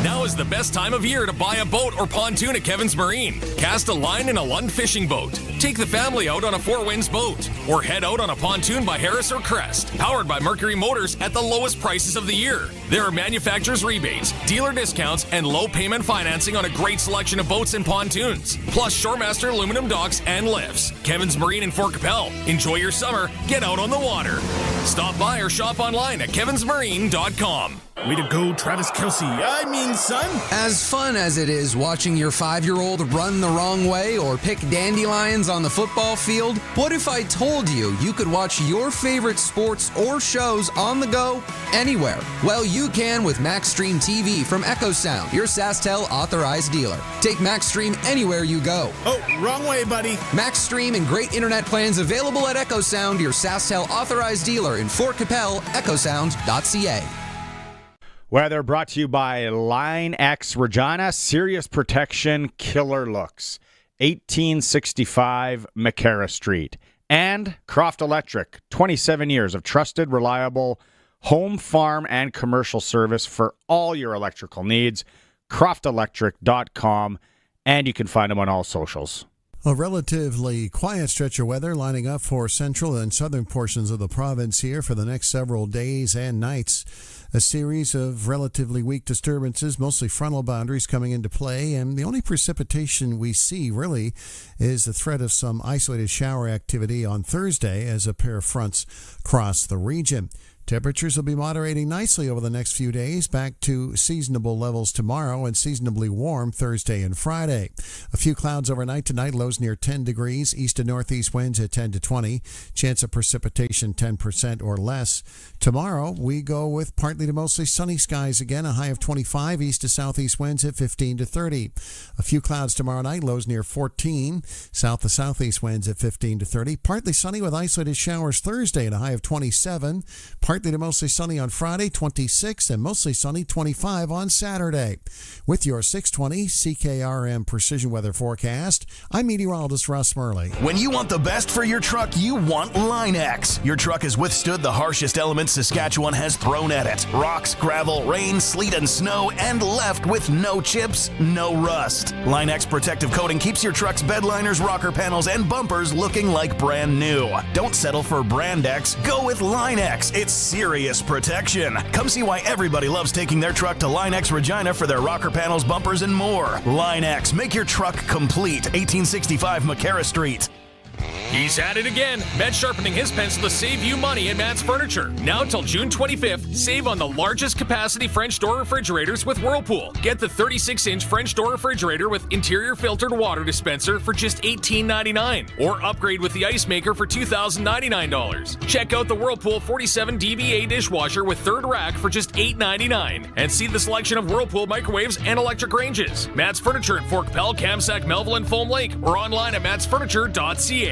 Now is the best time of year to buy a boat or pontoon at Kevin's Marine. Cast a line in a Lund fishing boat. Take the family out on a Four Winds boat. Or head out on a pontoon by Harris or Crest. Powered by Mercury Motors at the lowest prices of the year. There are manufacturer's rebates, dealer discounts, and low payment financing on a great selection of boats and pontoons. Plus Shoremaster aluminum docks and lifts. Kevin's Marine in Fort Capel. Enjoy your summer. Get out on the water. Stop by or shop online at kevinsmarine.com. Way to go, Travis Kelce. I mean, son. As fun as it is watching your 5-year-old run the wrong way or pick dandelions on the football field, what if I told you you could watch your favorite sports or shows on the go anywhere? Well, you can with MaxStream TV from EchoSound, your SaskTel authorized dealer. Take MaxStream anywhere you go. Oh, wrong way, buddy. MaxStream and great internet plans available at EchoSound, your SaskTel authorized dealer in Fort Capel, echosound.ca. Weather brought to you by Line X Regina, serious protection, killer looks. 1865 McCara Street. And Croft Electric, 27 years of trusted, reliable home, farm, and commercial service for all your electrical needs. croftelectric.com, and you can find them on all socials. A relatively quiet stretch of weather lining up for central and southern portions of the province here for the next several days and nights. A series of relatively weak disturbances, mostly frontal boundaries coming into play, and the only precipitation we see really is the threat of some isolated shower activity on Thursday as a pair of fronts cross the region. Temperatures will be moderating nicely over the next few days, back to seasonable levels tomorrow and seasonably warm Thursday and Friday. A few clouds overnight tonight, lows near 10 degrees, east to northeast winds at 10 to 20, chance of precipitation 10% or less. Tomorrow, we go with partly to mostly sunny skies again, a high of 25, east to southeast winds at 15 to 30. A few clouds tomorrow night, lows near 14, south to southeast winds at 15 to 30. Partly sunny with isolated showers Thursday and a high of 27. Partly to mostly sunny on Friday, 26, and mostly sunny, 25 on Saturday. With your 620 CKRM Precision Weather Forecast, I'm meteorologist Russ Murley. When you want the best for your truck, you want Line X. Your truck has withstood the harshest elements Saskatchewan has thrown at it. Rocks, gravel, rain, sleet, and snow, and left with no chips, no rust. Line X protective coating keeps your truck's bed liners, rocker panels, and bumpers looking like brand new. Don't settle for Brand X. Go with Line X. It's serious protection. Come see why everybody loves taking their truck to Line X Regina for their rocker panels, bumpers, and more. Line X, make your truck complete. 1865 McCara Street. He's at it again. Matt's sharpening his pencil to save you money at Matt's Furniture. Now till June 25th, save on the largest capacity French door refrigerators with Whirlpool. Get the 36-inch French door refrigerator with interior filtered water dispenser for just $18.99. Or upgrade with the ice maker for $2,099. Check out the Whirlpool 47 dBA dishwasher with third rack for just $8.99. And see the selection of Whirlpool microwaves and electric ranges. Matt's Furniture in Fort Capel, Kamsack, Melville, and Foam Lake. Or online at mattsfurniture.ca.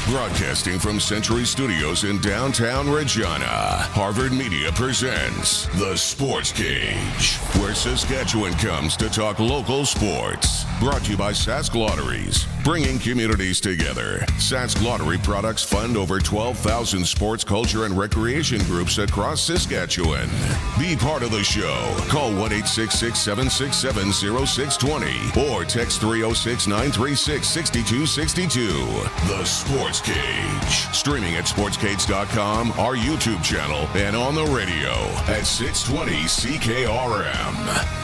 Broadcasting from Century Studios in downtown Regina, Harvard Media presents The Sportscage, where Saskatchewan comes to talk local sports. Brought to you by Sask Lotteries, bringing communities together. Sask Lottery products fund over 12,000 sports, culture, and recreation groups across Saskatchewan. Be part of the show. Call 1-866-767-0620 or text 306-936-6262. The Sportscage. Streaming at sportscage.com, our YouTube channel, and on the radio at 620 CKRM.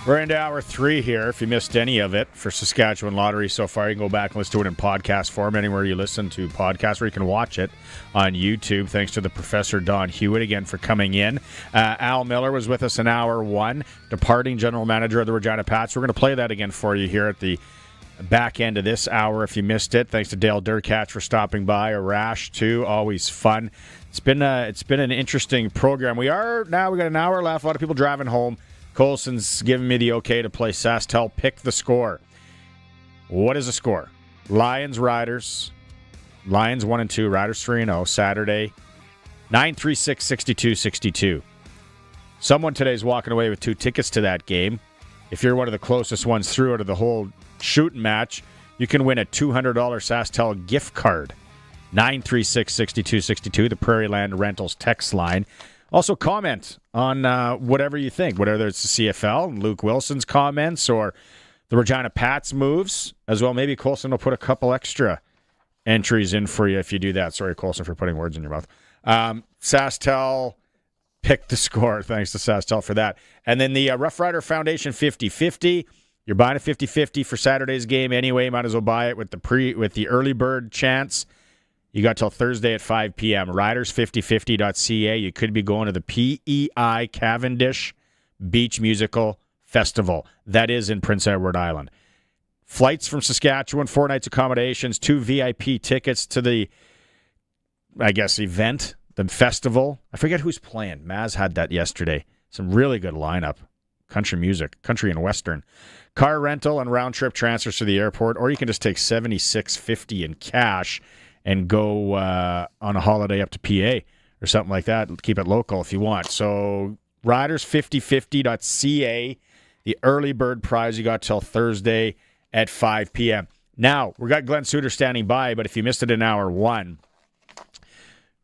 We're into hour 3 here. If you missed any of it for Saskatchewan Lottery so far, you can go back and listen to it in podcast form anywhere you listen to podcasts, or you can watch it on YouTube. Thanks to the Professor Don Hewitt again for coming in. Allan Miller was with us in hour 1, departing general manager of the Regina Pats. We're going to play that again for you here at the back end of this hour if you missed it. Thanks to Dale Durkatch for stopping by. Arash, too. Always fun. It's been an interesting program. We got an hour left. A lot of people driving home. Colson's giving me the okay to play SaskTel. Pick the score. What is the score? Lions, Riders. Lions 1-2, Riders 3-0. Saturday, 936-62-62. Someone today's walking away with 2 tickets to that game. If you're one of the closest ones through out of the whole shooting match, you can win a $200 SaskTel gift card. 936-62-62, the Prairie Land Rentals text line. Also comment on whatever you think, whether it's the CFL and Luke Willson's comments or the Regina Pats moves as well. Maybe Colson will put a couple extra entries in for you if you do that. Sorry, Colson, for putting words in your mouth. SaskTel, pick the score. Thanks to SaskTel for that. And then the Rough Rider Foundation 50-50. You're buying a 50-50 for Saturday's game anyway. Might as well buy it with the early bird chance. You got till Thursday at 5 p.m. Riders5050.ca. You could be going to the PEI Cavendish Beach Musical Festival. That is in Prince Edward Island. Flights from Saskatchewan, 4 nights accommodations, 2 VIP tickets to the, event, the festival. I forget who's playing. Maz had that yesterday. Some really good lineup. Country music, country and western. Car rental and round-trip transfers to the airport, or you can just take $76.50 in cash and go on a holiday up to PA or something like that. Keep it local if you want. So riders5050.ca, the early bird prize you got till Thursday at 5 p.m. Now, we got Glenn Suitor standing by, but if you missed it in hour 1,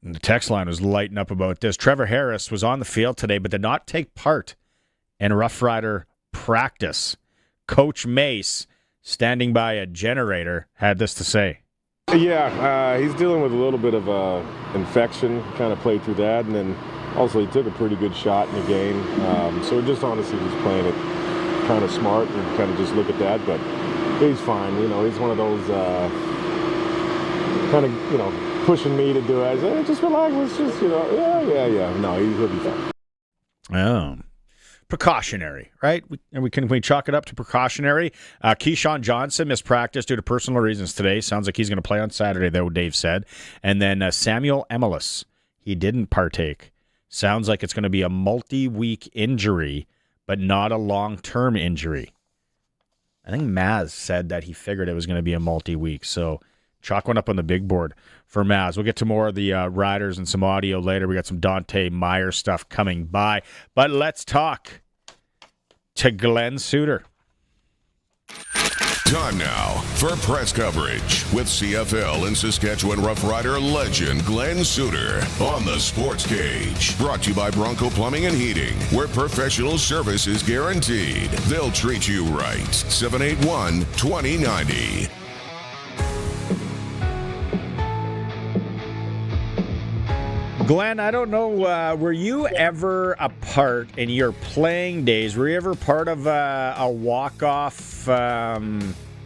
the text line was lighting up about this. Trevor Harris was on the field today, but did not take part in Rough Rider practice. Coach Mace, standing by a generator, had this to say. Yeah, he's dealing with a little bit of infection, kind of played through that, and then also he took a pretty good shot in the game. So we're just honestly just playing it kind of smart and kind of just look at that, but he's fine. He's one of those kind of, pushing me to do it. I say, hey, just relax, let's just, yeah. No, he'll be fine. Oh. Precautionary, right? We chalk it up to precautionary. Keyshawn Johnson missed practice due to personal reasons today. Sounds like he's going to play on Saturday, though, Dave said. And then Samuel Emelis, he didn't partake. Sounds like it's going to be a multi-week injury, but not a long-term injury. I think Maz said that he figured it was going to be a multi-week, so chalk one up on the big board for Maz. We'll get to more of the Riders and some audio later. We got some Dante Myers stuff coming by. But let's talk to Glenn Suitor. Time now for press coverage with CFL and Saskatchewan Roughrider legend Glenn Suitor on the Sportscage. Brought to you by Bronco Plumbing and Heating, where professional service is guaranteed. They'll treat you right. 781-2090. Glenn, I don't know, were you ever a part in your playing days, were you ever part of a walk-off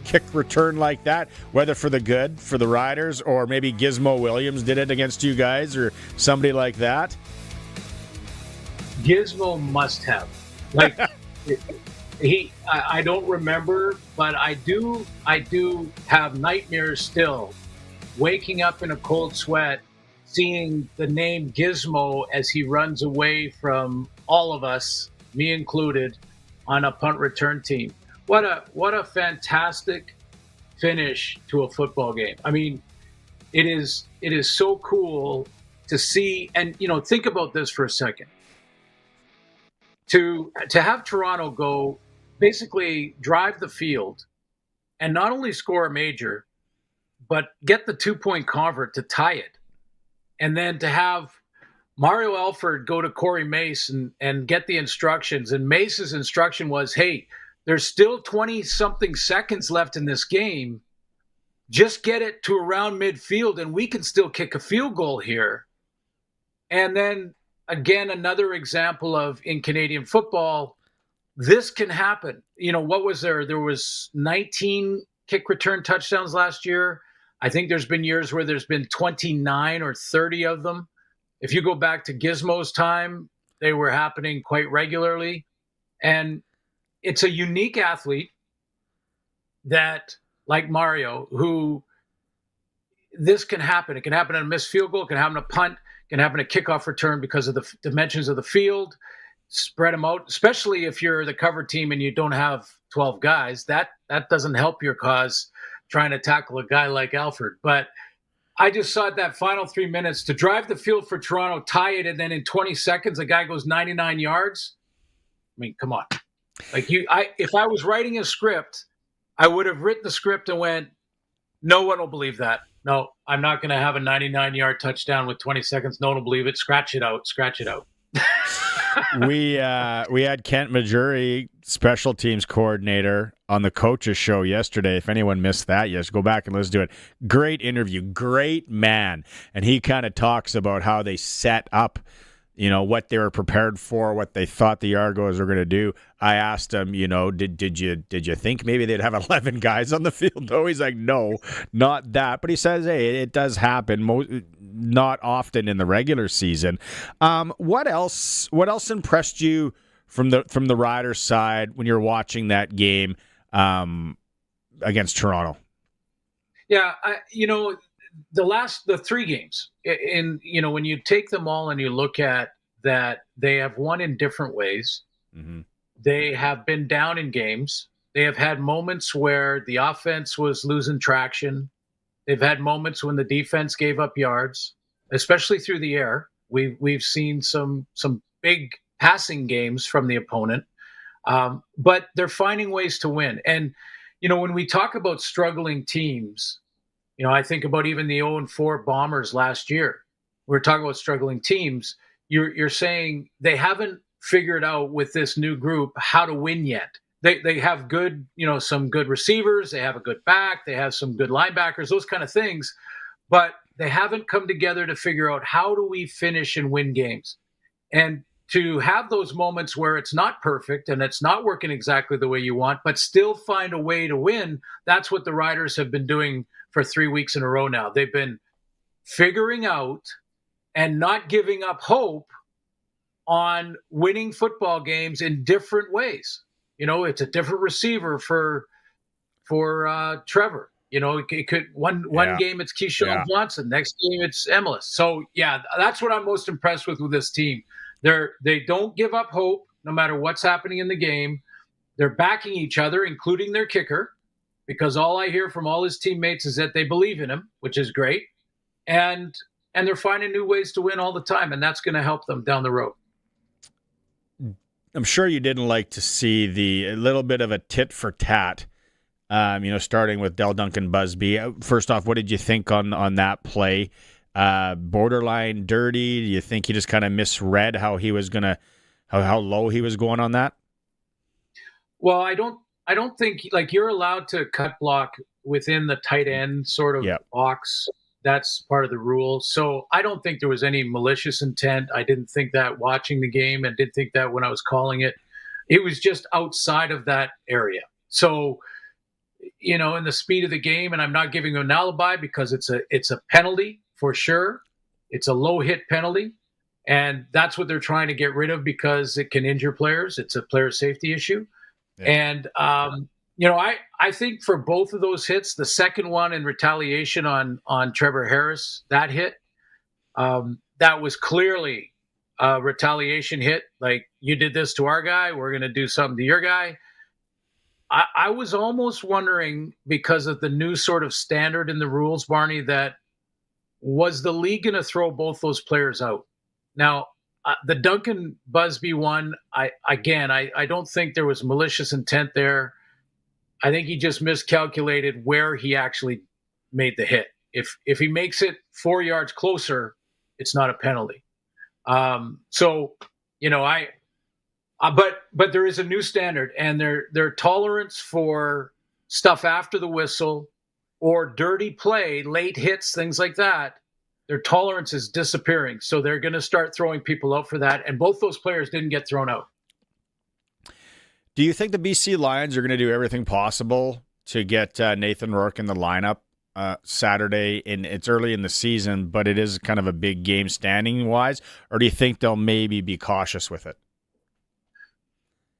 kick return like that, whether for the good, for the Riders, or maybe Gizmo Williams did it against you guys, or somebody like that? Gizmo must have. I don't remember, but I do have nightmares still, waking up in a cold sweat, seeing the name Gizmo as he runs away from all of us, me included, on a punt return team. What a fantastic finish to a football game. I mean, it is so cool to see, and think about this for a second. To have Toronto go basically drive the field and not only score a major, but get the 2-point convert to tie it. And then to have Mario Alford go to Corey Mace and get the instructions. And Mace's instruction was, hey, there's still 20-something seconds left in this game. Just get it to around midfield, and we can still kick a field goal here. And then, again, another example of, in Canadian football, this can happen. What was there? There was 19 kick return touchdowns last year. I think there's been years where there's been 29 or 30 of them. If you go back to Gizmo's time, they were happening quite regularly. And it's a unique athlete that like Mario, who this can happen. It can happen on a missed field goal. It can happen a punt. It can happen a kickoff return because of the dimensions of the field. Spread them out, especially if you're the cover team and you don't have 12 guys. That doesn't help your cause trying to tackle a guy like Alfred. But I just saw it that final 3 minutes to drive the field for Toronto, tie it, and then in 20 seconds, a guy goes 99 yards. I mean, come on. Like if I was writing a script, I would have written the script and went, no one will believe that. No, I'm not going to have a 99-yard touchdown with 20 seconds. No one will believe it. Scratch it out. Scratch it out. We had Kent Majuri, special teams coordinator, on the coaches show yesterday. If anyone missed that, yes, go back and listen to it. Great interview, great man. And he kind of talks about how they set up, what they were prepared for, what they thought the Argos were going to do. I asked him, did you think maybe they'd have 11 guys on the field? No, he's like, no, not that. But he says, hey, it does happen, not often in the regular season. What else impressed you from the Riders side when you're watching that game against Toronto? Yeah, the three games, and when you take them all and you look at that, they have won in different ways. Mm-hmm. They have been down in games. They have had moments where the offense was losing traction. They've had moments when the defense gave up yards, especially through the air. We've seen some big passing games from the opponent, but they're finding ways to win. And when we talk about struggling teams, I think about even the 0-4 Bombers last year. We're talking about struggling teams. You're saying they haven't figured out with this new group how to win yet. They have good, some good receivers. They have a good back. They have some good linebackers, those kind of things. But they haven't come together to figure out how do we finish and win games. And to have those moments where it's not perfect and it's not working exactly the way you want, but still find a way to win, that's what the Riders have been doing for 3 weeks in a row now. They've been figuring out and not giving up hope on winning football games in different ways. It's a different receiver for Trevor. It could one game it's Keyshawn Johnson, next game it's Emilus. So yeah, that's what I'm most impressed with this team. They don't give up hope no matter what's happening in the game. They're backing each other, including their kicker, because all I hear from all his teammates is that they believe in him, which is great. And they're finding new ways to win all the time, and that's going to help them down the road. I'm sure you didn't like to see a little bit of a tit for tat, starting with Del Duncan Busby. First off, what did you think on that play? Borderline dirty? Do you think he just kind of misread how he was how low he was going on that? Well, I don't think you're allowed to cut block within the tight end sort of box. That's part of the rule. So I don't think there was any malicious intent. I didn't think that watching the game and didn't think that when I was calling it. It was just outside of that area. So, in the speed of the game, and I'm not giving him an alibi because it's a penalty for sure. It's a low hit penalty. And that's what they're trying to get rid of because it can injure players. It's a player safety issue. Yeah. And, I think for both of those hits, the second one in retaliation on Trevor Harris, that hit, that was clearly a retaliation hit. Like, you did this to our guy, we're going to do something to your guy. I was almost wondering, because of the new sort of standard in the rules, Barney, that was the league going to throw both those players out? Now, the Duncan Busby one, I don't think there was malicious intent there. I think he just miscalculated where he actually made the hit. If he makes it 4 yards closer, it's not a penalty. But there is a new standard, and their tolerance for stuff after the whistle or dirty play, late hits, things like that, their tolerance is disappearing. So they're going to start throwing people out for that. And both those players didn't get thrown out. Do you think the BC Lions are going to do everything possible to get Nathan Rourke in the lineup Saturday? And it's early in the season, but it is kind of a big game standing wise. Or do you think they'll maybe be cautious with it?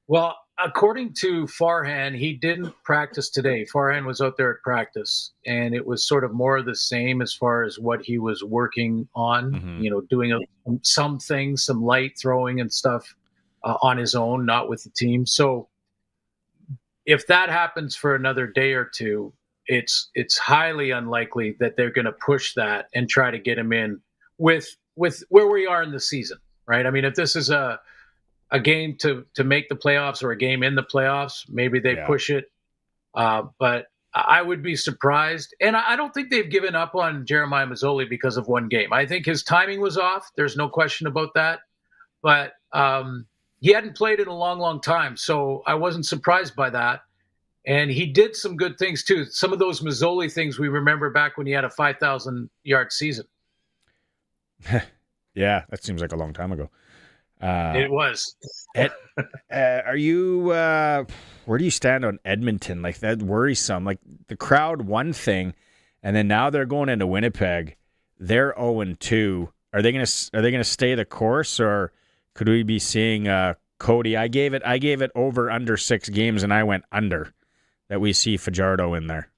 Well, according to Farhan, he didn't practice today. Farhan was out there at practice, and it was sort of more of the same as far as what he was working on, doing some things, some light throwing and stuff on his own, not with the team. So if that happens for another day or two, it's highly unlikely that they're going to push that and try to get him in with where we are in the season, right? I mean, if this is a game to make the playoffs or a game in the playoffs, maybe they push it. But I would be surprised. And I don't think they've given up on Jeremiah Masoli because of one game. I think his timing was off. There's no question about that. But he hadn't played in a long, long time. So I wasn't surprised by that. And he did some good things, too. Some of those Masoli things we remember back when he had a 5,000-yard season. Yeah, that seems like a long time ago. It was. Are you? Where do you stand on Edmonton? Like, that worrisome. Like, the crowd, one thing, and then now they're going into Winnipeg. They're 0-2. Are they gonna stay the course, or could we be seeing Cody? I gave it over under 6 games, and I went under. That we see Fajardo in there.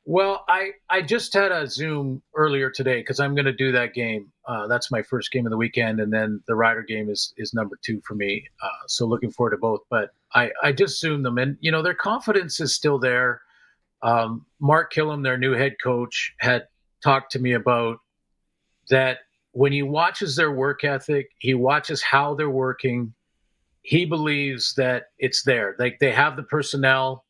Well, I just had a Zoom earlier today because I'm going to do that game. That's my first game of the weekend, and then the Rider game is number 2 for me. So looking forward to both. But I just Zoomed them, and their confidence is still there. Mark Killam, their new head coach, had talked to me about that. When he watches their work ethic, he watches how they're working. He believes that it's there. Like, they have the personnel,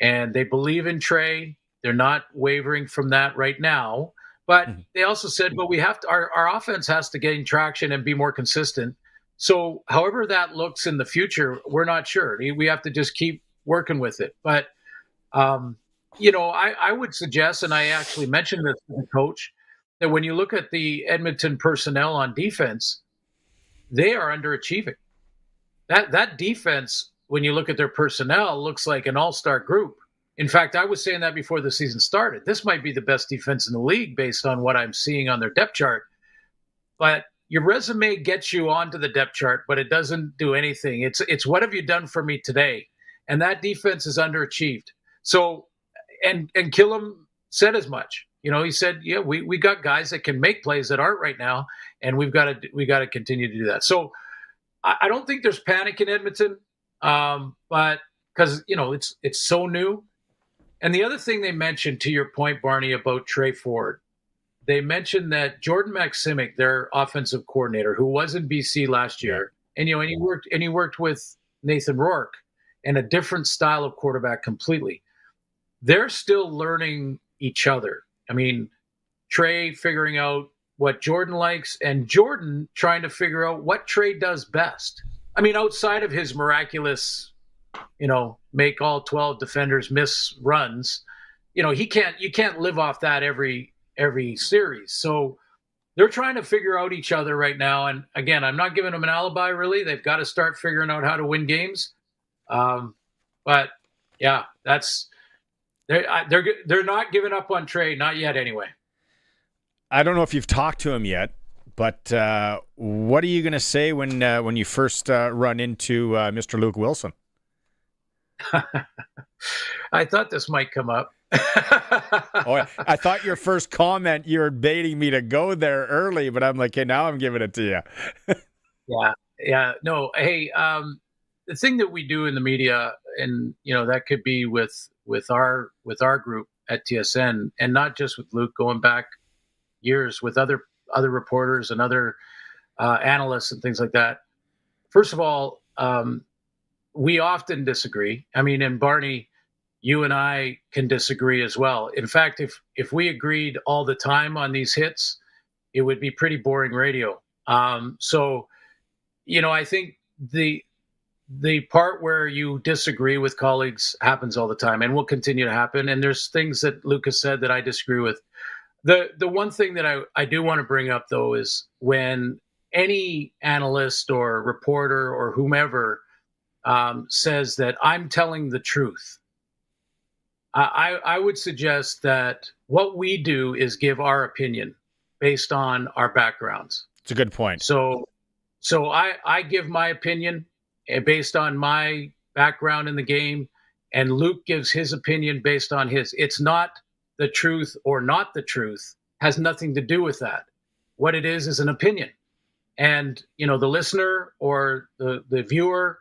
and they believe in Trey. They're not wavering from that right now. But they also said, but we have to, our offense has to gain traction and be more consistent. So however that looks in the future, we're not sure. We have to just keep working with it. But, I would suggest, and I actually mentioned this to the coach, that when you look at the Edmonton personnel on defense, they are underachieving. That defense, when you look at their personnel, looks like an all-star group. In fact, I was saying that before the season started. This might be the best defense in the league based on what I'm seeing on their depth chart. But your resume gets you onto the depth chart, but it doesn't do anything. It's what have you done for me today? And that defense is underachieved. So, and Killam said as much. He said, yeah, we got guys that can make plays that aren't right now, and we got to continue to do that. So I don't think there's panic in Edmonton, but because it's so new. And the other thing they mentioned, to your point, Barney, about Trey Ford, they mentioned that Jordan Maximic, their offensive coordinator, who was in BC last year, and he worked with Nathan Rourke, and a different style of quarterback completely. They're still learning each other. I mean, Trey figuring out what Jordan likes, and Jordan trying to figure out what Trey does best. I mean, outside of his miraculous, make all 12 defenders miss runs, you can't live off that every series. So they're trying to figure out each other right now. And again, I'm not giving them an alibi, really. They've got to start figuring out how to win games. But yeah, they're not giving up on Trey, not yet anyway. I don't know if you've talked to him yet, but what are you going to say when you first run into Mr. Luke Willson? I thought this might come up. I thought your first comment, you were baiting me to go there early, but I'm like, hey, now I'm giving it to you. Yeah. No, hey, the thing that we do in the media, and that could be with our group at TSN, and not just with Luke, going back years with other reporters and other analysts and things like that. First of all, we often disagree. I mean, and Barney, you and I can disagree as well. In fact, if we agreed all the time on these hits, it would be pretty boring radio. So, I think the part where you disagree with colleagues happens all the time and will continue to happen. And there's things that Lucas said that I disagree with. The one thing that I do want to bring up, though, is when any analyst or reporter or whomever says that I'm telling the truth, I would suggest that what we do is give our opinion based on our backgrounds. It's a good point. So I give my opinion, based on my background in the game, and Luke gives his opinion based on his. It's not the truth or not the truth, has nothing to do with that. What it is an opinion. And, the listener or the viewer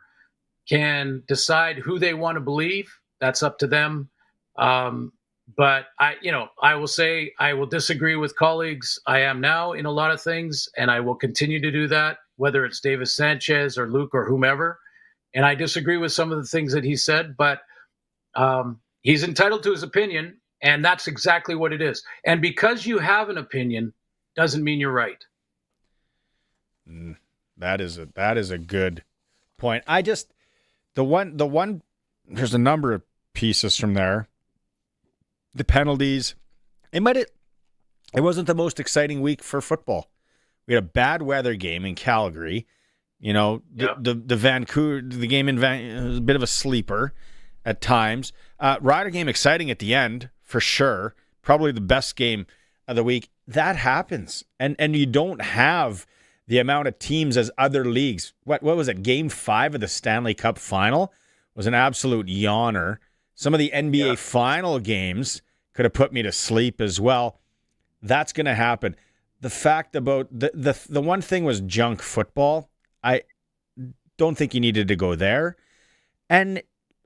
can decide who they want to believe. That's up to them. But I will say I will disagree with colleagues. I am now in a lot of things, and I will continue to do that, whether it's Davis Sanchez or Luke or whomever. And I disagree with some of the things that he said, but he's entitled to his opinion, and that's exactly what it is. And because you have an opinion doesn't mean you're right. That is a good point. The one there's a number of pieces from there. The penalties. It wasn't the most exciting week for football. We had a bad weather game in Calgary. The Vancouver, the game in Vancouver was a bit of a sleeper at times. Rider game exciting at the end for sure. Probably the best game of the week. That happens, and you don't have the amount of teams as other leagues. What was it? Game 5 of the Stanley Cup Final was an absolute yawner. Some of the NBA final games could have put me to sleep as well. That's going to happen. The fact about the one thing was junk football. I don't think you needed to go there. And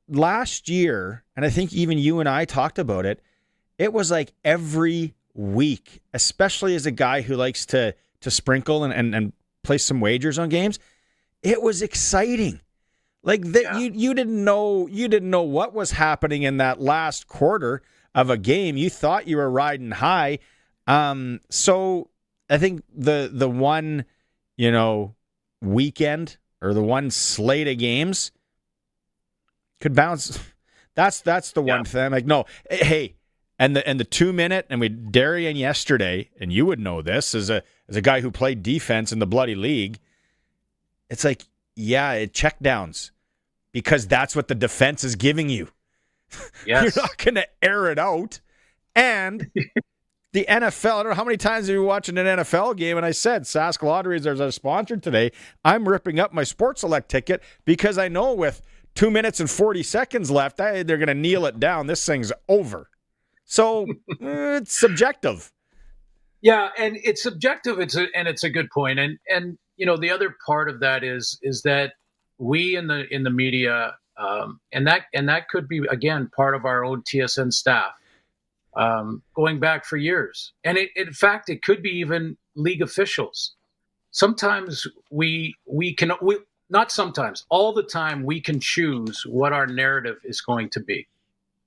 last year, and I think even you and I talked about it, it was like every week, especially as a guy who likes to sprinkle and place some wagers on games. It was exciting. Like you didn't know what was happening in that last quarter of a game. You thought you were riding high. So I think the one, weekend or the one slate of games could bounce. That's the one thing. I'm like, no, hey, and the 2-minute, and we Darian yesterday, and you would know this as a guy who played defense in the bloody league. It's like, it check downs because that's what the defense is giving you. Yes. You're not going to air it out. And the NFL, I don't know how many times have you watching an NFL game, and I said, Sask Lotteries are our sponsor today. I'm ripping up my Sports Select ticket because I know with 2 minutes and 40 seconds left, they're going to kneel it down. This thing's over. So it's subjective. Yeah, and it's subjective. It's a good point. And the other part of that is that we in the media, and that could be again part of our own TSN staff, going back for years. And in fact, it could be even league officials. Sometimes not sometimes, all the time we can choose what our narrative is going to be.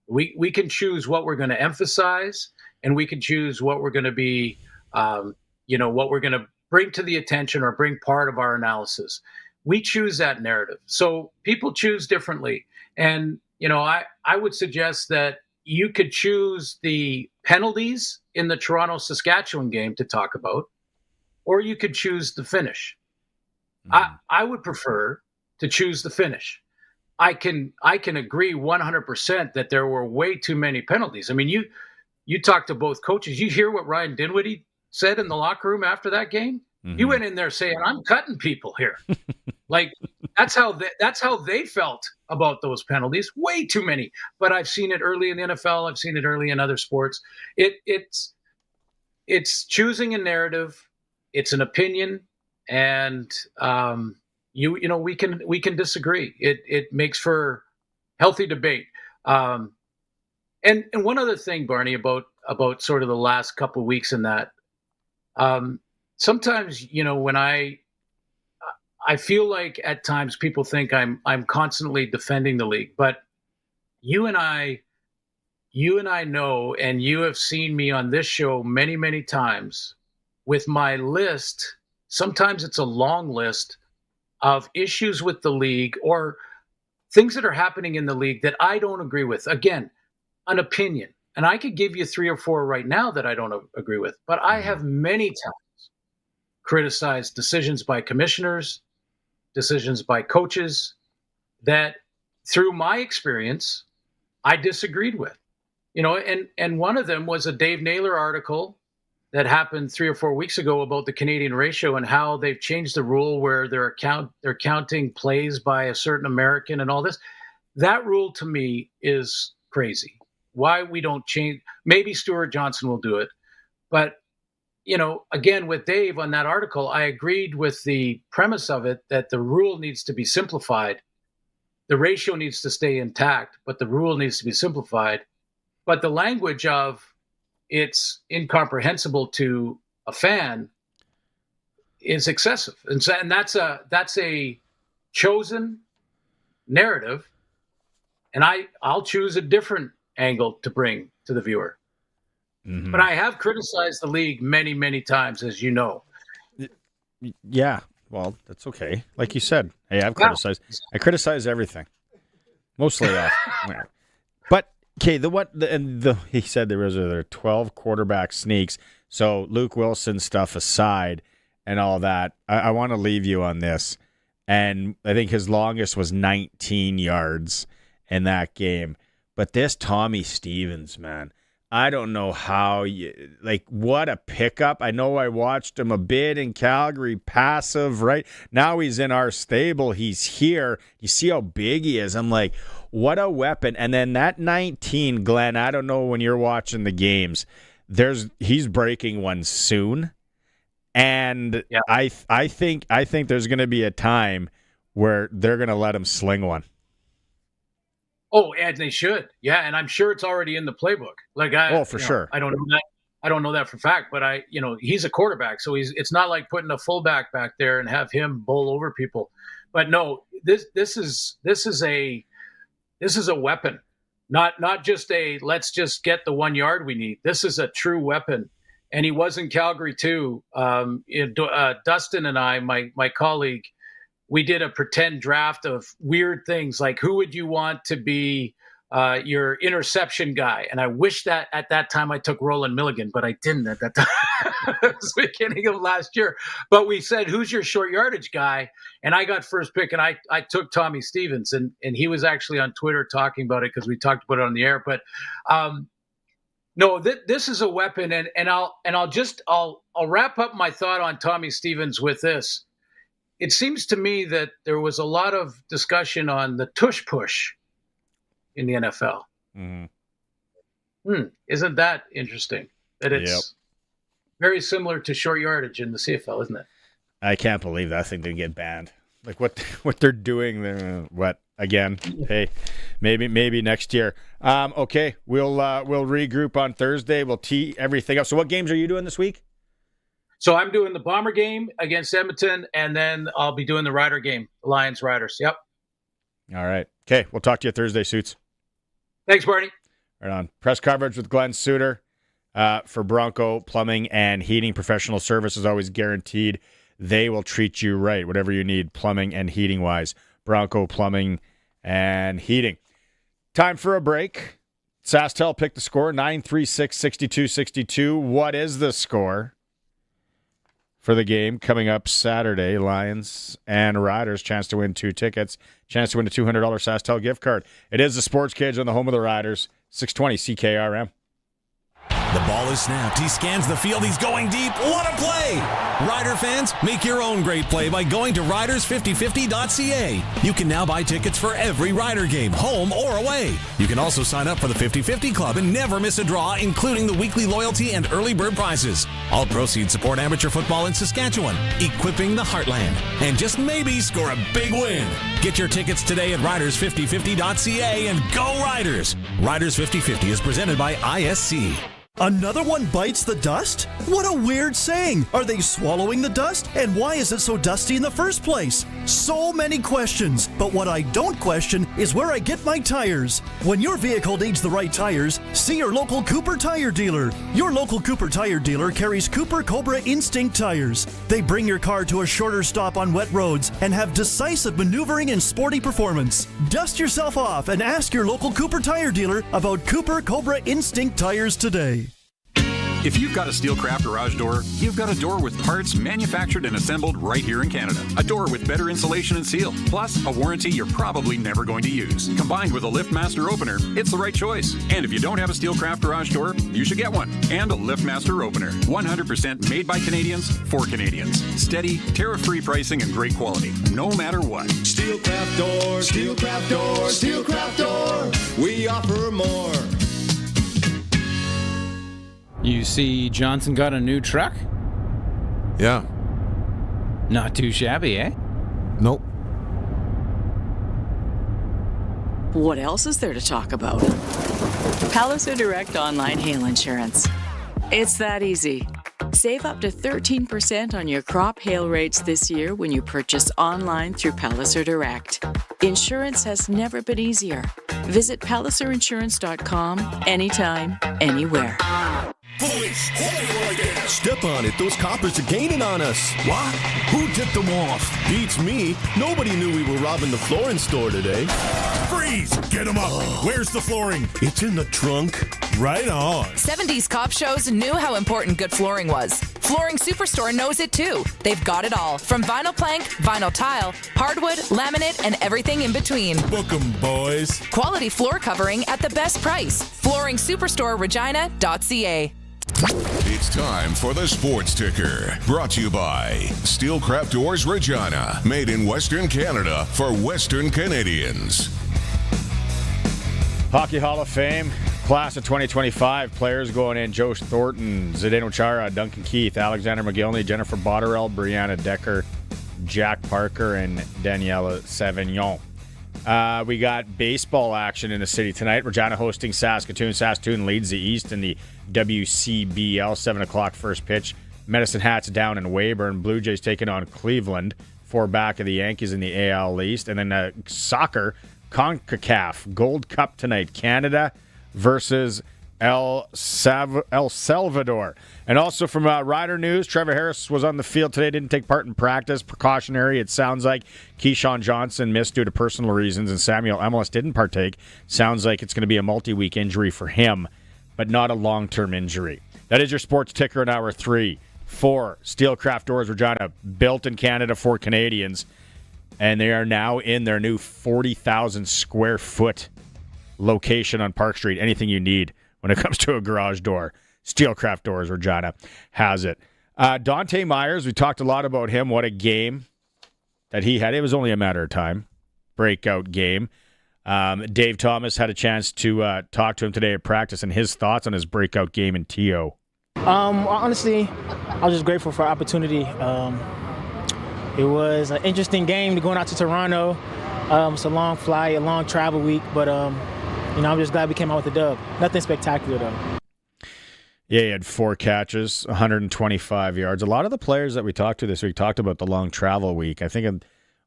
We can choose what we're going to emphasize, and we can choose what we're going to be, what we're going to bring to the attention or bring part of our analysis. We choose that narrative. So people choose differently. And, I would suggest that you could choose the penalties in the Toronto-Saskatchewan game to talk about, or you could choose the finish. I would prefer to choose the finish. I can agree 100% that there were way too many penalties. I mean, you talked to both coaches. You hear what Ryan Dinwiddie said in the locker room after that game? Mm-hmm. He went in there saying, "I'm cutting people here." Like that's how they felt about those penalties. Way too many. But I've seen it early in the NFL. I've seen it early in other sports. It's choosing a narrative. It's an opinion, and we can disagree. It makes for healthy debate. And one other thing, Barney, about sort of the last couple of weeks in that. Sometimes, when I feel like at times people think I'm constantly defending the league, but you and I know, and you have seen me on this show many, many times with my list. Sometimes it's a long list of issues with the league or things that are happening in the league that I don't agree with. Again, an opinion. And I could give you 3 or 4 right now that I don't agree with, but I have many times criticized decisions by commissioners, decisions by coaches that through my experience, I disagreed with. And one of them was a Dave Naylor article that happened 3 or 4 weeks ago about the Canadian ratio and how they've changed the rule where they're counting plays by a certain American and all this. That rule to me is crazy. Why we don't change? Maybe Stuart Johnson will do it, but again, with Dave on that article, I agreed with the premise of it that the rule needs to be simplified. The ratio needs to stay intact, but the rule needs to be simplified. But the language of it's incomprehensible to a fan is excessive. And that's a chosen narrative. And I'll choose a different angle to bring to the viewer. Mm-hmm. But I have criticized the league many, many times, as you know. Yeah, well, that's okay. Like you said, hey, I've criticized. I criticize everything, mostly off. But okay, he said there were 12 quarterback sneaks. So Luke Willson stuff aside, and all that, I want to leave you on this. And I think his longest was 19 yards in that game. But this Tommy Stevens, man. I don't know how what a pickup. I know I watched him a bit in Calgary, passive, right? Now he's in our stable. He's here. You see how big he is. I'm like, what a weapon. And then that 19, Glenn, I don't know when you're watching the games, he's breaking one soon. And yeah. I think there's going to be a time where they're going to let him sling one. Oh, and they should. Yeah, and I'm sure it's already in the playbook. For sure. I don't know that. I don't know that for fact, but he's a quarterback, so it's not like putting a fullback back there and have him bowl over people. But no, this is a weapon. Not just a let's just get the 1 yard we need. This is a true weapon. And he was in Calgary too. Dustin and I, my colleague, we did a pretend draft of weird things like who would you want to be your interception guy? And I wish that at that time I took Roland Milligan, but I didn't at that time. It was the beginning of last year. But we said, who's your short yardage guy? And I got first pick, and I took Tommy Stevens. And he was actually on Twitter talking about it because we talked about it on the air. But no, this is a weapon. And I'll wrap up my thought on Tommy Stevens with this. It seems to me that there was a lot of discussion on the tush push in the NFL. Mm-hmm. Isn't that interesting? That it's very similar to short yardage in the CFL, isn't it? I can't believe that. I think they get banned. Like what they're doing there. What again? Hey, maybe next year. Okay, we'll regroup on Thursday. We'll tee everything up. So what games are you doing this week? So I'm doing the Bomber game against Edmonton, and then I'll be doing the Rider game, Lions Riders. Yep. All right. Okay, we'll talk to you Thursday, Suits. Thanks, Barney. Right on. Press coverage with Glenn Suitor for Bronco Plumbing and Heating. Professional service is always guaranteed. They will treat you right, whatever you need, plumbing and heating-wise. Bronco Plumbing and Heating. Time for a break. SaskTel picked the score, 936-6262. What is the score for the game coming up Saturday? Lions and Riders, chance to win 2 tickets, chance to win a $200 SaskTel gift card. It is the Sportscage on the home of the Riders, 620 CKRM. The ball is snapped. He scans the field. He's going deep. What a play! Rider fans, make your own great play by going to riders5050.ca. You can now buy tickets for every Rider game, home or away. You can also sign up for the 50-50 Club and never miss a draw, including the weekly loyalty and early bird prizes. All proceeds support amateur football in Saskatchewan, equipping the heartland, and just maybe score a big win. Get your tickets today at riders5050.ca and go Riders! Riders 50-50 is presented by ISC. Another one bites the dust? What a weird saying. Are they swallowing the dust? And why is it so dusty in the first place? So many questions. But what I don't question is where I get my tires. When your vehicle needs the right tires, see your local Cooper tire dealer. Your local Cooper tire dealer carries Cooper Cobra Instinct tires. They bring your car to a shorter stop on wet roads and have decisive maneuvering and sporty performance. Dust yourself off and ask your local Cooper tire dealer about Cooper Cobra Instinct tires today. If you've got a Steelcraft garage door, you've got a door with parts manufactured and assembled right here in Canada. A door with better insulation and seal, plus a warranty you're probably never going to use. Combined with a LiftMaster opener, it's the right choice. And if you don't have a Steelcraft garage door, you should get one. And a LiftMaster opener. 100% made by Canadians for Canadians. Steady, tariff-free pricing and great quality, no matter what. Steelcraft door, Steelcraft door, Steelcraft door. We offer more. You see Johnson got a new truck? Yeah. Not too shabby, eh? Nope. What else is there to talk about? Palliser Direct Online Hail Insurance. It's that easy. Save up to 13% on your crop hail rates this year when you purchase online through Palliser Direct. Insurance has never been easier. Visit palliserinsurance.com anytime, anywhere. Police, step on it. Those coppers are gaining on us. What? Who tipped them off? Beats me. Nobody knew we were robbing the flooring store today. Freeze! Get them up. Where's the flooring? It's in the trunk. Right on. 70s cop shows knew how important good flooring was. Flooring Superstore knows it too. They've got it all, from vinyl plank, vinyl tile, hardwood, laminate, and everything in between. Book 'em, boys. Quality floor covering at the best price. Flooring Superstore Regina.ca. It's time for the Sports Ticker, brought to you by Steelcraft Doors Regina, made in Western Canada for Western Canadians. Hockey Hall of Fame, class of 2025, players going in: Joe Thornton, Zdeno Chara, Duncan Keith, Alexander McGillney, Jennifer Botterill, Brianna Decker, Jack Parker, and Daniela Savignon. We got baseball action in the city tonight. Regina hosting Saskatoon. Saskatoon leads the East in the WCBL. 7 o'clock first pitch. Medicine Hats down in Weyburn. Blue Jays taking on Cleveland. 4 back of the Yankees in the AL East. And then soccer, CONCACAF Gold Cup tonight. Canada versus El Salvador. And also from Rider News, Trevor Harris was on the field today, didn't take part in practice. Precautionary, it sounds like. Keyshawn Johnson missed due to personal reasons, and Samuel Emelis didn't partake. Sounds like it's going to be a multi-week injury for him, but not a long-term injury. That is your Sports Ticker in Hour 3 for Steelcraft Doors Regina, built in Canada for Canadians, and they are now in their new 40,000 square foot location on Park Street. Anything you need when it comes to a garage door, Steelcraft Doors Regina has it. Dante Myers, we talked a lot about him. What a game that he had. It was only a matter of time. Breakout game. Dave Thomas had a chance to talk to him today at practice and his thoughts on his breakout game in TO. Honestly, I was just grateful for the opportunity. It was an interesting game going out to Toronto. It's a long flight, a long travel week, but I'm just glad we came out with a dub. Nothing spectacular, though. Yeah, he had 4 catches, 125 yards. A lot of the players that we talked to this week talked about the long travel week. I think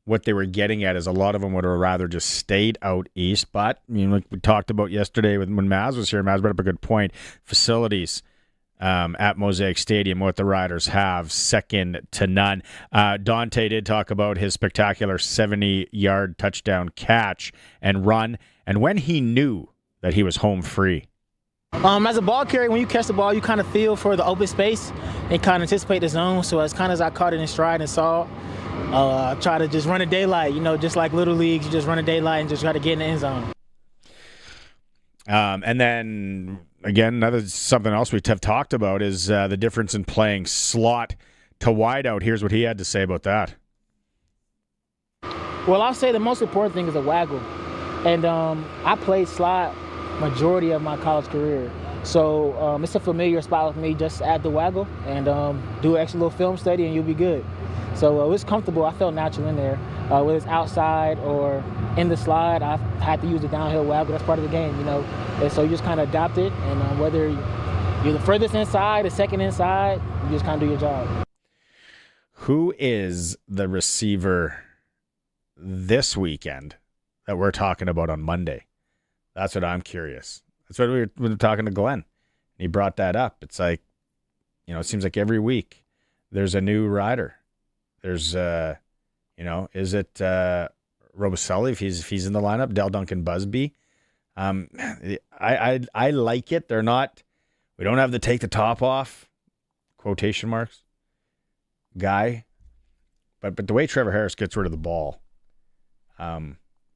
what they were getting at is a lot of them would have rather just stayed out east. But, like we talked about yesterday when Maz was here, Maz brought up a good point. Facilities at Mosaic Stadium, what the Riders have, second to none. Dante did talk about his spectacular 70-yard touchdown catch and run, and when he knew that he was home free. As a ball carrier, when you catch the ball, you kind of feel for the open space and kind of anticipate the zone. So as I caught it in stride and saw, I try to just run a daylight, just like Little Leagues, you just run a daylight and just try to get in the end zone. And then, again, something else we have talked about is the difference in playing slot to wideout. Here's what he had to say about that. Well, I'll say the most important thing is the waggle. And I played slot majority of my college career. So it's a familiar spot with me. Just add the waggle and do an extra little film study and you'll be good. So it was comfortable. I felt natural in there. Whether it's outside or in the slide, I had to use the downhill waggle. That's part of the game, And so you just kind of adapt it. And whether you're the furthest inside, the second inside, you just kind of do your job. Who is the receiver this weekend that we're talking about on Monday? That's what I'm curious. That's what we were talking to Glenn. He brought that up. It's like, it seems like every week there's a new rider. There's, is it Roboselli if he's in the lineup? Del Duncan Busby. I like it. They're not We don't have the take the top off, quotation marks, guy. But the way Trevor Harris gets rid of the ball,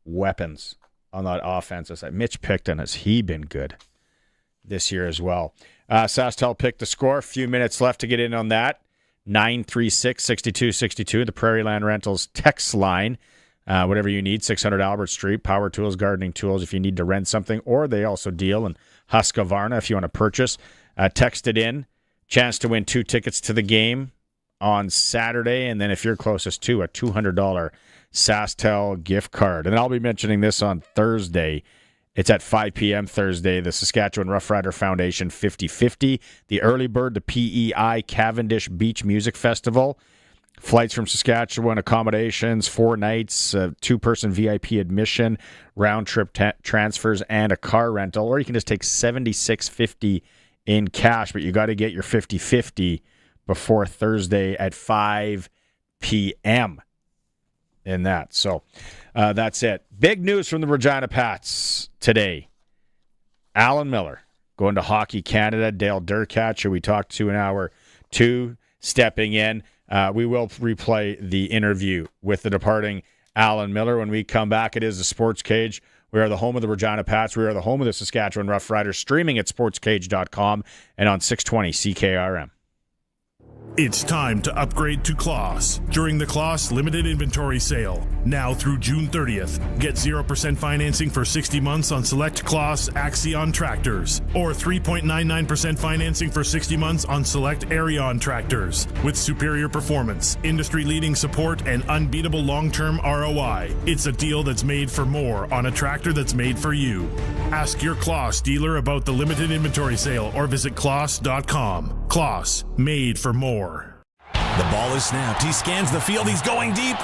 weapons on that offensive side. Mitch Picton, has he been good this year as well? SaskTel picked the score. A few minutes left to get in on that. 936-6262, the Prairie Land Rentals text line. Whatever you need, 600 Albert Street, power tools, gardening tools if you need to rent something, or they also deal in Husqvarna if you want to purchase. Text it in. Chance to win 2 tickets to the game on Saturday, and then if you're closest to, a $200 SaskTel gift card. And I'll be mentioning this on Thursday. It's at 5 p.m. Thursday, the Saskatchewan Roughrider Foundation 50/50, the Early Bird, the PEI Cavendish Beach Music Festival. Flights from Saskatchewan, accommodations, 4 nights, 2-person VIP admission, round-trip transfers, and a car rental. Or you can just take $76.50 in cash, but you got to get your 50/50 before Thursday at 5 p.m. in that. So that's it. Big news from the Regina Pats today. Allan Miller going to Hockey Canada. Dale Durkatch, who we talked to in hour 2, stepping in. We will replay the interview with the departing Allan Miller when we come back. It is the Sports Cage. We are the home of the Regina Pats. We are the home of the Saskatchewan Roughriders, streaming at sportscage.com and on 620 CKRM. It's time to upgrade to Kloss during the Kloss limited inventory sale. Now through June 30th. Get 0% financing for 60 months on select Kloss Axion tractors, or 3.99% financing for 60 months on select Arion tractors. With superior performance, industry-leading support, and unbeatable long-term ROI. It's a deal that's made for more on a tractor that's made for you. Ask your Kloss dealer about the limited inventory sale or visit kloss.com. Kloss, made for more. The ball is snapped. He scans the field. He's going deep.